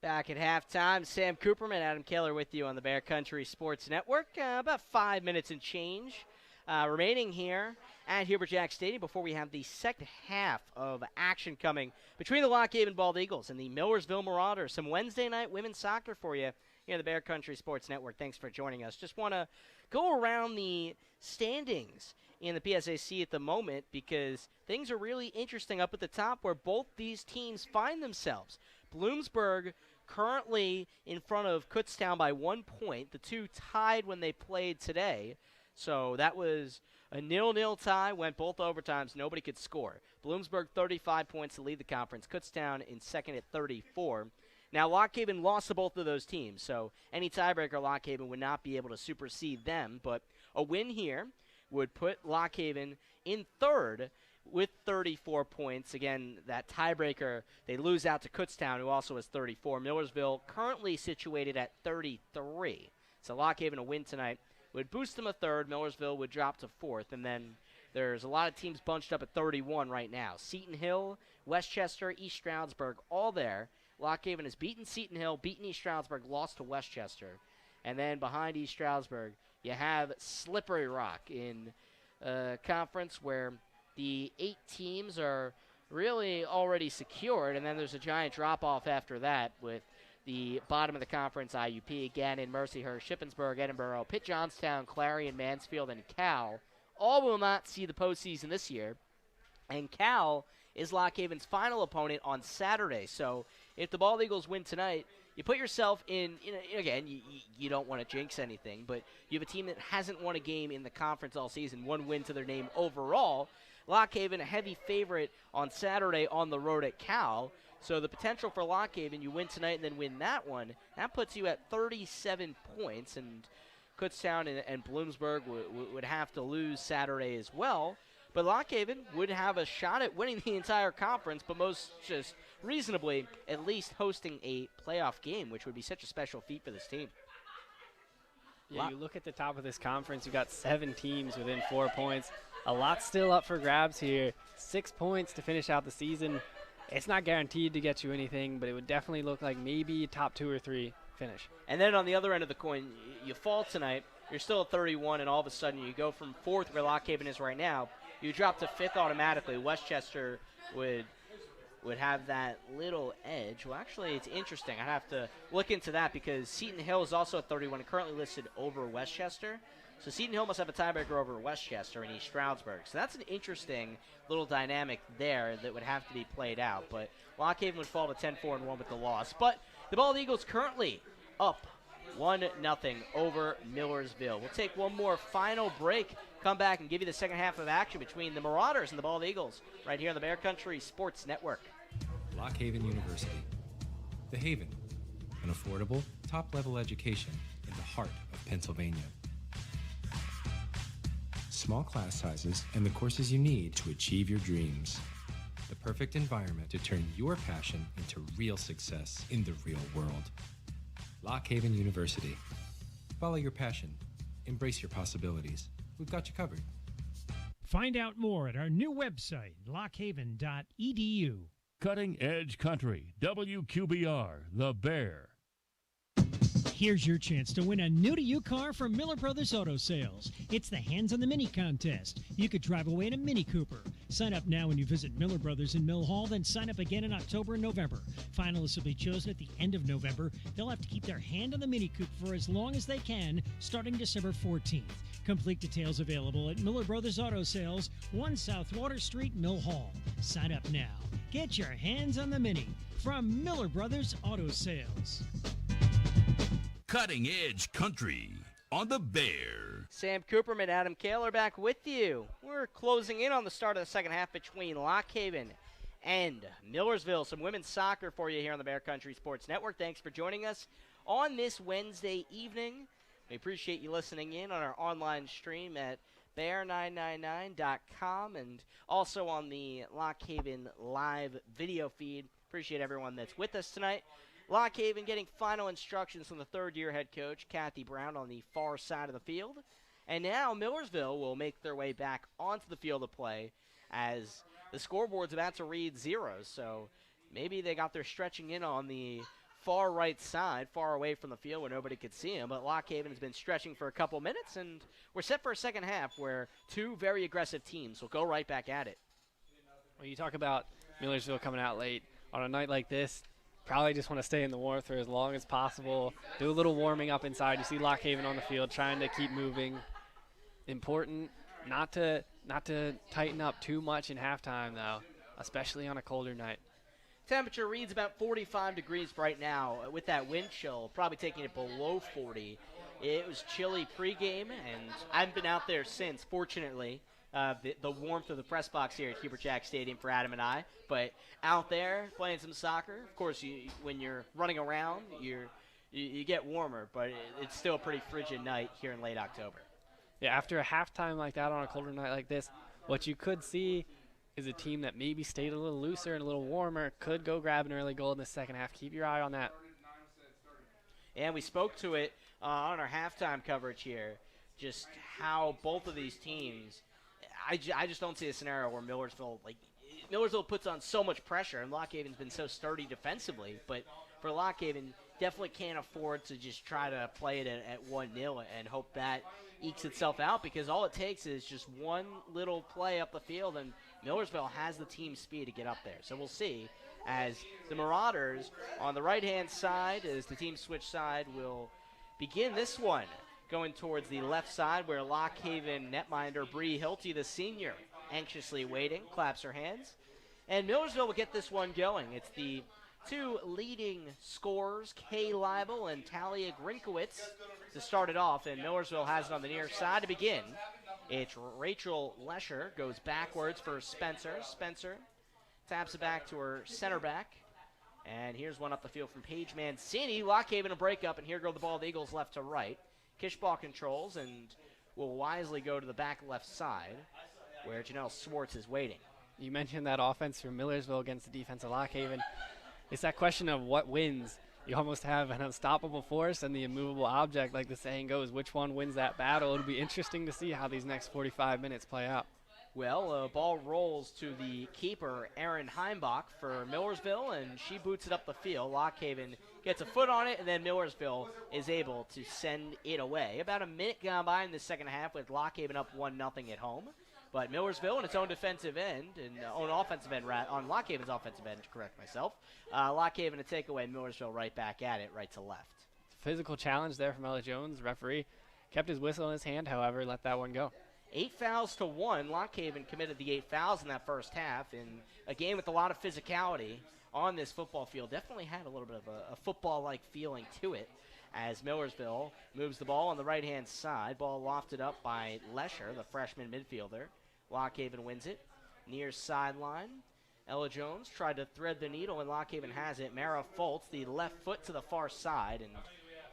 Back at halftime, Sam Cooperman, Adam Kaler with you on the Bear Country Sports Network. About 5 minutes and change remaining here at Hubert Jack Stadium before we have the second half of action coming between the Lockhaven Bald Eagles and the Millersville Marauders. Some Wednesday night women's soccer for you here on the Bear Country Sports Network. Thanks for joining us. Just want to go around the standings in the PSAC at the moment, because things are really interesting up at the top where both these teams find themselves. Bloomsburg currently in front of Kutztown by 1 point. The two tied when they played today. So that was a 0-0 tie, went both overtimes. Nobody could score. Bloomsburg 35 points to lead the conference. Kutztown in second at 34. Now, Lockhaven lost to both of those teams, so any tiebreaker, Lockhaven would not be able to supersede them. But a win here would put Lock Haven in third with 34 points. Again, that tiebreaker, they lose out to Kutztown, who also has 34. Millersville currently situated at 33. So Lock Haven, a win tonight, would boost them a third. Millersville would drop to fourth. And then there's a lot of teams bunched up at 31 right now. Seton Hill, Westchester, East Stroudsburg, all there. Lock Haven has beaten Seton Hill, beaten East Stroudsburg, lost to Westchester. And then behind East Stroudsburg, you have Slippery Rock in a conference where the 8 teams are really already secured. And then there's a giant drop-off after that with the bottom of the conference, IUP, Gannon, Mercyhurst, Shippensburg, Edinburgh, Pitt, Johnstown, Clarion, Mansfield, and Cal. All will not see the postseason this year. And Cal is Lock Haven's final opponent on Saturday. So if the Bald Eagles win tonight, you put yourself in, again, you don't want to jinx anything, but you have a team that hasn't won a game in the conference all season, 1 win to their name overall. Lock Haven, a heavy favorite on Saturday on the road at Cal. So the potential for Lock Haven, you win tonight and then win that one, that puts you at 37 points. And Kutztown and Bloomsburg would have to lose Saturday as well. But Lock Haven would have a shot at winning the entire conference, but most just reasonably at least hosting a playoff game, which would be such a special feat for this team. Yeah, you look at the top of this conference, you got 7 teams within 4 points. A lot still up for grabs here. 6 points to finish out the season. It's not guaranteed to get you anything, but it would definitely look like maybe a top 2 or 3 finish. And then on the other end of the coin, you fall tonight, you're still at 31, and all of a sudden you go from 4th, where Lock Haven is right now, you drop to 5th automatically. Westchester would have that little edge. Well, actually, it's interesting. I'd have to look into that because Seton Hill is also at 31 and currently listed over Westchester. So Seton Hill must have a tiebreaker over Westchester and East Stroudsburg. So that's an interesting little dynamic there that would have to be played out. But Lock Haven would fall to 10-4-1 with the loss. But the Bald Eagles currently up 1-0 over Millersville. We'll take one more final break, come back and give you the second half of action between the Marauders and the Bald Eagles right here on the Bear Country Sports Network. Lock Haven University. The Haven, an affordable, top-level education in the heart of Pennsylvania. Small class sizes and the courses you need to achieve your dreams. The perfect environment to turn your passion into real success in the real world. Lock Haven University. Follow your passion. Embrace your possibilities. We've got you covered. Find out more at our new website, lockhaven.edu. Cutting Edge Country, WQBR, The Bear. Here's your chance to win a new-to-you car from Miller Brothers Auto Sales. It's the Hands on the Mini contest. You could drive away in a Mini Cooper. Sign up now when you visit Miller Brothers in Mill Hall, then sign up again in October and November. Finalists will be chosen at the end of November. They'll have to keep their hand on the Mini Coupe for as long as they can, starting December 14th. Complete details available at Miller Brothers Auto Sales, 1 South Water Street, Mill Hall. Sign up now. Get your hands on the Mini from Miller Brothers Auto Sales. Cutting Edge Country on the Bear. Sam Cooperman, Adam Kaler back with you. We're closing in on the start of the second half between Lock Haven and Millersville. Some women's soccer for you here on the Bear Country Sports Network. Thanks for joining us on this Wednesday evening. We appreciate you listening in on our online stream at bear999.com and also on the Lock Haven live video feed. Appreciate everyone that's with us tonight. Lock Haven getting final instructions from the third-year head coach, Kathy Brown, on the far side of the field. And now Millersville will make their way back onto the field of play as the scoreboard's about to read zeros. So maybe they got their stretching in on the far right side, far away from the field where nobody could see him. But Lock Haven has been stretching for a couple minutes, and we're set for a second half where 2 very aggressive teams will go right back at it. Well, you talk about Millersville coming out late. On a night like this, probably just want to stay in the warmth for as long as possible. Do a little warming up inside. You see Lock Haven on the field trying to keep moving. Important not to tighten up too much in halftime, though, especially on a colder night. Temperature reads about 45 degrees right now. With that wind chill, probably taking it below 40. It was chilly pregame, and I haven't been out there since, fortunately. The warmth of the press box here at Hubert Jack Stadium for Adam and I. But out there playing some soccer, of course, when you're running around, you get warmer, but it's still a pretty frigid night here in late October. Yeah, after a halftime like that on a colder night like this, what you could see is a team that maybe stayed a little looser and a little warmer could go grab an early goal in the second half. Keep your eye on that. And we spoke to it on our halftime coverage here, just how both of these teams, I just don't see a scenario where Millersville puts on so much pressure, and Lock Haven's been so sturdy defensively, but for Lock Haven, definitely can't afford to just try to play it at 1-0 and hope that ekes itself out, because all it takes is just one little play up the field, and Millersville has the team speed to get up there. So we'll see as the Marauders on the right-hand side, as the team switch side, will begin this one going towards the left side where Lock Haven netminder Bree Hilty, the senior, anxiously waiting, claps her hands. And Millersville will get this one going. It's the two leading scorers, Kay Leibel and Talia Grinkowitz, to start it off, and Millersville has it on the near side to begin. It's Rachel Lesher, goes backwards for Spencer. Spencer taps it back to her center back. And here's one up the field from Paige Mancini. Lock Haven a breakup, and here go the ball. The Eagles left to right. Kishball controls and will wisely go to the back left side where Janelle Swartz is waiting. You mentioned that offense from Millersville against the defense of Lock Haven. It's that question of what wins. You almost have an unstoppable force and the immovable object, like the saying goes. Which one wins that battle? It'll be interesting to see how these next 45 minutes play out. Well, ball rolls to the keeper, Erin Heimbach, for Millersville, and she boots it up the field. Lock Haven gets a foot on it, and then Millersville is able to send it away. About a minute gone by in the second half with Lock Haven up 1-0 at home. But Millersville on its own defensive end, and own offensive end, on Lock Haven's offensive end, to correct myself. Lock Haven to take away, Millersville right back at it, right to left. Physical challenge there from Ella Jones. Referee kept his whistle in his hand, however, let that one go. 8 fouls to 1. Lock Haven committed the 8 fouls in that first half in a game with a lot of physicality on this football field. Definitely had a little bit of a football-like feeling to it as Millersville moves the ball on the right-hand side. Ball lofted up by Lesher, the freshman midfielder. Lock Haven wins it. Near sideline. Ella Jones tried to thread the needle, and Lock Haven has it. Mara Foltz, the left foot to the far side, and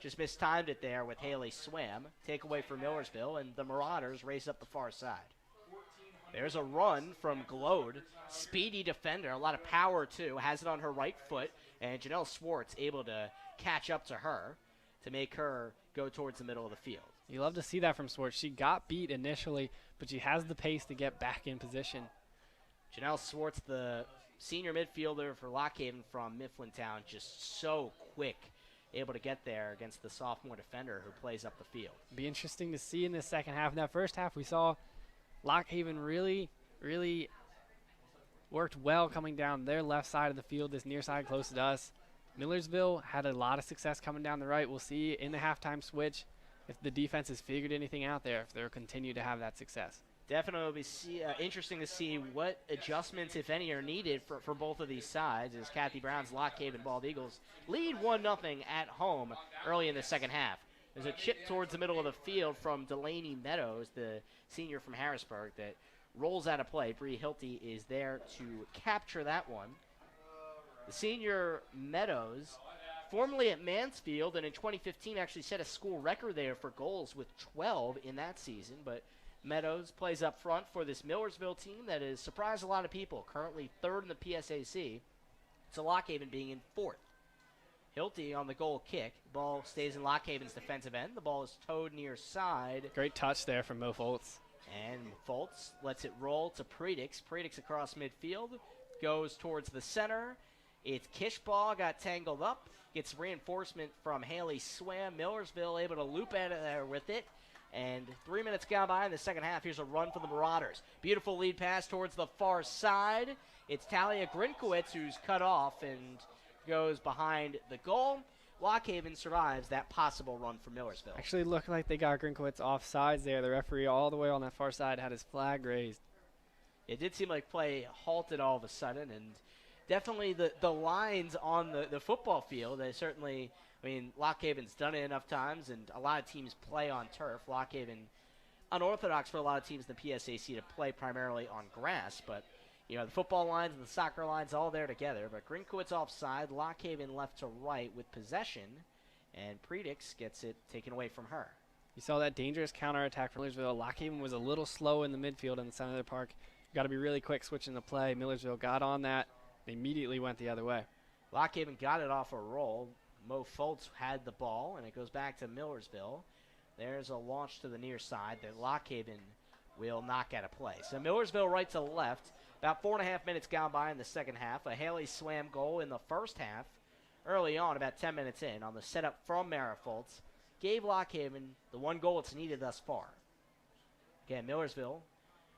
just mistimed it there with Haley Swam. Takeaway for Millersville, and the Marauders race up the far side. There's a run from Glode. Speedy defender, a lot of power too. Has it on her right foot, and Janelle Swartz able to catch up to her to make her go towards the middle of the field. You love to see that from Swartz. She got beat initially, but she has the pace to get back in position. Janelle Swartz, the senior midfielder for Lock Haven from Mifflintown, just so quick, able to get there against the sophomore defender who plays up the field. Be interesting to see in the second half. In that first half, we saw Lock Haven really worked well coming down their left side of the field, this near side close to us. Millersville had a lot of success coming down the right. We'll see in the halftime switch if the defense has figured anything out there, if they'll continue to have that success. Definitely will be interesting to see what adjustments, if any, are needed for both of these sides as Kathy Brown's Lock Haven Bald Eagles lead 1-0 at home early in the second half. There's a chip towards the middle of the field from Delaney Meadows, the senior from Harrisburg, that rolls out of play. Bree Hilty is there to capture that one. The senior Meadows, formerly at Mansfield, and in 2015 actually set a school record there for goals with 12 in that season, but Meadows plays up front for this Millersville team that has surprised a lot of people. Currently third in the PSAC. It's Lock Haven being in fourth. Hilty on the goal kick. Ball stays in Lock Haven's defensive end. The ball is towed near side. Great touch there from Mo Foltz. And Foltz lets it roll to Predix. Predix across midfield. Goes towards the center. It's Kishball got tangled up. Gets reinforcement from Haley Swam. Millersville able to loop out of there with it. And 3 minutes gone by in the second half. Here's a run for the Marauders. Beautiful lead pass towards the far side. It's Talia Grinkowitz who's cut off and goes behind the goal. Lock Haven survives that possible run for Millersville. Actually looked like they got Grinkowitz offsides there. The referee all the way on that far side had his flag raised. It did seem like play halted all of a sudden, and definitely the lines on the football field, they certainly, I mean, Lock Haven's done it enough times, and a lot of teams play on turf. Lock Haven, unorthodox for a lot of teams in the PSAC to play primarily on grass, but you know, the football lines and the soccer lines all there together. But Grinkowitz offside, Lock Haven left to right with possession, and Predix gets it taken away from her. You saw that dangerous counterattack from Millersville. Lockhaven was a little slow in the midfield in the center of the park. You got to be really quick switching the play. Millersville got on that. They immediately went the other way. Lockhaven got it off a roll. Mo Foltz had the ball, and it goes back to Millersville. There's a launch to the near side that Lockhaven will knock out of play. So Millersville right to left. About 4.5 minutes gone by in the second half. A Haley Swam goal in the first half. Early on, about 10 minutes in, on the setup from Mara Foltz, gave Lockhaven the one goal it's needed thus far. Again, Millersville,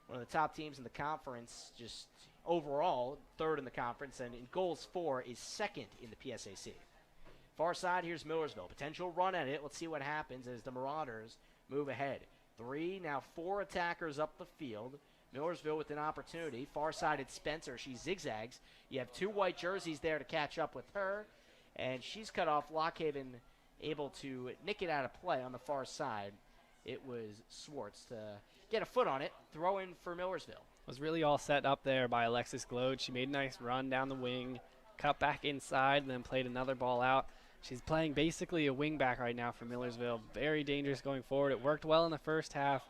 one of the top teams in the conference, just overall third in the conference, and in goals for is second in the PSAC. Far side, here's Millersville. Potential run at it. Let's see what happens as the Marauders move ahead. 3, now 4 attackers up the field. Millersville with an opportunity. Far side, it's Spencer. She zigzags. You have 2 white jerseys there to catch up with her, and she's cut off. Lockhaven able to nick it out of play on the far side. It was Swartz to get a foot on it, throw in for Millersville. Was really all set up there by Alexis Glode. She made a nice run down the wing, cut back inside, and then played another ball out. She's playing basically a wing back right now for Millersville. Very dangerous going forward. It worked well in the first half.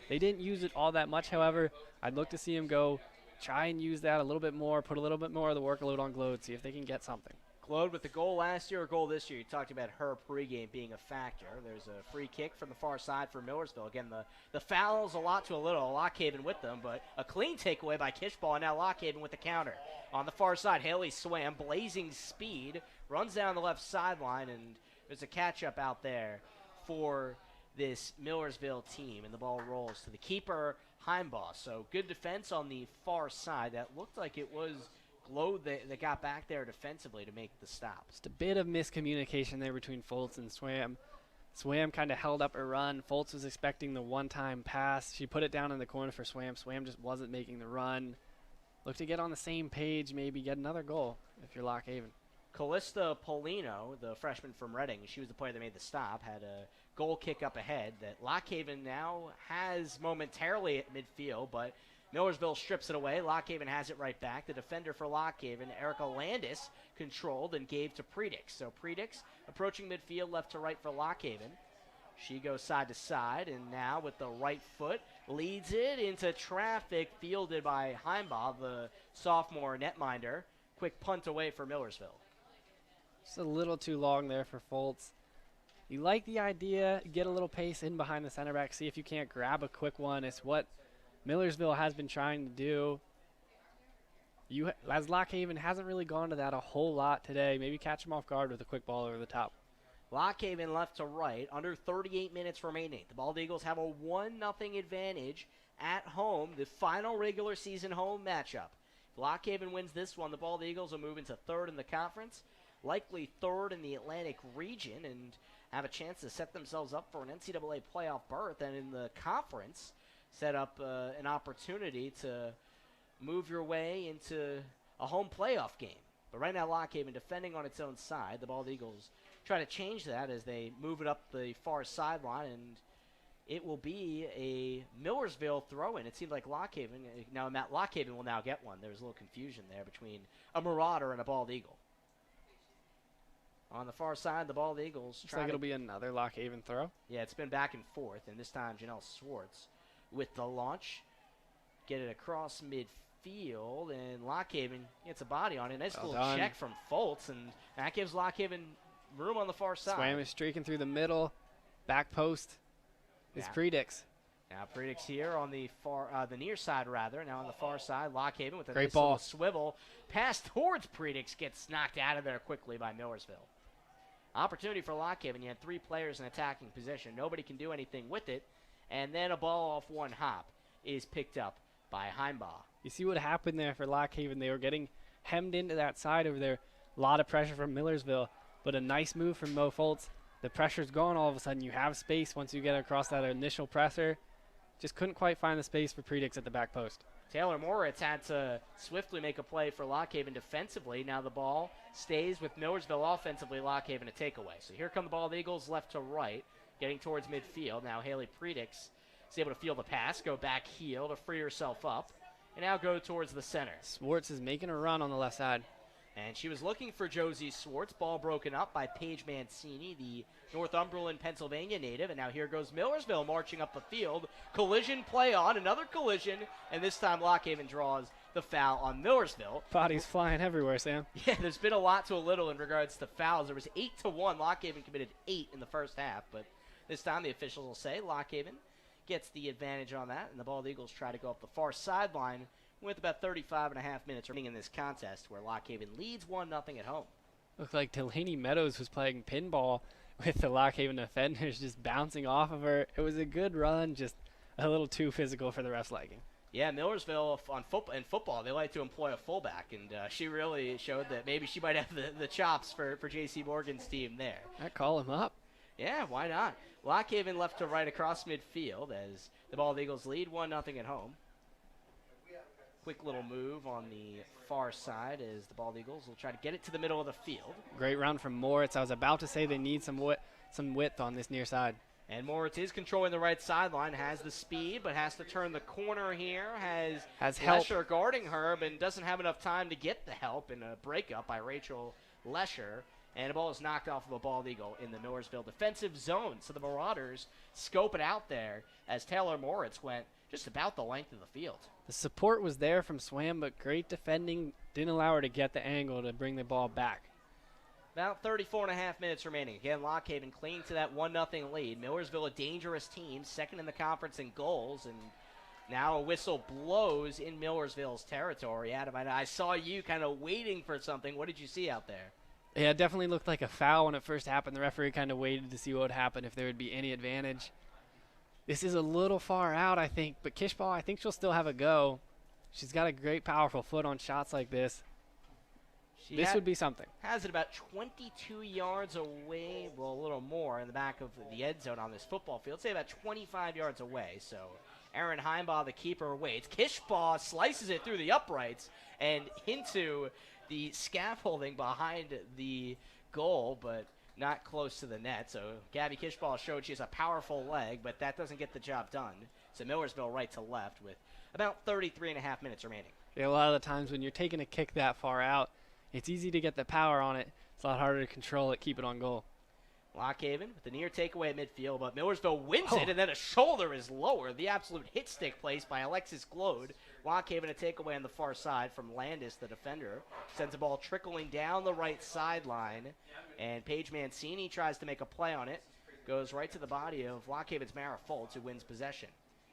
They didn't use it all that much, however. I'd look to see him go try and use that a little bit more, put a little bit more of the workload on Glode, see if they can get something. Glode with the goal last year or goal this year. You talked about her pregame being a factor. There's a free kick from the far side for Millersville. Again, the fouls a lot to a little. Lockhaven with them, but a clean takeaway by Kishball, and now Lockhaven with the counter. On the far side, Haley Swam, blazing speed, runs down the left sideline, and there's a catch-up out there for this Millersville team, and the ball rolls to the keeper, Heimbaugh. So good defense on the far side. That looked like it was Glode that got back there defensively to make the stop. Just a bit of miscommunication there between Foltz and Swam. Swam kind of held up her run. Foltz was expecting the one-time pass. She put it down in the corner for Swam. Swam just wasn't making the run. Look to get on the same page, maybe get another goal if you're Lockhaven. Callista Polino, the freshman from Reading, she was the player that made the stop, had a goal kick up ahead that Lockhaven now has momentarily at midfield, but Millersville strips it away. Lockhaven has it right back. The defender for Lockhaven, Erica Landis, controlled and gave to Predix. So Predix approaching midfield left to right for Lockhaven. She goes side to side, and now with the right foot, leads it into traffic, fielded by Heimbaugh, the sophomore netminder. Quick punt away for Millersville. Just a little too long there for Foltz. You like the idea, get a little pace in behind the center back, see if you can't grab a quick one. It's what Millersville has been trying to do. As Lockhaven hasn't really gone to that a whole lot today. Maybe catch them off guard with a quick ball over the top. Lockhaven left to right, under 38 minutes remaining. The Bald Eagles have a 1-0 advantage at home, the final regular season home matchup. If Lockhaven wins this one, the Bald Eagles will move into third in the conference, likely third in the Atlantic region, and have a chance to set themselves up for an NCAA playoff berth, and in the conference, set up an opportunity to move your way into a home playoff game. But right now, Lockhaven defending on its own side. The Bald Eagles try to change that as they move it up the far sideline, and it will be a Millersville throw-in. It seems like Lockhaven, now Lockhaven will now get one. There's a little confusion there between a Marauder and a Bald Eagle. On the far side, the Bald Eagles Looks like it'll be another Lockhaven throw. Yeah, it's been back and forth, and this time Janelle Swartz with the launch. Get it across midfield, and Lockhaven gets a body on it. Nice little check from Foltz, and that gives Lockhaven room on the far side. Swam is streaking through the middle. Back post is Predix. Now Predix here on the far, the near side rather. Now on the far side, Lockhaven with a great nice ball. Little swivel. Pass towards Predix gets knocked out of there quickly by Millersville. Opportunity for Lockhaven. You had 3 players in attacking position. Nobody can do anything with it. And then a ball off one hop is picked up by Heimbaugh. You see what happened there for Lockhaven. They were getting hemmed into that side over there. A lot of pressure from Millersville, but a nice move from Mo Foltz. The pressure's gone all of a sudden. You have space once you get across that initial presser. Just couldn't quite find the space for Predix at the back post. Taylor Moritz had to swiftly make a play for Lockhaven defensively. Now the ball stays with Millersville offensively. Lockhaven a takeaway. So here come the Bald Eagles left to right, getting towards midfield. Now Haley Predix is able to field the pass, go back heel to free herself up, and now go towards the center. Swartz is making a run on the left side. And she was looking for Josie Swartz. Ball broken up by Paige Mancini, the Northumberland, Pennsylvania native. And now here goes Millersville marching up the field. Collision play on, another collision. And this time Lockhaven draws the foul on Millersville. Bodies flying everywhere, Sam. Yeah, there's been a lot to a little in regards to fouls. There was 8-1. Lockhaven committed 8 in the first half. But this time the officials will say Lockhaven gets the advantage on that. And the Bald Eagles try to go up the far sideline with about 35 and a half minutes remaining in this contest where Lockhaven leads 1-0 at home. Looked like Delaney Meadows was playing pinball with the Lockhaven defenders just bouncing off of her. It was a good run, just a little too physical for the ref's liking. Yeah, Millersville in football, they like to employ a fullback, and she really showed that maybe she might have the chops for J.C. Morgan's team there. I'd call him up. Yeah, why not? Lockhaven left to right across midfield as the Bald Eagles lead 1-0 at home. Quick little move on the far side as the Bald Eagles will try to get it to the middle of the field. Great run from Moritz. I was about to say they need some width on this near side. And Moritz is controlling the right sideline, has the speed, but has to turn the corner here. Has help. Lesher guarding her, but doesn't have enough time to get the help in a breakup by Rachel Lesher. And the ball is knocked off of a Bald Eagle in the Millersville defensive zone. So the Marauders scope it out there as Taylor Moritz went just about the length of the field. The support was there from Swam, but great defending didn't allow her to get the angle to bring the ball back. About 34 and a half minutes remaining. Again, Lockhaven clinging to that 1-0 lead. Millersville, a dangerous team, second in the conference in goals, and now a whistle blows in Millersville's territory. Adam, I saw you kind of waiting for something. What did you see out there? Yeah, it definitely looked like a foul when it first happened. The referee kind of waited to see what would happen, if there would be any advantage. This is a little far out, I think, but Kishball, I think she'll still have a go. She's got a great, powerful foot on shots like this. This would be something. Has it about 22 yards away, well, a little more in the back of the end zone on this football field. Say about 25 yards away. So Aaron Heimbaugh, the keeper, waits. Kishball slices it through the uprights and into the scaffolding behind the goal, but not close to the net. So Gabby Kishball showed she has a powerful leg, but that doesn't get the job done. So Millersville right to left with about 33 and a half minutes remaining. Yeah, a lot of the times when you're taking a kick that far out, it's easy to get the power on it. It's a lot harder to control it, keep it on goal. Lockhaven with the near takeaway at midfield, but Millersville wins it, and then a shoulder is lower. The absolute hit stick placed by Alexis Glode. Lockhaven a takeaway on the far side from Landis, the defender. Sends the ball trickling down the right sideline, and Paige Mancini tries to make a play on it. Goes right to the body of Lockhaven's Mara Foltz, who wins possession.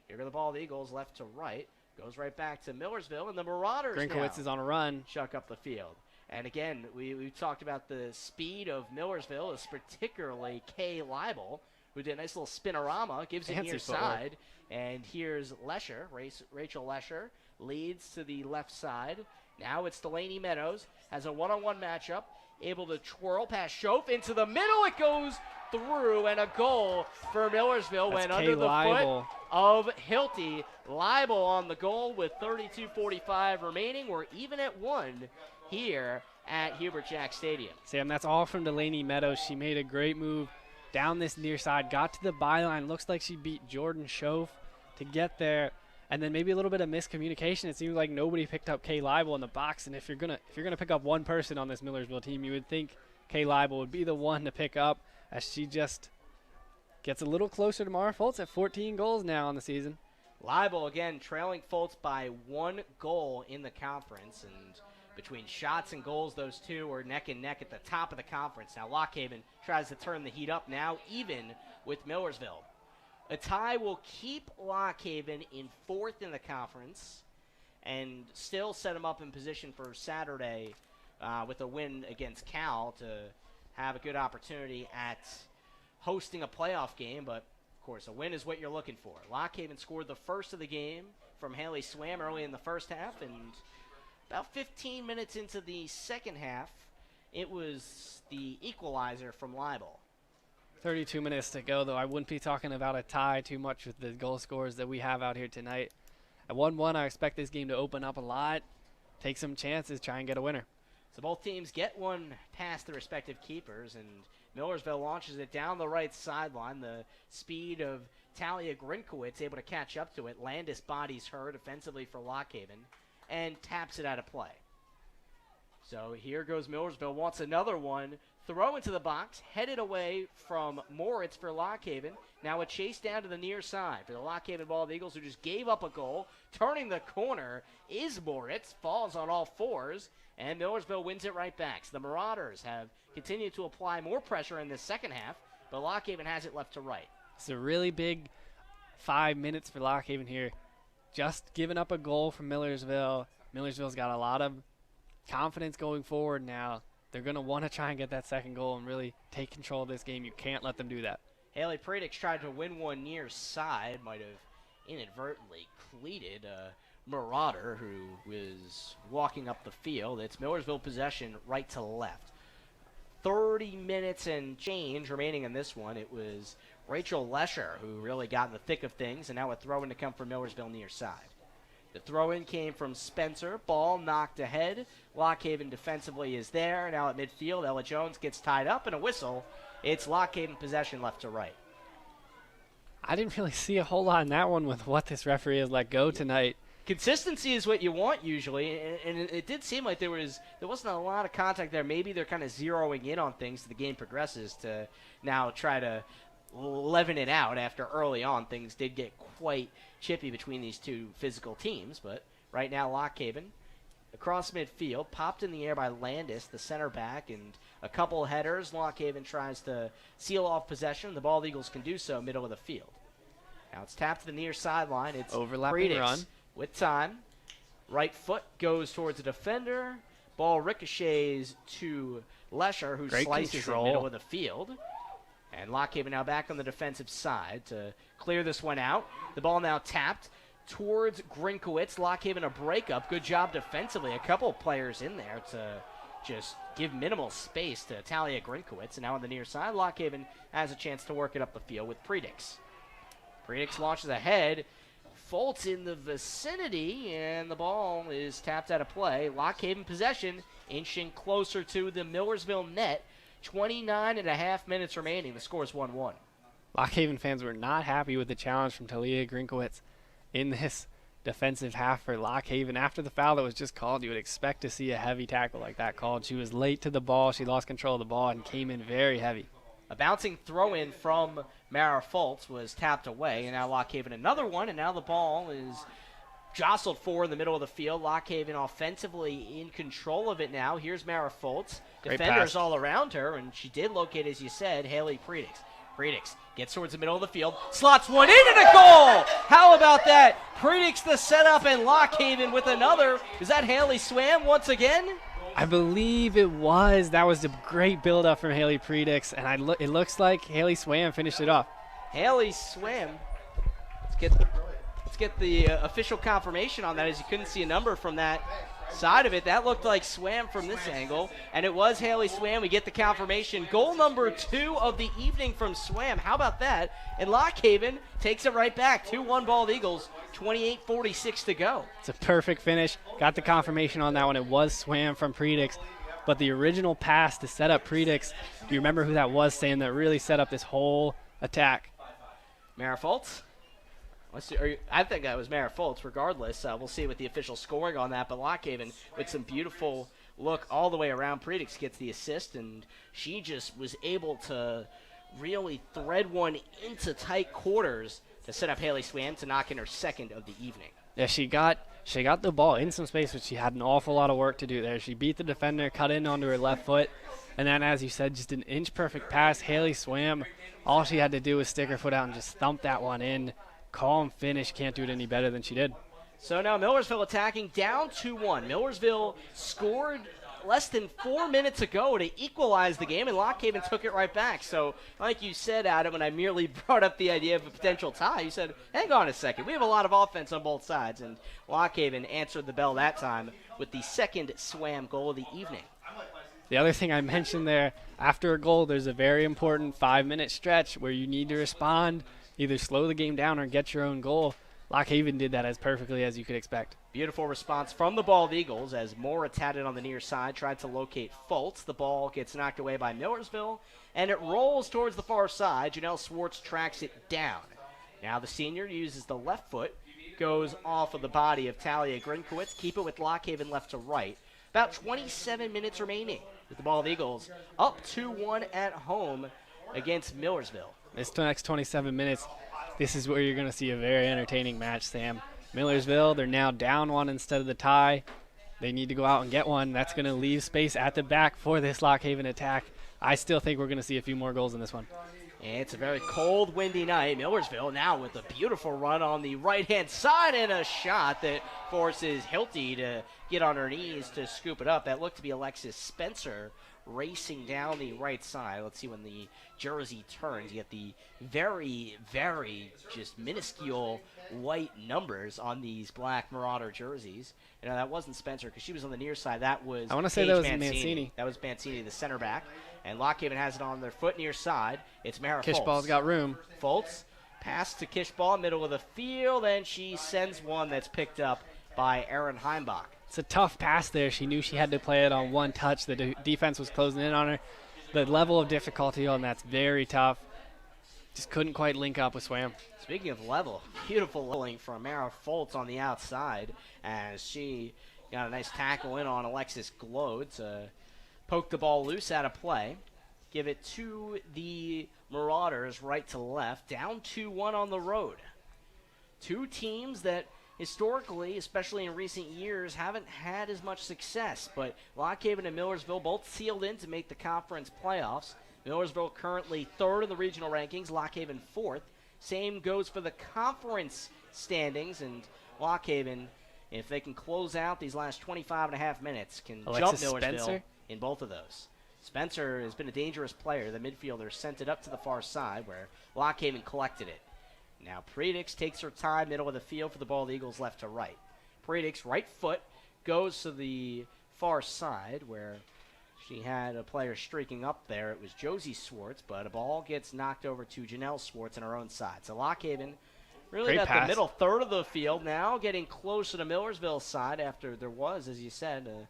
Here go the Bald Eagles left to right. Goes right back to Millersville, and the Marauders Grinkowitz is on a run. Chuck up the field. And again, we talked about the speed of Millersville, is particularly Kay Leibel, who did a nice little spinorama, gives it near side. And here's Lesher, Rachel Lesher, leads to the left side. Now it's Delaney Meadows, has a one-on-one matchup, able to twirl past Schoaf into the middle. It goes through, and a goal for Millersville went under the foot of Hilty. Leibel on the goal with 32:45 remaining. We're even at 1 here at Hubert Jack Stadium. Sam, that's all from Delaney Meadows. She made a great move down this near side, got to the byline. Looks like she beat Jordan Schoaf to get there, and then maybe a little bit of miscommunication. It seems like nobody picked up Kay Leibel in the box, and if you're gonna pick up one person on this Millersville team, you would think Kay Leibel would be the one to pick up, as she just gets a little closer to Mara Foltz at 14 goals now on the season. Leibel again trailing Foltz by 1 goal in the conference, and between shots and goals, those two are neck and neck at the top of the conference. Now Lockhaven tries to turn the heat up, now even with Millersville. A tie will keep Lockhaven in 4th in the conference and still set them up in position for Saturday with a win against Cal to have a good opportunity at hosting a playoff game. But, of course, a win is what you're looking for. Lockhaven scored the first of the game from Haley Swam early in the first half, and about 15 minutes into the second half, it was the equalizer from Leibel. 32 minutes to go, though. I wouldn't be talking about a tie too much with the goal scorers that we have out here tonight. At 1-1, I expect this game to open up a lot, take some chances, try and get a winner. So both teams get one past the respective keepers, and Millersville launches it down the right sideline. The speed of Talia Grinkowitz able to catch up to it. Landis bodies her defensively for Lockhaven and taps it out of play. So here goes Millersville, wants another one. Throw into the box, headed away from Moritz for Lock Haven. Now a chase down to the near side for the Lock Haven Bald Eagles, who just gave up a goal. Turning the corner is Moritz, falls on all fours, and Millersville wins it right back. So the Marauders have continued to apply more pressure in the second half, but Lock Haven has it left to right. It's a really big 5 minutes for Lock Haven here. Just giving up a goal from Millersville. Millersville's got a lot of confidence going forward now. They're going to want to try and get that second goal and really take control of this game. You can't let them do that. Haley Predix tried to win one near side, might have inadvertently cleated a Marauder who was walking up the field. It's Millersville possession right to left. 30 minutes and change remaining in this one. It was Rachel Lesher who really got in the thick of things, and now a throw-in to come from Millersville near side. The throw-in came from Spencer. Ball knocked ahead. Lock Haven defensively is there. Now at midfield, Ella Jones gets tied up, and a whistle. It's Lock Haven possession left to right. I didn't really see a whole lot in that one with what this referee has let go tonight. Consistency is what you want usually, and it did seem like there wasn't a lot of contact there. Maybe they're kind of zeroing in on things as the game progresses to now try to leaven it out after early on. Things did get quite chippy between these two physical teams, but right now Lock Haven across midfield, popped in the air by Landis, the center back, and a couple of headers. Lock Haven tries to seal off possession. The Bald Eagles can do so middle of the field. Now it's tapped to the near sideline. It's overlapping Predix run with time. Right foot goes towards the defender. Ball ricochets to Lesher, who Great slices control. it middle of the field. And Lock Haven now back on the defensive side to clear this one out. The ball now tapped towards Grinkowitz. Lock Haven a breakup. Good job defensively. A couple of players in there to just give minimal space to Talia Grinkowitz. And now on the near side, Lock Haven has a chance to work it up the field with Predix. Predix launches ahead. Foltz in the vicinity, and the ball is tapped out of play. Lock Haven possession, inching closer to the Millersville net. 29.5 minutes remaining. The score is 1-1. Lock Haven fans were not happy with the challenge from Talia Grinkowitz in this defensive half for Lock Haven. After the foul that was just called, you would expect to see a heavy tackle like that called. She was late to the ball. She lost control of the ball and came in very heavy. A bouncing throw-in from Mara Foltz was tapped away, and now Lock Haven another one, and now the ball is jostled forward in the middle of the field. Lock Haven offensively in control of it now. Here's Mara Foltz. Defenders all around her, and she did locate, as you said, Haley Predix. Predix gets towards the middle of the field, slots one in and a goal! How about that? Predix the setup, and Lock Haven with another. Is that Haley Swam once again? I believe it was. That was a great build-up from Haley Predix, and it looks like Haley Swam finished it off. Haley Swam. Let's get the official confirmation on that, as you couldn't see a number from that side of it. That looked like Swam from this angle, and it was Haley Swam. We get the confirmation. Goal number 2 of the evening from Swam. How about that? And Lock Haven takes it right back. 2-1 Bald Eagles, 28:46 to go. It's a perfect finish. Got the confirmation on that one. It was Swam from Predix, but the original pass to set up Predix, do you remember who that was, Sam, that really set up this whole attack? Mara Foltz? I think that was Mara Foltz. Regardless, we'll see with the official scoring on that. But Lock Haven with some beautiful look all the way around. Predix gets the assist, and she just was able to really thread one into tight quarters to set up Haley Swam to knock in her second of the evening. Yeah, she got the ball in some space, but she had an awful lot of work to do there. She beat the defender, cut in onto her left foot, and then, as you said, just an inch-perfect pass. Haley Swam, all she had to do was stick her foot out and just thump that one in. Calm finish. Can't do it any better than she did. So now Millersville attacking, down 2-1. Millersville scored less than 4 minutes ago to equalize the game, and Lock Haven took it right back. So like you said, Adam, when I merely brought up the idea of a potential tie, you said, hang on a second. We have a lot of offense on both sides, and Lock Haven answered the bell that time with the second Swam goal of the evening. The other thing I mentioned there, after a goal, there's a very important 5-minute stretch where you need to respond, either slow the game down or get your own goal. Lock Haven did that as perfectly as you could expect. Beautiful response from the Bald Eagles as Moritz had it on the near side, tried to locate Foltz. The ball gets knocked away by Millersville, and it rolls towards the far side. Janelle Swartz tracks it down. Now the senior uses the left foot, goes off of the body of Talia Grinkowitz. Keep it with Lock Haven left to right. About 27 minutes remaining with the Bald Eagles up 2-1 at home against Millersville. This next 27 minutes, this is where you're going to see a very entertaining match, Sam. Millersville, they're now down 1 instead of the tie. They need to go out and get one. That's going to leave space at the back for this Lock Haven attack. I still think we're going to see a few more goals in this one. And it's a very cold, windy night. Millersville now with a beautiful run on the right-hand side and a shot that forces Hilty to get on her knees to scoop it up. That looked to be Alexis Spencer racing down the right side. Let's see when the jersey turns. You get the very, very just minuscule white numbers on these black Marauder jerseys. You know, that wasn't Spencer because she was on the near side. That was I want to say that was Mancini. That was Mancini, the center back. And Lock Haven has it on their foot near side. It's Mara Foltz. Kishball's got room. Foltz, pass to Kishball, middle of the field, and she sends one that's picked up by Erin Heimbach. It's a tough pass there. She knew she had to play it on one touch. The defense was closing in on her. The level of difficulty on that's very tough. Just couldn't quite link up with Swam. Speaking of level, beautiful leveling from Mara Foltz on the outside as she got a nice tackle in on Alexis Glow to poke the ball loose out of play. Give it to the Marauders right to left. Down 2-1 on the road. Two teams that historically, especially in recent years, haven't had as much success. But Lock Haven and Millersville both sealed in to make the conference playoffs. Millersville currently 3rd in the regional rankings. Lock Haven 4th. Same goes for the conference standings. And Lock Haven, if they can close out these last 25 and a half minutes, can Alexis jump Millersville Spencer in both of those. Spencer has been a dangerous player. The midfielder sent it up to the far side where Lock Haven collected it. Now Predix takes her time, middle of the field for the Bald Eagles, left to right. Predix, right foot, goes to the far side where she had a player streaking up there. It was Josie Swartz, but a ball gets knocked over to Janelle Swartz on her own side. So Lock Haven really Great got pass. the middle third of the field now, getting closer to Millersville's side after there was, as you said, a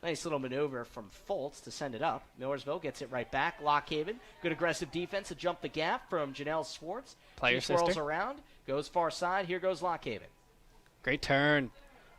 nice little maneuver from Foltz to send it up. Millersville gets it right back. Lock Haven, good aggressive defense to jump the gap from Janelle Swartz. Player She swirls sister. around, goes far side. Here goes Lock Haven. Great turn.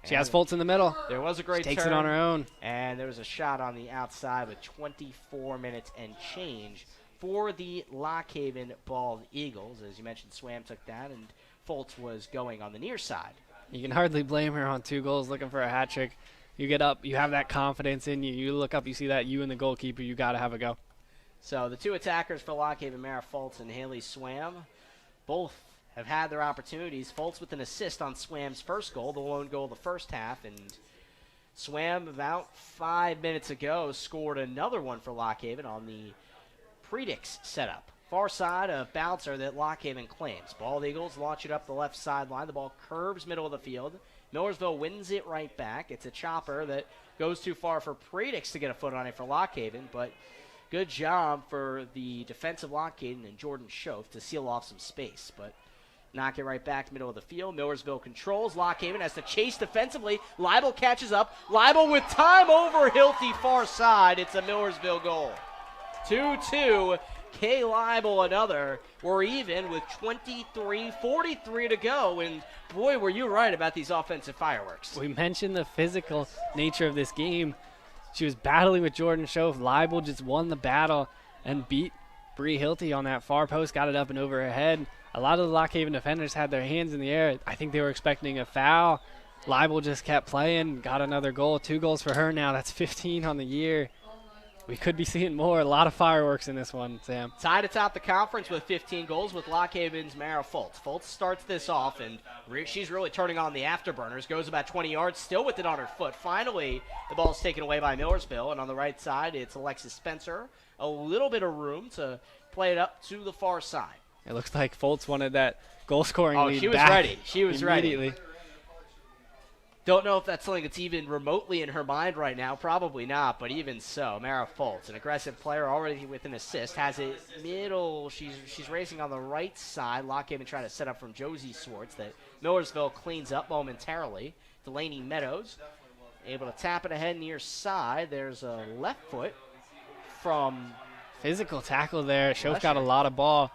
She And has Foltz in the middle. There was a great She takes turn. it on her own. And there was a shot on the outside with 24 minutes and change for the Lock Haven Bald Eagles. As you mentioned, Swam took that, and Foltz was going on the near side. You can hardly blame her on 2 goals looking for a hat trick. You get up, you have that confidence in you. You look up, you see that you and the goalkeeper, you got to have a go. So the two attackers for Lock Haven, Mara Foltz and Haley Swam, both have had their opportunities. Foltz with an assist on Swam's first goal, the lone goal of the first half, and Swam about 5 minutes ago scored another one for Lock Haven on the Predix setup. Far side, a bouncer that Lock Haven claims. Bald Eagles launch it up the left sideline. The ball curves middle of the field. Millersville wins it right back. It's a chopper that goes too far for Predix to get a foot on it for Lock Haven, but good job for the defensive Lock Haven and Jordan Schoaf to seal off some space, but knock it right back to middle of the field. Millersville controls. Lock Haven has to chase defensively. Leibel catches up. Leibel with time over Hilty far side. It's a Millersville goal. 2-2. Kay Leibel another. We're even with 23:43 to go, and boy, were you right about these offensive fireworks. We mentioned the physical nature of this game. She was battling with Jordan Schoaf. Leibel just won the battle and beat Bree Hilty on that far post, got it up and over her head. A lot of the Lock Haven defenders had their hands in the air. I think they were expecting a foul. Leibel just kept playing, got another goal. 2 goals for her now. That's 15 on the year. We could be seeing more. A lot of fireworks in this one, Sam. Tied atop the conference with 15 goals with Lock Haven's Mara Foltz. Foltz starts this off, and she's really turning on the afterburners. Goes about 20 yards, still with it on her foot. Finally, the ball's taken away by Millersville, and on the right side, it's Alexis Spencer. A little bit of room to play it up to the far side. It looks like Foltz wanted that goal-scoring lead she was back ready. She was immediately. ready. Don't know if that's something that's even remotely in her mind right now. Probably not, but even so, Mara Foltz, an aggressive player already with an assist, has it middle. She's racing on the right side. Lock Haven trying to set up from Josie Swartz that Millersville cleans up momentarily. Delaney Meadows able to tap it ahead near side. There's a left foot from... Physical tackle there. Schoaf got a lot of ball.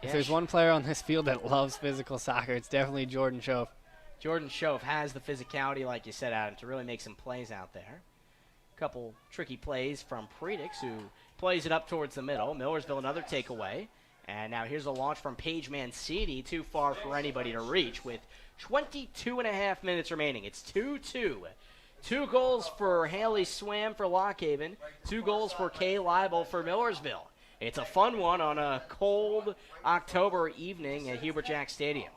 If Yeah, there's one player on this field that loves physical soccer, it's definitely Jordan Schoaf. Jordan Schoaf has the physicality, like you said, Adam, to really make some plays out there. couple tricky plays from Predix, who plays it up towards the middle. Millersville, another takeaway. And now here's a launch from Paige Mancini, too far for anybody to reach, with 22.5 minutes remaining. It's 2-2. 2 goals for Haley Swam for Lockhaven, 2 goals for Kay Leibel for Millersville. It's a fun one on a cold October evening at Hubert Jack Stadium.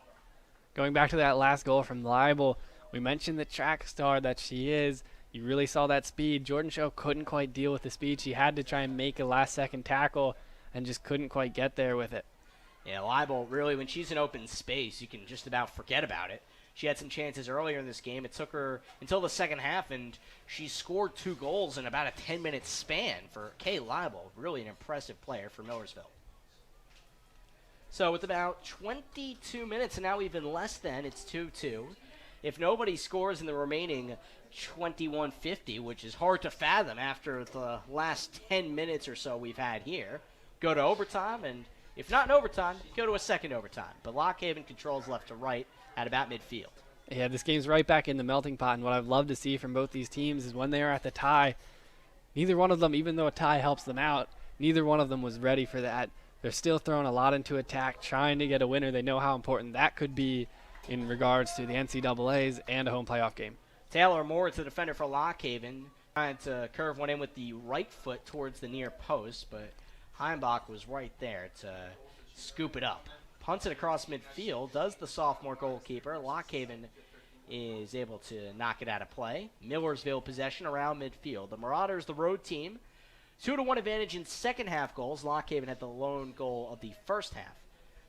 Going back to that last goal from Leibel, we mentioned the track star that she is. You really saw that speed. Jordan Show couldn't quite deal with the speed. She had to try and make a last-second tackle and just couldn't quite get there with it. Yeah, Leibel, really, when she's in open space, you can just about forget about it. She had some chances earlier in this game. It took her until the second half, and she scored 2 goals in about a 10-minute span for Kay Leibel. Really an impressive player for Millersville. So with about 22 minutes, and now even less than, it's 2-2. If nobody scores in the remaining 21:50, which is hard to fathom after the last 10 minutes or so we've had here, go to overtime, and if not in overtime, go to a second overtime. But Lockhaven controls left to right at about midfield. Yeah, this game's right back in the melting pot, and what I've loved to see from both these teams is when they are at the tie, neither one of them, even though a tie helps them out, neither one of them was ready for that. They're still throwing a lot into attack, trying to get a winner. They know how important that could be in regards to the NCAAs and a home playoff game. Taylor Moore, the defender for Lockhaven, trying to curve one in with the right foot towards the near post, but Heimbach was right there to scoop it up. Punts it across midfield, does the sophomore goalkeeper. Lockhaven is able to knock it out of play. Millersville possession around midfield. The Marauders, the road team, 2-1 advantage in second half goals. Lockhaven had the lone goal of the first half.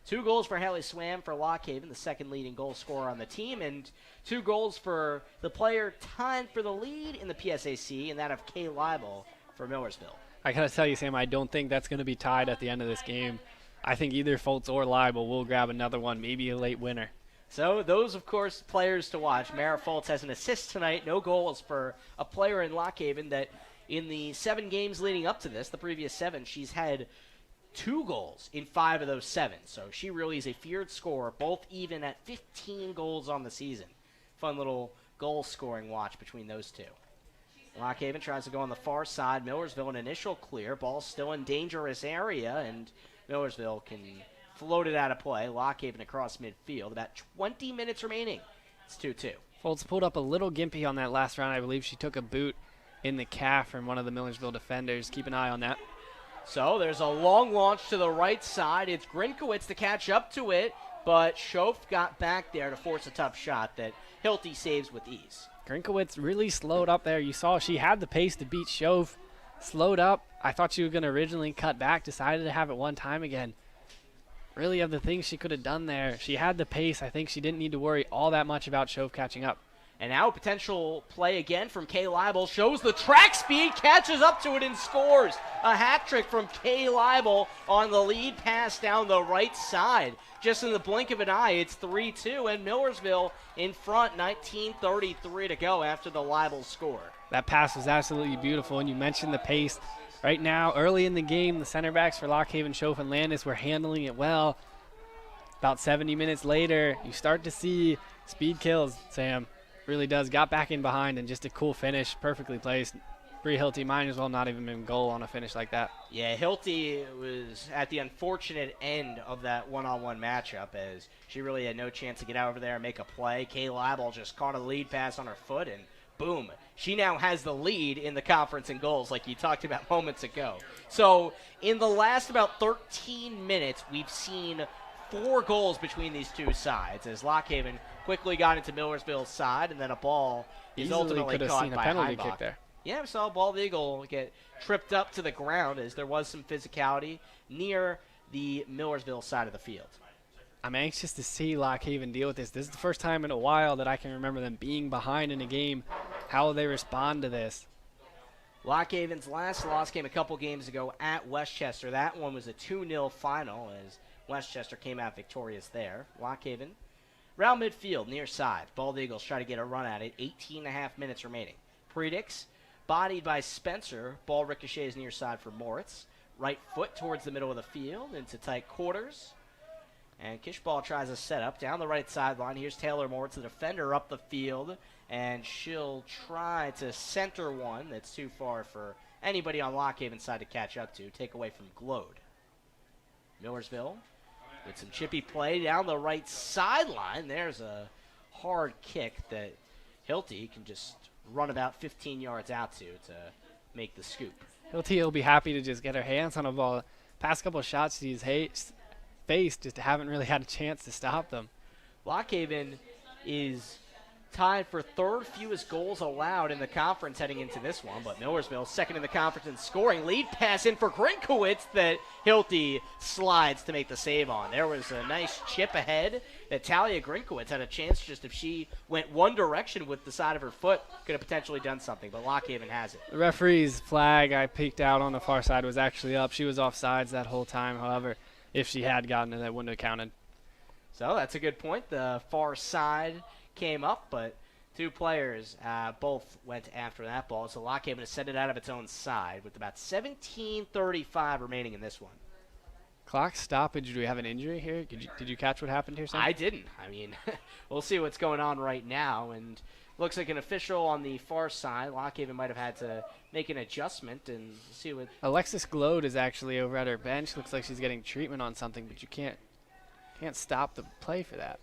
2 goals for Haley Swam for Lockhaven, the second leading goal scorer on the team, and 2 goals for the player tied for the lead in the PSAC, and that of Kay Leibel for Millersville. I got to tell you, Sam, I don't think that's going to be tied at the end of this game. I think either Foltz or Leibel will grab another one, maybe a late winner. So those, of course, players to watch. Mara Foltz has an assist tonight. No goals for a player in Lockhaven that in the 7 games leading up to this, the previous 7, she's had 2 goals in 5 of those 7. So she really is a feared scorer, both even at 15 goals on the season. Fun little goal-scoring watch between those two. Lockhaven tries to go on the far side. Millersville an initial clear. Ball still in dangerous area, and Millersville can float it out of play. Lockhaven across midfield. About 20 minutes remaining. It's 2-2. Foltz pulled up a little gimpy on that last round. I believe she took a boot in the calf from one of the Millersville defenders. Keep an eye on that. So there's a long launch to the right side. It's Grinkowitz to catch up to it, but Schoaf got back there to force a tough shot that Hilty saves with ease. Grinkowitz really slowed up there. You saw she had the pace to beat Schoaf. Slowed up. I thought she was going to originally cut back. Decided to have it one time again. Really, of the things she could have done there, she had the pace. I think she didn't need to worry all that much about Schoaf catching up. And now a potential play again from Kay Leibel. Shows the track speed, catches up to it, and scores. A hat trick from Kay Leibel on the lead pass down the right side. Just in the blink of an eye, it's 3-2, and Millersville in front, 19:33 to go after the Leibel score. That pass was absolutely beautiful, and you mentioned the pace. Right now, early in the game, the center backs for Lockhaven, Schoaf, and Landis were handling it well. About 70 minutes later, you start to see speed kills, Sam. Really does. Got back in behind, and just a cool finish, perfectly placed. Bree Hilty might as well not even been goal on a finish like that. Yeah, Hilty was at the unfortunate end of that one-on-one matchup as she really had no chance to get out over there and make a play. Kay Leibel just caught a lead pass on her foot, and boom. She now has the lead in the conference in goals like you talked about moments ago. So in the last about 13 minutes, we've seen 4 goals between these two sides as Lockhaven quickly got into Millersville's side, and then a ball is ultimately caught by penalty Heimbach. kick there. Yeah, we saw Bald Eagle get tripped up to the ground as there was some physicality near the Millersville side of the field. I'm anxious to see Lockhaven deal with this. This is the first time in a while that I can remember them being behind in a game. How will they respond to this? Lockhaven's last loss came a couple games ago at Westchester. That one was a 2-0 final as Westchester came out victorious there. Lockhaven, round midfield, near side. Bald Eagles try to get a run at it. 18.5 minutes remaining. Predix, bodied by Spencer. Ball ricochets near side for Moritz. Right foot towards the middle of the field into tight quarters. And Kishball tries a setup down the right sideline. Here's Taylor Moritz, the defender, up the field. And she'll try to center one that's too far for anybody on Lockhaven side to catch up to. Take away from Glode. Millersville with some chippy play down the right sideline. There's a hard kick that Hilty can just run about 15 yards out to make the scoop. Hilty will be happy to just get her hands on a ball. Past couple of shots she's faced just haven't really had a chance to stop them. Lockhaven is tied for third fewest goals allowed in the conference heading into this one, but Millersville second in the conference in scoring. Lead pass in for Grinkowitz that Hilty slides to make the save on. There was a nice chip ahead that Talia Grinkowitz had a chance, just if she went one direction with the side of her foot, could have potentially done something, but Lockhaven has it. The referee's flag I peeked out on the far side was actually up. She was offsides that whole time. However, if she had gotten it, that wouldn't have counted. So that's a good point. The far side came up, but two players both went after that ball. So Lockhaven has sent it out of its own side with about 17:35 remaining in this one. Clock stoppage. Do we have an injury here? Did you catch what happened here, Sam? I didn't. I mean, we'll see what's going on right now. And looks like an official on the far side. Lockhaven might have had to make an adjustment and see what. Alexis Glode is actually over at her bench. Looks like she's getting treatment on something, but you can't stop the play for that.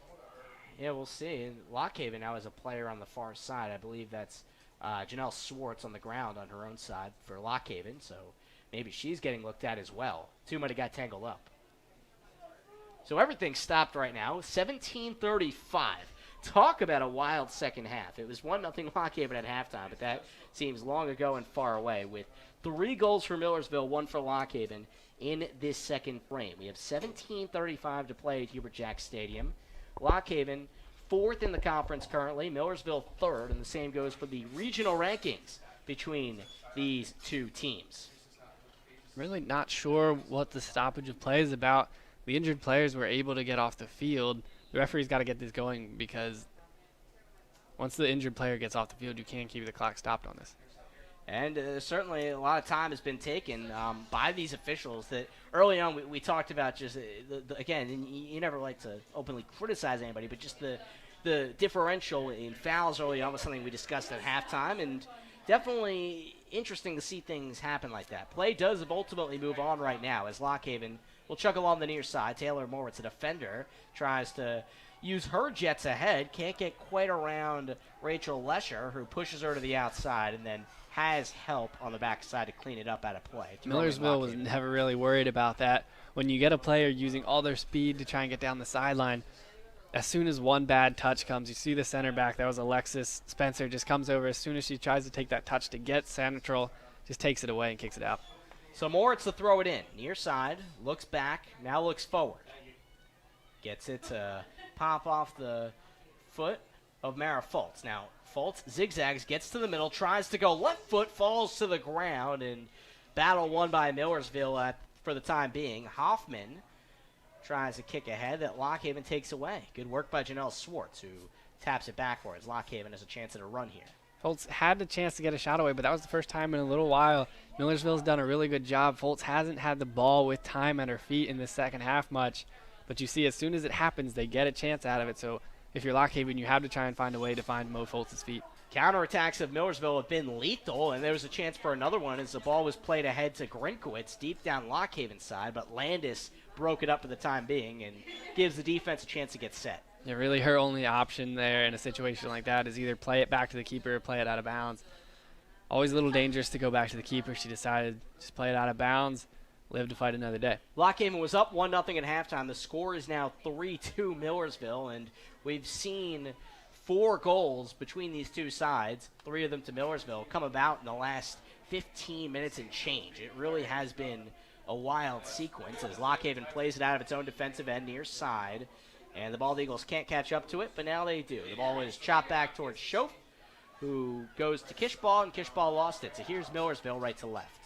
Yeah, we'll see. And Lockhaven now has a player on the far side. I believe that's Janelle Swartz on the ground on her own side for Lockhaven. So maybe she's getting looked at as well. Two might have got tangled up. So everything stopped right now. 17:35. Talk about a wild second half. It was 1-0 Lockhaven at halftime, but that seems long ago and far away with 3 goals for Millersville, 1 for Lockhaven in this second frame. We have 17:35 to play at Hubert Jack Stadium. Lockhaven, 4th in the conference currently. Millersville, 3rd, and the same goes for the regional rankings between these two teams. Really not sure what the stoppage of play is about. The injured players were able to get off the field. The referee's got to get this going because once the injured player gets off the field, you can't keep the clock stopped on this. And certainly a lot of time has been taken by these officials that early on we talked about just, again, and you never like to openly criticize anybody, but just the differential in fouls early on was something we discussed at halftime, and definitely interesting to see things happen like that. Play does ultimately move on right now as Lockhaven will chug along the near side. Taylor Moritz, a defender, tries to use her jets ahead, can't get quite around Rachel Lesher, who pushes her to the outside, and then has help on the backside to clean it up out of play. Millersville was never really worried about that. When you get a player using all their speed to try and get down the sideline, as soon as one bad touch comes, you see the center back, that was Alexis Spencer, just comes over. As soon as she tries to take that touch to get central, just takes it away and kicks it out. So Moritz to throw it in. Near side, looks back, now looks forward. Gets it to pop off the foot of Mara Fultz. Now, Fultz zigzags, gets to the middle, tries to go left foot, falls to the ground, and battle won by Millersville for the time being. Hoffman tries a kick ahead that Lockhaven takes away. Good work by Janelle Swartz, who taps it backwards. Lockhaven has a chance at a run here. Fultz had the chance to get a shot away, but that was the first time in a little while. Millersville's done a really good job. Fultz hasn't had the ball with time at her feet in the second half much, but you see as soon as it happens, they get a chance out of it. So if you're Lockhaven, you have to try and find a way to find Mo Fultz's feet. Counterattacks of Millersville have been lethal, and there was a chance for another one as the ball was played ahead to Grinkowitz deep down Lockhaven's side, but Landis broke it up for the time being and gives the defense a chance to get set. Yeah, really her only option there in a situation like that is either play it back to the keeper or play it out of bounds. Always a little dangerous to go back to the keeper. She decided just play it out of bounds, live to fight another day. Lockhaven was up 1-0 at halftime. The score is now 3-2 Millersville, and we've seen 4 goals between these two sides, 3 of them to Millersville, come about in the last 15 minutes and change. It really has been a wild sequence as Lockhaven plays it out of its own defensive end near side, and the Bald Eagles can't catch up to it, but now they do. The ball is chopped back towards Schoaf, who goes to Kishball, and Kishball lost it. So here's Millersville right to left.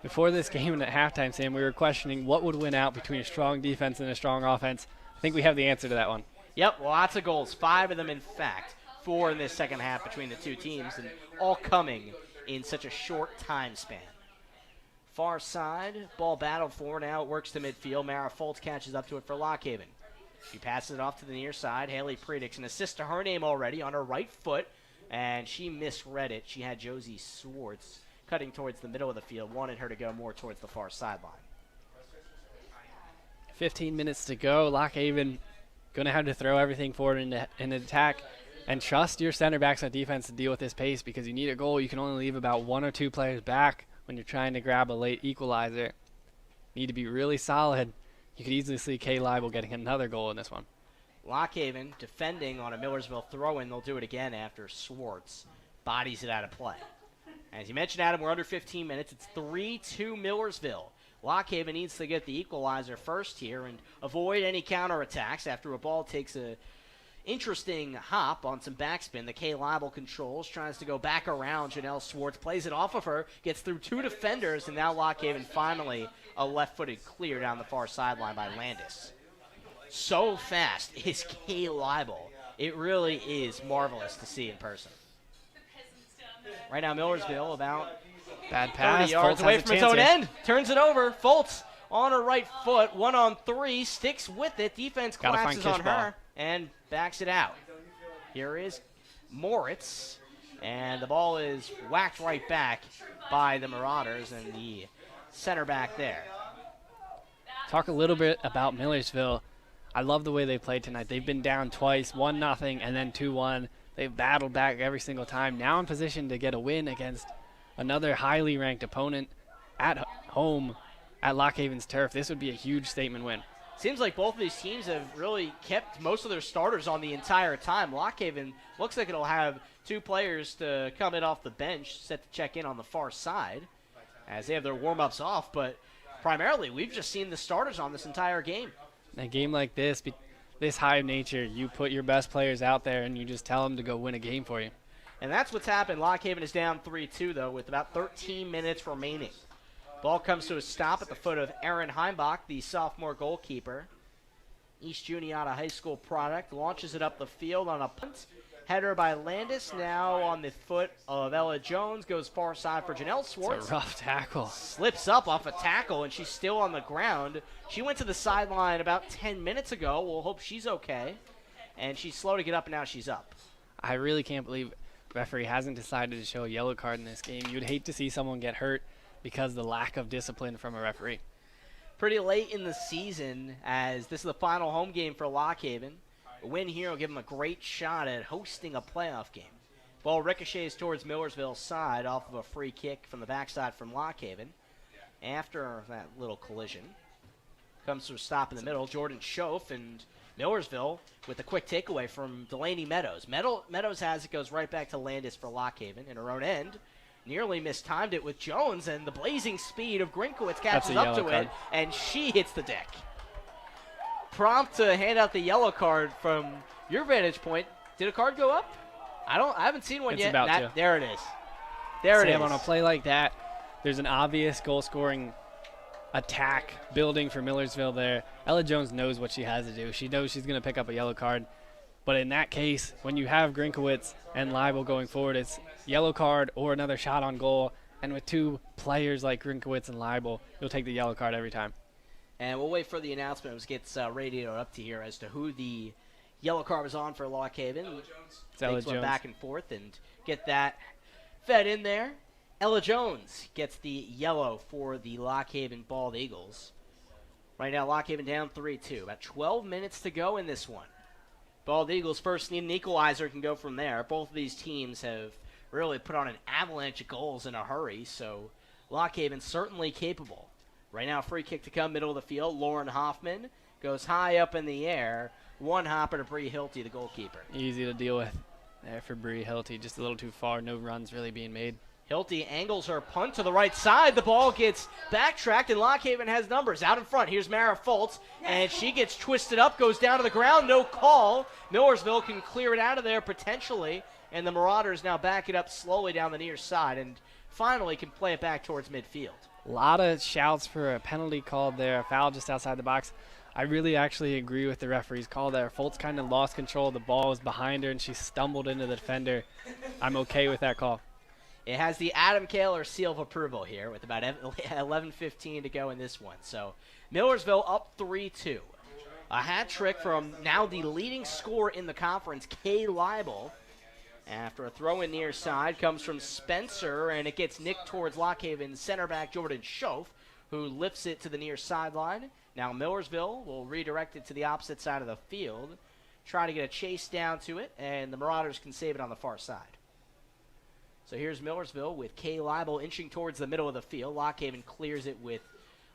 Before this game and at halftime, Sam, we were questioning what would win out between a strong defense and a strong offense. I think we have the answer to that one. Yep, lots of goals, 5 of them in fact, 4 in this second half between the two teams, and all coming in such a short time span. Far side, ball battled for now, it works to midfield. Mara Fultz catches up to it for Lockhaven. She passes it off to the near side. Haley Predix, an assist to her name already on her right foot, and she misread it. She had Josie Swartz cutting towards the middle of the field, wanted her to go more towards the far sideline. 15 minutes to go. Lock Haven going to have to throw everything forward in an attack and trust your center backs on defense to deal with this pace because you need a goal. You can only leave about 1 or 2 players back when you're trying to grab a late equalizer. Need to be really solid. You could easily see Kay Leibel getting another goal in this one. Lock Haven defending on a Millersville throw-in. They'll do it again after Swartz bodies it out of play. As you mentioned, Adam, we're under 15 minutes. It's 3-2 Millersville. Lock Haven needs to get the equalizer first here and avoid any counterattacks after a ball takes a interesting hop on some backspin. The Kay Leibel controls, tries to go back around. Janelle Swartz plays it off of her, gets through 2 defenders, and now Lock Haven finally a left-footed clear down the far sideline by Landis. So fast is Kay Leibel. It really is marvelous to see in person. Right now, Millersville about bad pass. 30 yards away from its own end. Turns it over. Fultz on her right foot. 1-on-3. Sticks with it. Defense collapses on her and backs it out. Here is Moritz. And the ball is whacked right back by the Marauders and the center back there. Talk a little bit about Millersville. I love the way they played tonight. They've been down twice, 1-0 and then 2-1. They've battled back every single time. Now in position to get a win against another highly ranked opponent at home at Lock Haven's turf. This would be a huge statement win. Seems like both of these teams have really kept most of their starters on the entire time. Lock Haven looks like it'll have 2 players to come in off the bench, set to check in on the far side as they have their warm-ups off, but primarily we've just seen the starters on this entire game. In a game like this, this high of nature, you put your best players out there and you just tell them to go win a game for you. And that's what's happened. Lock Haven is down 3-2, though, with about 13 minutes remaining. Ball comes to a stop at the foot of Erin Heimbach, the sophomore goalkeeper. East Juniata High School product. Launches it up the field on a punt. Header by Landis, now on the foot of Ella Jones. Goes far side for Janelle Swartz. It's a rough tackle. Slips up off a tackle, and she's still on the ground. She went to the sideline about 10 minutes ago. We'll hope she's okay. And she's slow to get up, and now she's up. I really can't believe referee hasn't decided to show a yellow card in this game. You'd hate to see someone get hurt because of the lack of discipline from a referee. Pretty late in the season, as this is the final home game for Lock Haven. A win here will give them a great shot at hosting a playoff game. Ball ricochets towards Millersville's side off of a free kick from the backside from Lock Haven. After that little collision, comes to a stop in the middle. Jordan Schoaf and Millersville with a quick takeaway from Delaney Meadows. Meadows has it, goes right back to Landis for Lock Haven in her own end. Nearly mistimed it with Jones, and the blazing speed of Grinkowitz catches up to it, and she hits the deck. Prompt to hand out the yellow card from your vantage point. Did a card go up? I haven't seen one yet. About to. There it is. There it is. On a play like that, there's an obvious goal-scoring attack building for Millersville there. Ella Jones knows what she has to do. She knows she's going to pick up a yellow card. But in that case, when you have Grinkowitz and Leibel going forward, it's yellow card or another shot on goal. And with 2 players like Grinkowitz and Leibel, you'll take the yellow card every time. And we'll wait for the announcement. It gets radioed up to here as to who the yellow card was on for Lock Haven. Things went back and forth and get that fed in there. Ella Jones gets the yellow for the Lock Haven Bald Eagles. Right now, Lock Haven down 3-2. About 12 minutes to go in this one. Bald Eagles first need an equalizer and can go from there. Both of these teams have really put on an avalanche of goals in a hurry, so Lock Haven certainly capable. Right now, free kick to come, middle of the field. Lauren Hoffman goes high up in the air. One hopper to Bree Hilty, the goalkeeper. Easy to deal with there for Bree Hilty. Just a little too far. No runs really being made. Hilty angles her punt to the right side. The ball gets backtracked, and Lock Haven has numbers. Out in front, here's Mara Fultz, and she gets twisted up, goes down to the ground. No call. Millersville can clear it out of there potentially, and the Marauders now back it up slowly down the near side and finally can play it back towards midfield. A lot of shouts for a penalty called there, a foul just outside the box. I really actually agree with the referee's call there. Fultz kind of lost control. The ball was behind her, and she stumbled into the defender. I'm okay with that call. It has the Adam Kaler seal of approval here with about 11:15 to go in this one. So Millersville up 3-2. A hat trick from now the leading scorer in the conference, Kay Leibel. After a throw in near side, comes from Spencer, and it gets nicked towards Lock Haven center back Jordan Schoaf, who lifts it to the near sideline. Now Millersville will redirect it to the opposite side of the field, try to get a chase down to it, and the Marauders can save it on the far side. So here's Millersville with Kay Leibel inching towards the middle of the field. Lock Haven clears it with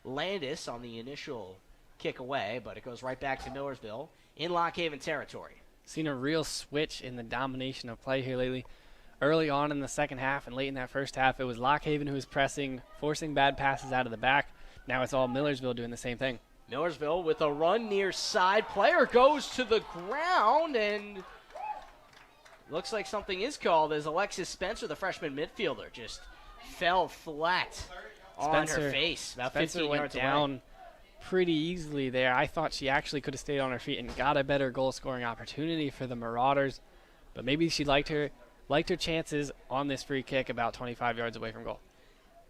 Landis on the initial kick away, but it goes right back to Millersville in Lock Haven territory. Seen a real switch in the domination of play here lately. Early on in the second half and late in that first half, it was Lock Haven who was pressing, forcing bad passes out of the back. Now it's all Millersville doing the same thing. Millersville with a run near side. Player goes to the ground, and looks like something is called as Alexis Spencer, the freshman midfielder, just fell flat on her face. About 15 yards down away. Pretty easily there. I thought she actually could have stayed on her feet and got a better goal-scoring opportunity for the Marauders, but maybe she liked her chances on this free kick about 25 yards away from goal.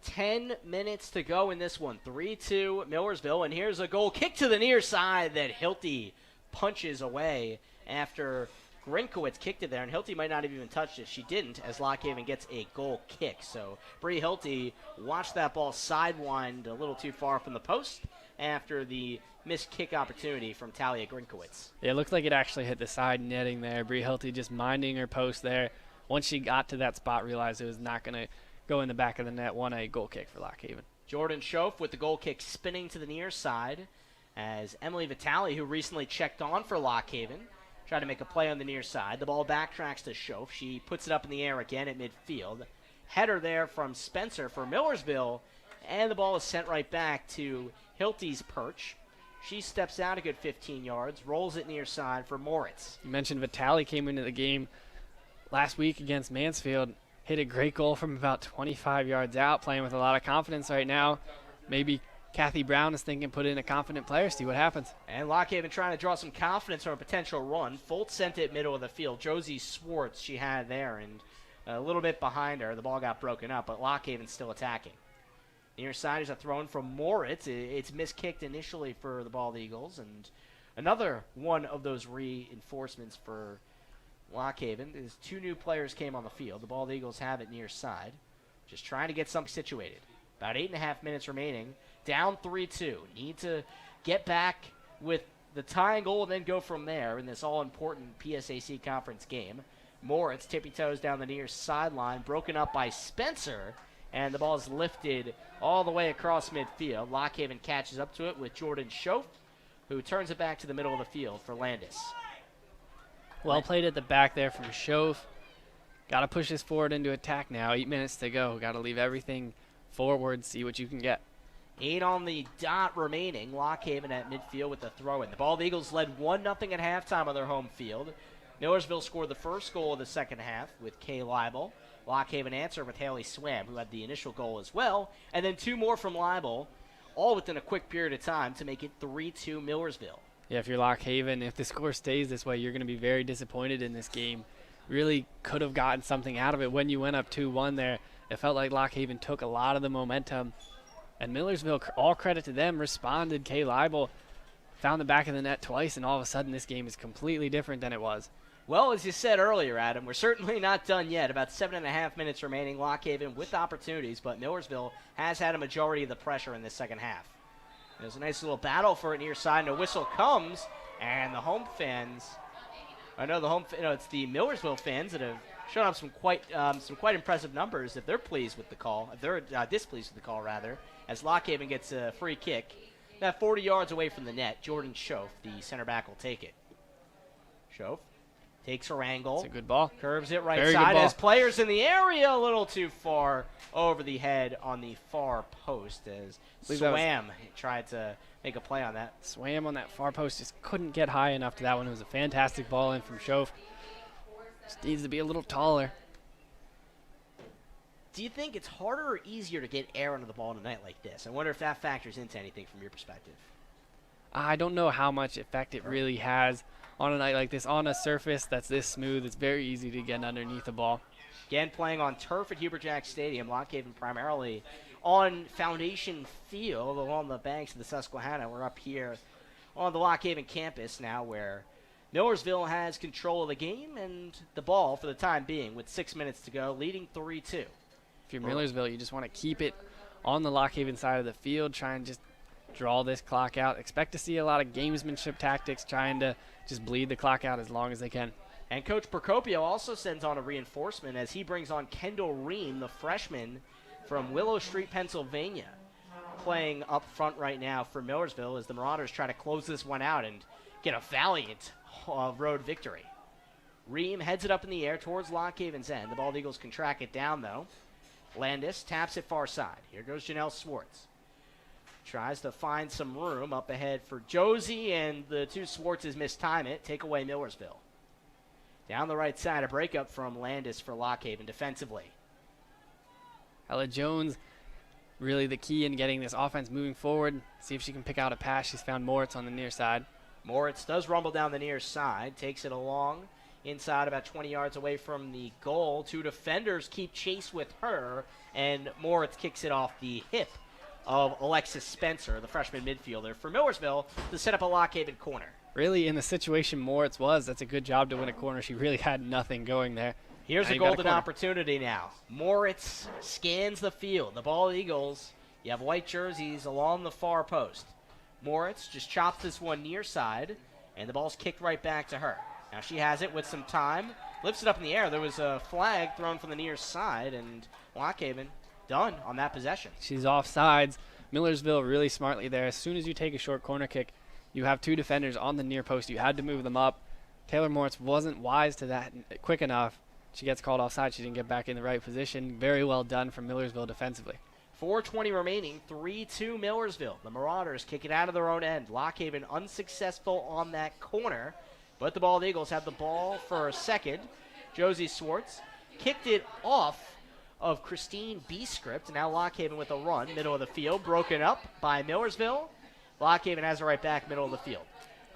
10 minutes to go in this one. 3-2 Millersville, and here's a goal kick to the near side that Hilty punches away after Grinkowitz kicked it there, and Hilty might not have even touched it. She didn't, as Lock Haven gets a goal kick. So Bree Hilty watched that ball sidewind a little too far from the post after the missed kick opportunity from Talia Grinkowitz. Yeah, it looked like it actually hit the side netting there. Bree Hilty just minding her post there. Once she got to that spot, realized it was not going to go in the back of the net. Won a goal kick for Lock Haven. Schoaf with the goal kick spinning to the near side as Emily Vitale, who recently checked on for Lock Haven, tried to make a play on the near side. The ball backtracks to Schoaf. She puts it up in the air again at midfield. Header there from Spencer for Millersville, and the ball is sent right back to Hilty's perch. She steps out a good 15 yards, rolls it near side for Moritz. You mentioned Vitale came into the game last week against Mansfield, hit a great goal from about 25 yards out, playing with a lot of confidence right now. Maybe Kathy Brown is thinking put in a confident player, see what happens. And Lock Haven trying to draw some confidence from a potential run. Foltz sent it middle of the field. Josie Swartz she had there, and a little bit behind her. The ball got broken up, but Lock Haven's still attacking. Near side is a throw in from Moritz. It's miskicked initially for the Bald Eagles, and another one of those reinforcements for Lock Haven is two new players came on the field. The Bald Eagles have it near side, just trying to get something situated. About 8.5 minutes remaining. Down 3-2. Need to get back with the tying goal and then go from there in this all-important PSAC conference game. Moritz tippy-toes down the near sideline, broken up by Spencer, and the ball is lifted all the way across midfield. Lock Haven catches up to it with Jordan Schoaf, who turns it back to the middle of the field for Landis. Well played at the back there from Schoaf. Got to push this forward into attack now. 8 minutes to go. Got to leave everything forward, see what you can get. 8 on the dot remaining. Lock Haven at midfield with the throw-in. The Bald Eagles led 1-0 at halftime on their home field. Millersville scored the first goal of the second half with Kay Leibel. Lock Haven answered with Haley Swam, who had the initial goal as well. And then 2 more from Leibel, all within a quick period of time to make it 3-2 Millersville. Yeah, if you're Lock Haven, if the score stays this way, you're going to be very disappointed in this game. Really could have gotten something out of it when you went up 2-1 there. It felt like Lock Haven took a lot of the momentum. And Millersville, all credit to them, responded. Kay Leibel found the back of the net twice, and all of a sudden this game is completely different than it was. Well, as you said earlier, Adam, we're certainly not done yet. About 7.5 minutes remaining. Lock Haven with opportunities, but Millersville has had a majority of the pressure in this second half. There's a nice little battle for it near side, and a whistle comes, and the home fans, it's the Millersville fans that have shown up some quite impressive numbers if they're pleased with the call, if they're displeased with the call, rather, as Lock Haven gets a free kick. About 40 yards away from the net, Jordan Schoaf, the center back, will take it. Schoaf takes her angle. It's a good ball. Curves it right side as players in the area a little too far over the head on the far post as Swam tried to make a play on that. Swam on that far post, just couldn't get high enough to that one. It was a fantastic ball in from Schoaf. Just needs to be a little taller. Do you think it's harder or easier to get air under the ball on a night like this? I wonder if that factors into anything from your perspective. I don't know how much effect it really has on a night like this. On a surface that's this smooth, it's very easy to get underneath the ball. Again, playing on turf at Hubert Jack Stadium. Lock Haven primarily on Foundation Field along the banks of the Susquehanna. We're up here on the Lock Haven campus now, where Millersville has control of the game and the ball for the time being with 6 minutes to go, leading 3-2. If you're Millersville, you just want to keep it on the Lock Haven side of the field, try and just draw this clock out. Expect to see a lot of gamesmanship tactics, trying to just bleed the clock out as long as they can. And Coach Procopio also sends on a reinforcement as he brings on Kendall Ream, the freshman from Willow Street, Pennsylvania, playing up front right now for Millersville as the Marauders try to close this one out and get a valiant road victory. Ream heads it up in the air towards Lock Haven's end. The Bald Eagles can track it down, though. Landis taps it far side. Here goes Janelle Swartz. Tries to find some room up ahead for Josie, and the two Swartzes mistime it. Take away Millersville. Down the right side, a breakup from Landis for Lock Haven defensively. Ella Jones, really the key in getting this offense moving forward. See if she can pick out a pass. She's found Moritz on the near side. Moritz does rumble down the near side, takes it along inside about 20 yards away from the goal. Two defenders keep chase with her, and Moritz kicks it off the hip of Alexis Spencer, the freshman midfielder for Millersville, to set up a Lock Haven corner. Really, in the situation Moritz was, that's a good job to win a corner. She really had nothing going there. Here's a golden opportunity now. Moritz scans the field. The Bald Eagles, you have white jerseys along the far post. Moritz just chops this one near side, and the ball's kicked right back to her. Now she has it with some time, lifts it up in the air. There was a flag thrown from the near side, and Lock Haven done on that possession. She's off sides. Millersville really smartly there. As soon as you take a short corner kick, you have two defenders on the near post. You had to move them up. Taylor Moritz wasn't wise to that quick enough. She gets called offside. She didn't get back in the right position. Very well done from Millersville defensively. 4:20 remaining, 3-2 Millersville. The Marauders kick it out of their own end. Lock Haven unsuccessful on that corner, but the Bald Eagles have the ball for a second. Josie Swartz kicked it off of Christine B-Script. Now Lock Haven with a run, middle of the field, broken up by Millersville. Lock Haven has it right back, middle of the field.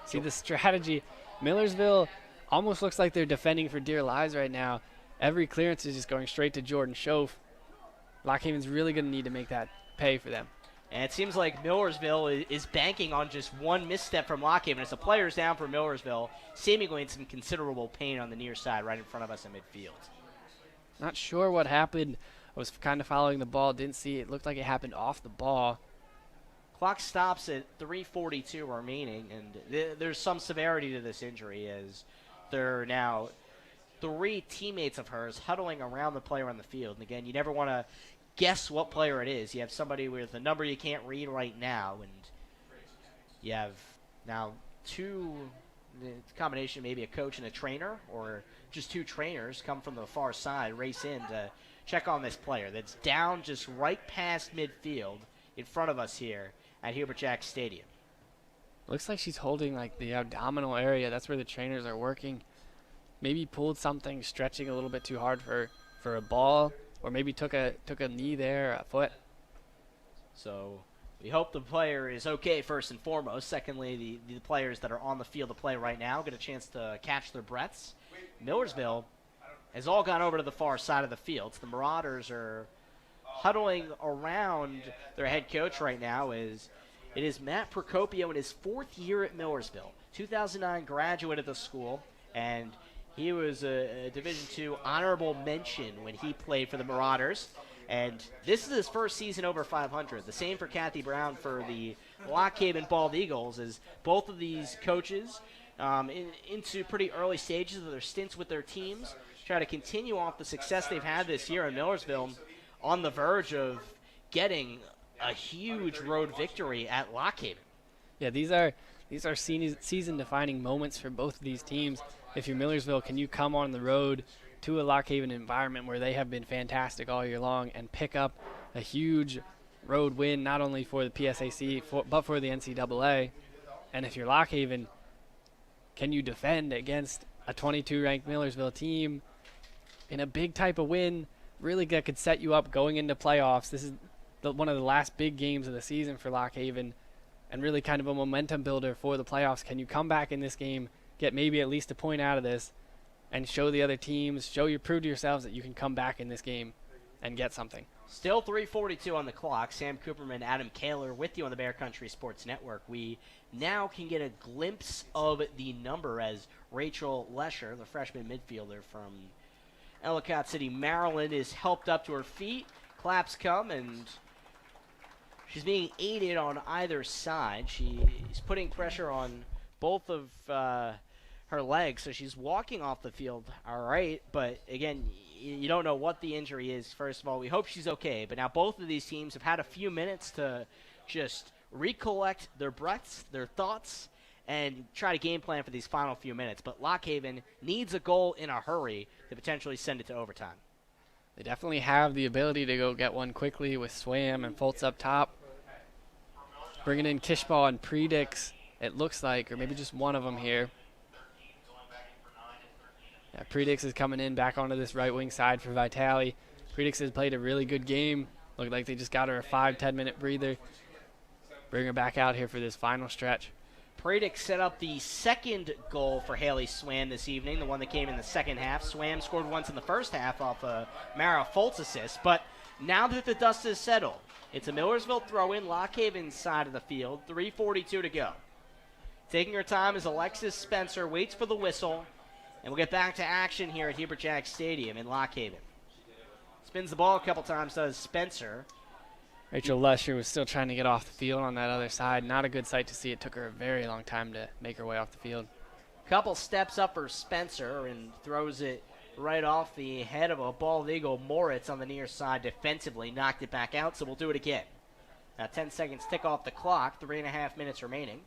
See the strategy. Millersville almost looks like they're defending for dear lives right now. Every clearance is just going straight to Jordan Schoaf. Lock Haven's really going to need to make that pay for them. And it seems like Millersville is banking on just one misstep from Lock Haven. As the player's down for Millersville, seemingly in some considerable pain on the near side right in front of us in midfield. Not sure what happened. I was kind of following the ball, didn't see it. It looked like it happened off the ball. Clock stops at 3:42 remaining, and there's some severity to this injury as there are now three teammates of hers huddling around the player on the field. And again, you never want to guess what player it is. You have somebody with a number you can't read right now, and you have now two, it's a combination, maybe a coach and a trainer, or just two trainers come from the far side, race in to check on this player that's down just right past midfield in front of us here at Hubert Jack Stadium. Looks like she's holding like the abdominal area. That's where the trainers are working. Maybe pulled something, stretching a little bit too hard for a ball, or maybe took a knee there, a foot. So we hope the player is okay first and foremost. Secondly, the players that are on the field to play right now get a chance to catch their breaths. Millersville has all gone over to the far side of the field. So the Marauders are huddling around their head coach right now. It is Matt Procopio in his fourth year at Millersville. 2009 graduate of the school, and he was a Division II honorable mention when he played for the Marauders. And this is his first season over 500. The same for Kathy Brown for the Lock Haven Bald Eagles, as both of these coaches into pretty early stages of their stints with their teams try to continue off the success they've had this year in Millersville, on the verge of getting a huge road victory at Lock Haven. Yeah, these are season-defining moments for both of these teams. If you're Millersville, can you come on the road to a Lock Haven environment where they have been fantastic all year long and pick up a huge road win, not only for the PSAC, but for the NCAA? And if you're Lock Haven, can you defend against a 22-ranked Millersville team in a big type of win, really that could set you up going into playoffs? This is one of the last big games of the season for Lock Haven, and really kind of a momentum builder for the playoffs. Can you come back in this game, get maybe at least a point out of this, and show the other teams, prove to yourselves that you can come back in this game and get something. Still 3:42 on the clock. Sam Cooperman, Adam Kaler with you on the Bear Country Sports Network. We now can get a glimpse of the number as Rachel Lesher, the freshman midfielder from Ellicott City, Maryland, is helped up to her feet. Claps come, and she's being aided on either side. She's putting pressure on both of her legs, so she's walking off the field all right. But, again, you don't know what the injury is, first of all. We hope she's okay. But now both of these teams have had a few minutes to just recollect their breaths, their thoughts, and try to game plan for these final few minutes. But Lock Haven needs a goal in a hurry to potentially send it to overtime. They definitely have the ability to go get one quickly with Swam and Fultz up top. Bringing in Kishball and Predix, it looks like, or maybe just one of them here. Yeah, Predix is coming in back onto this right wing side for Vitale. Predix has played a really good game. Looked like they just got her a 5-10 minute breather. Bring her back out here for this final stretch. Predix set up the second goal for Haley Swam this evening, the one that came in the second half. Swam scored once in the first half off a Mara Fultz assist. But now that the dust has settled, it's a Millersville throw-in, Lock Haven side of the field, 3:42 to go. Taking her time as Alexis Spencer waits for the whistle, and we'll get back to action here at Hubert Jack Stadium in Lock Haven. Spins the ball a couple times, does Spencer. Rachel Lesher was still trying to get off the field on that other side. Not a good sight to see. It took her a very long time to make her way off the field. Couple steps up for Spencer and throws it right off the head of a bald eagle. Moritz on the near side defensively knocked it back out, so we'll do it again. Now 10 seconds tick off the clock, 3.5 minutes remaining.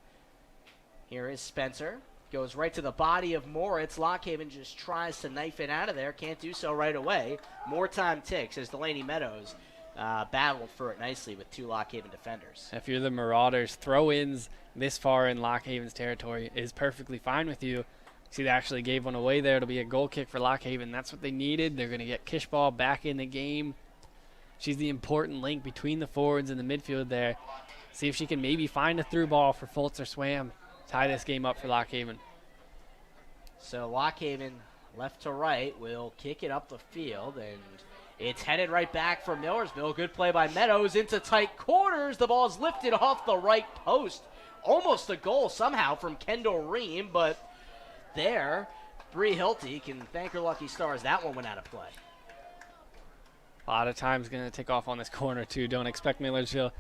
Here is Spencer. Goes right to the body of Moritz. Lock Haven just tries to knife it out of there. Can't do so right away. More time ticks as Delaney Meadows battled for it nicely with two Lock Haven defenders. If you're the Marauders, throw-ins this far in Lock Haven's territory is perfectly fine with you. See, they actually gave one away there. It'll be a goal kick for Lock Haven. That's what they needed. They're going to get Kishball back in the game. She's the important link between the forwards and the midfield there. See if she can maybe find a through ball for Fultz or Swam. Tie this game up for Lock Haven. So Lock Haven, left to right, will kick it up the field, and it's headed right back for Millersville. Good play by Meadows into tight corners. The ball is lifted off the right post. Almost a goal somehow from Kendall Ream, but there, Bree Hilty can thank her lucky stars. That one went out of play. A lot of times going to take off on this corner, too. Don't expect Millersville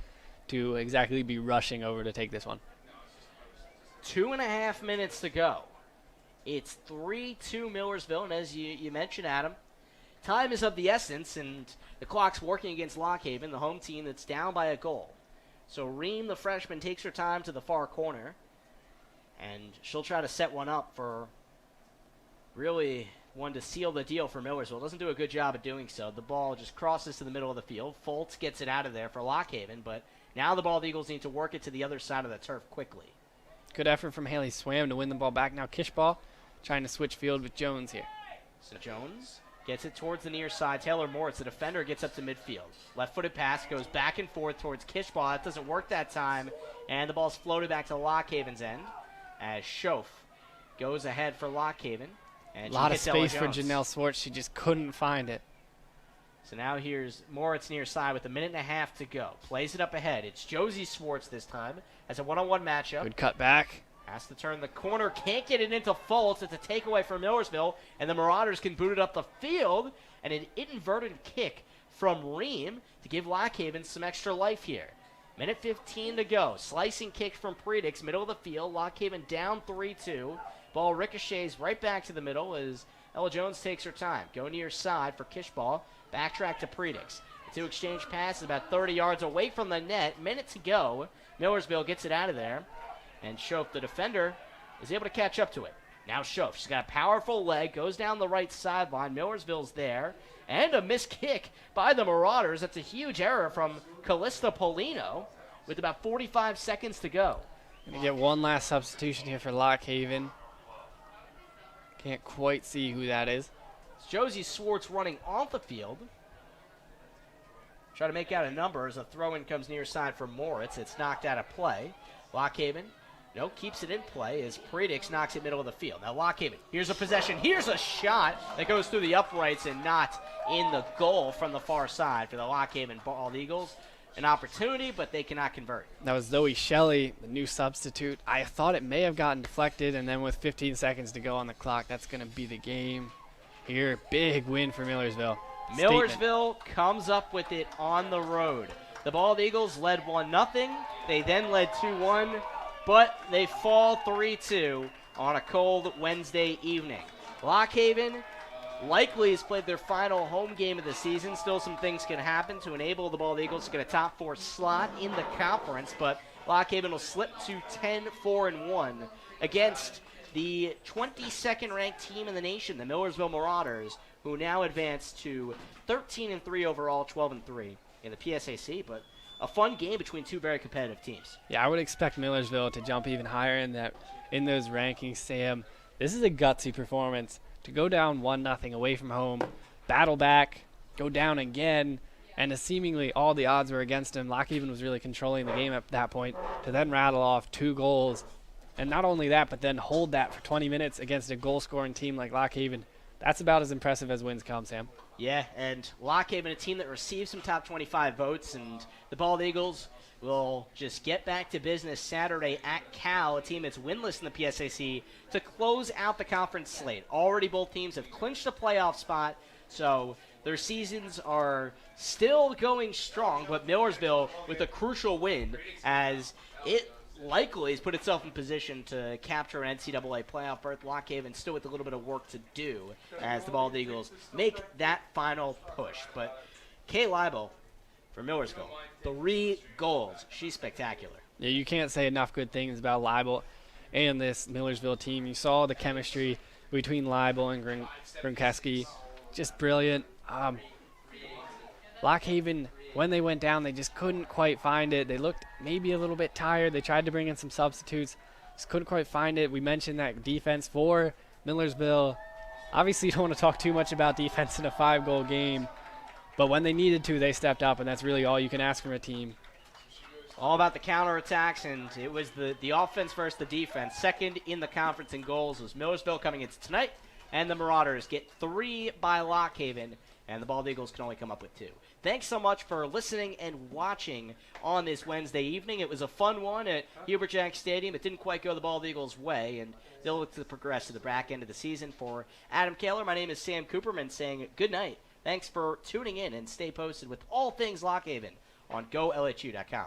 to exactly be rushing over to take this one. 2.5 minutes to go. It's 3-2 Millersville, and as you mentioned, Adam, time is of the essence, and the clock's working against Lock Haven, the home team that's down by a goal. So Ream, the freshman, takes her time to the far corner, and she'll try to set one up for really one to seal the deal for Millersville. Doesn't do a good job of doing so. The ball just crosses to the middle of the field. Fultz gets it out of there for Lock Haven, but now the Bald Eagles need to work it to the other side of the turf quickly. Good effort from Haley Swam to win the ball back. Now Kishball trying to switch field with Jones here. So Jones gets it towards the near side. Taylor Moritz, the defender, gets up to midfield. Left-footed pass goes back and forth towards Kishball. That doesn't work that time, and the ball's floated back to Lock Haven's end as Schoaf goes ahead for Lock Haven. And a lot of space for Janelle Swartz. She just couldn't find it. So now here's Moritz near side with 1.5 minutes to go. Plays it up ahead. It's Josie Swartz this time as a one-on-one matchup. Good cut back. Has to turn the corner. Can't get it into Fultz. It's a takeaway from Millersville. And the Marauders can boot it up the field. And an inverted kick from Ream to give Lock Haven some extra life here. 1:15 to go. Slicing kick from Predix, middle of the field. Lock Haven down 3-2. Ball ricochets right back to the middle as Ella Jones takes her time. Go near side for Kishball. Backtrack to Predix. The two exchange passes about 30 yards away from the net. Minute to go. Millersville gets it out of there. And Schoaf, the defender, is able to catch up to it. Now Schoaf, she's got a powerful leg, goes down the right sideline. Millersville's there. And a missed kick by the Marauders. That's a huge error from Callista Polino with about 45 seconds to go. Gonna get one last substitution here for Lock Haven. Can't quite see who that is. It's Josie Swartz running off the field. Try to make out a number as a throw-in comes near side for Moritz. It's knocked out of play. Lock Haven No, keeps it in play as Predix knocks it middle of the field. Now Lockhaven, here's a possession. Here's a shot that goes through the uprights and not in the goal from the far side for the Lockhaven Bald Eagles. An opportunity, but they cannot convert. That was Zoe Shelley, the new substitute. I thought it may have gotten deflected, and then with 15 seconds to go on the clock, that's going to be the game here. Big win for Millersville. Millersville comes up with it on the road. The Bald Eagles led 1-0. They then led 2-1, but they fall 3-2 on a cold Wednesday evening. Lockhaven likely has played their final home game of the season. Still some things can happen to enable the Bald Eagles to get a top 4 slot in the conference, but Lockhaven will slip to 10-4-1 against the 22nd ranked team in the nation, the Millersville Marauders, who now advance to 13-3 overall, 12-3 in the PSAC, but a fun game between two very competitive teams. Yeah, I would expect Millersville to jump even higher in those rankings, Sam. This is a gutsy performance. To go down 1-0 away from home, battle back, go down again, and seemingly all the odds were against him. Lockhaven was really controlling the game at that point, to then rattle off 2 goals. And not only that, but then hold that for 20 minutes against a goal-scoring team like Lockhaven. That's about as impressive as wins come, Sam. Yeah, and Lockhaven, a team that received some top 25 votes, and the Bald Eagles will just get back to business Saturday at Cal, a team that's winless in the PSAC, to close out the conference slate. Already both teams have clinched a playoff spot, so their seasons are still going strong, but Millersville with a crucial win as it likely has put itself in position to capture an NCAA playoff berth. Lockhaven still with a little bit of work to do as the Bald Eagles make that final push. But Kay Leibel for Millersville, 3 goals. She's spectacular. Yeah, you can't say enough good things about Leibel and this Millersville team. You saw the chemistry between Leibel and Gronkeski. Just brilliant. Lockhaven, when they went down, they just couldn't quite find it. They looked maybe a little bit tired. They tried to bring in some substitutes. Just couldn't quite find it. We mentioned that defense for Millersville. Obviously, you don't want to talk too much about defense in a 5-goal game. But when they needed to, they stepped up, and that's really all you can ask from a team. All about the counterattacks, and it was the offense versus the defense. Second in the conference in goals was Millersville coming into tonight, and the Marauders get 3 by Lockhaven, and the Bald Eagles can only come up with 2. Thanks so much for listening and watching on this Wednesday evening. It was a fun one at Hubert Jack Stadium. It didn't quite go the Bald Eagles' way, and they'll look to progress to the back end of the season. For Adam Kaler, my name is Sam Cooperman saying good night. Thanks for tuning in, and stay posted with all things Lockhaven on GoLHU.com.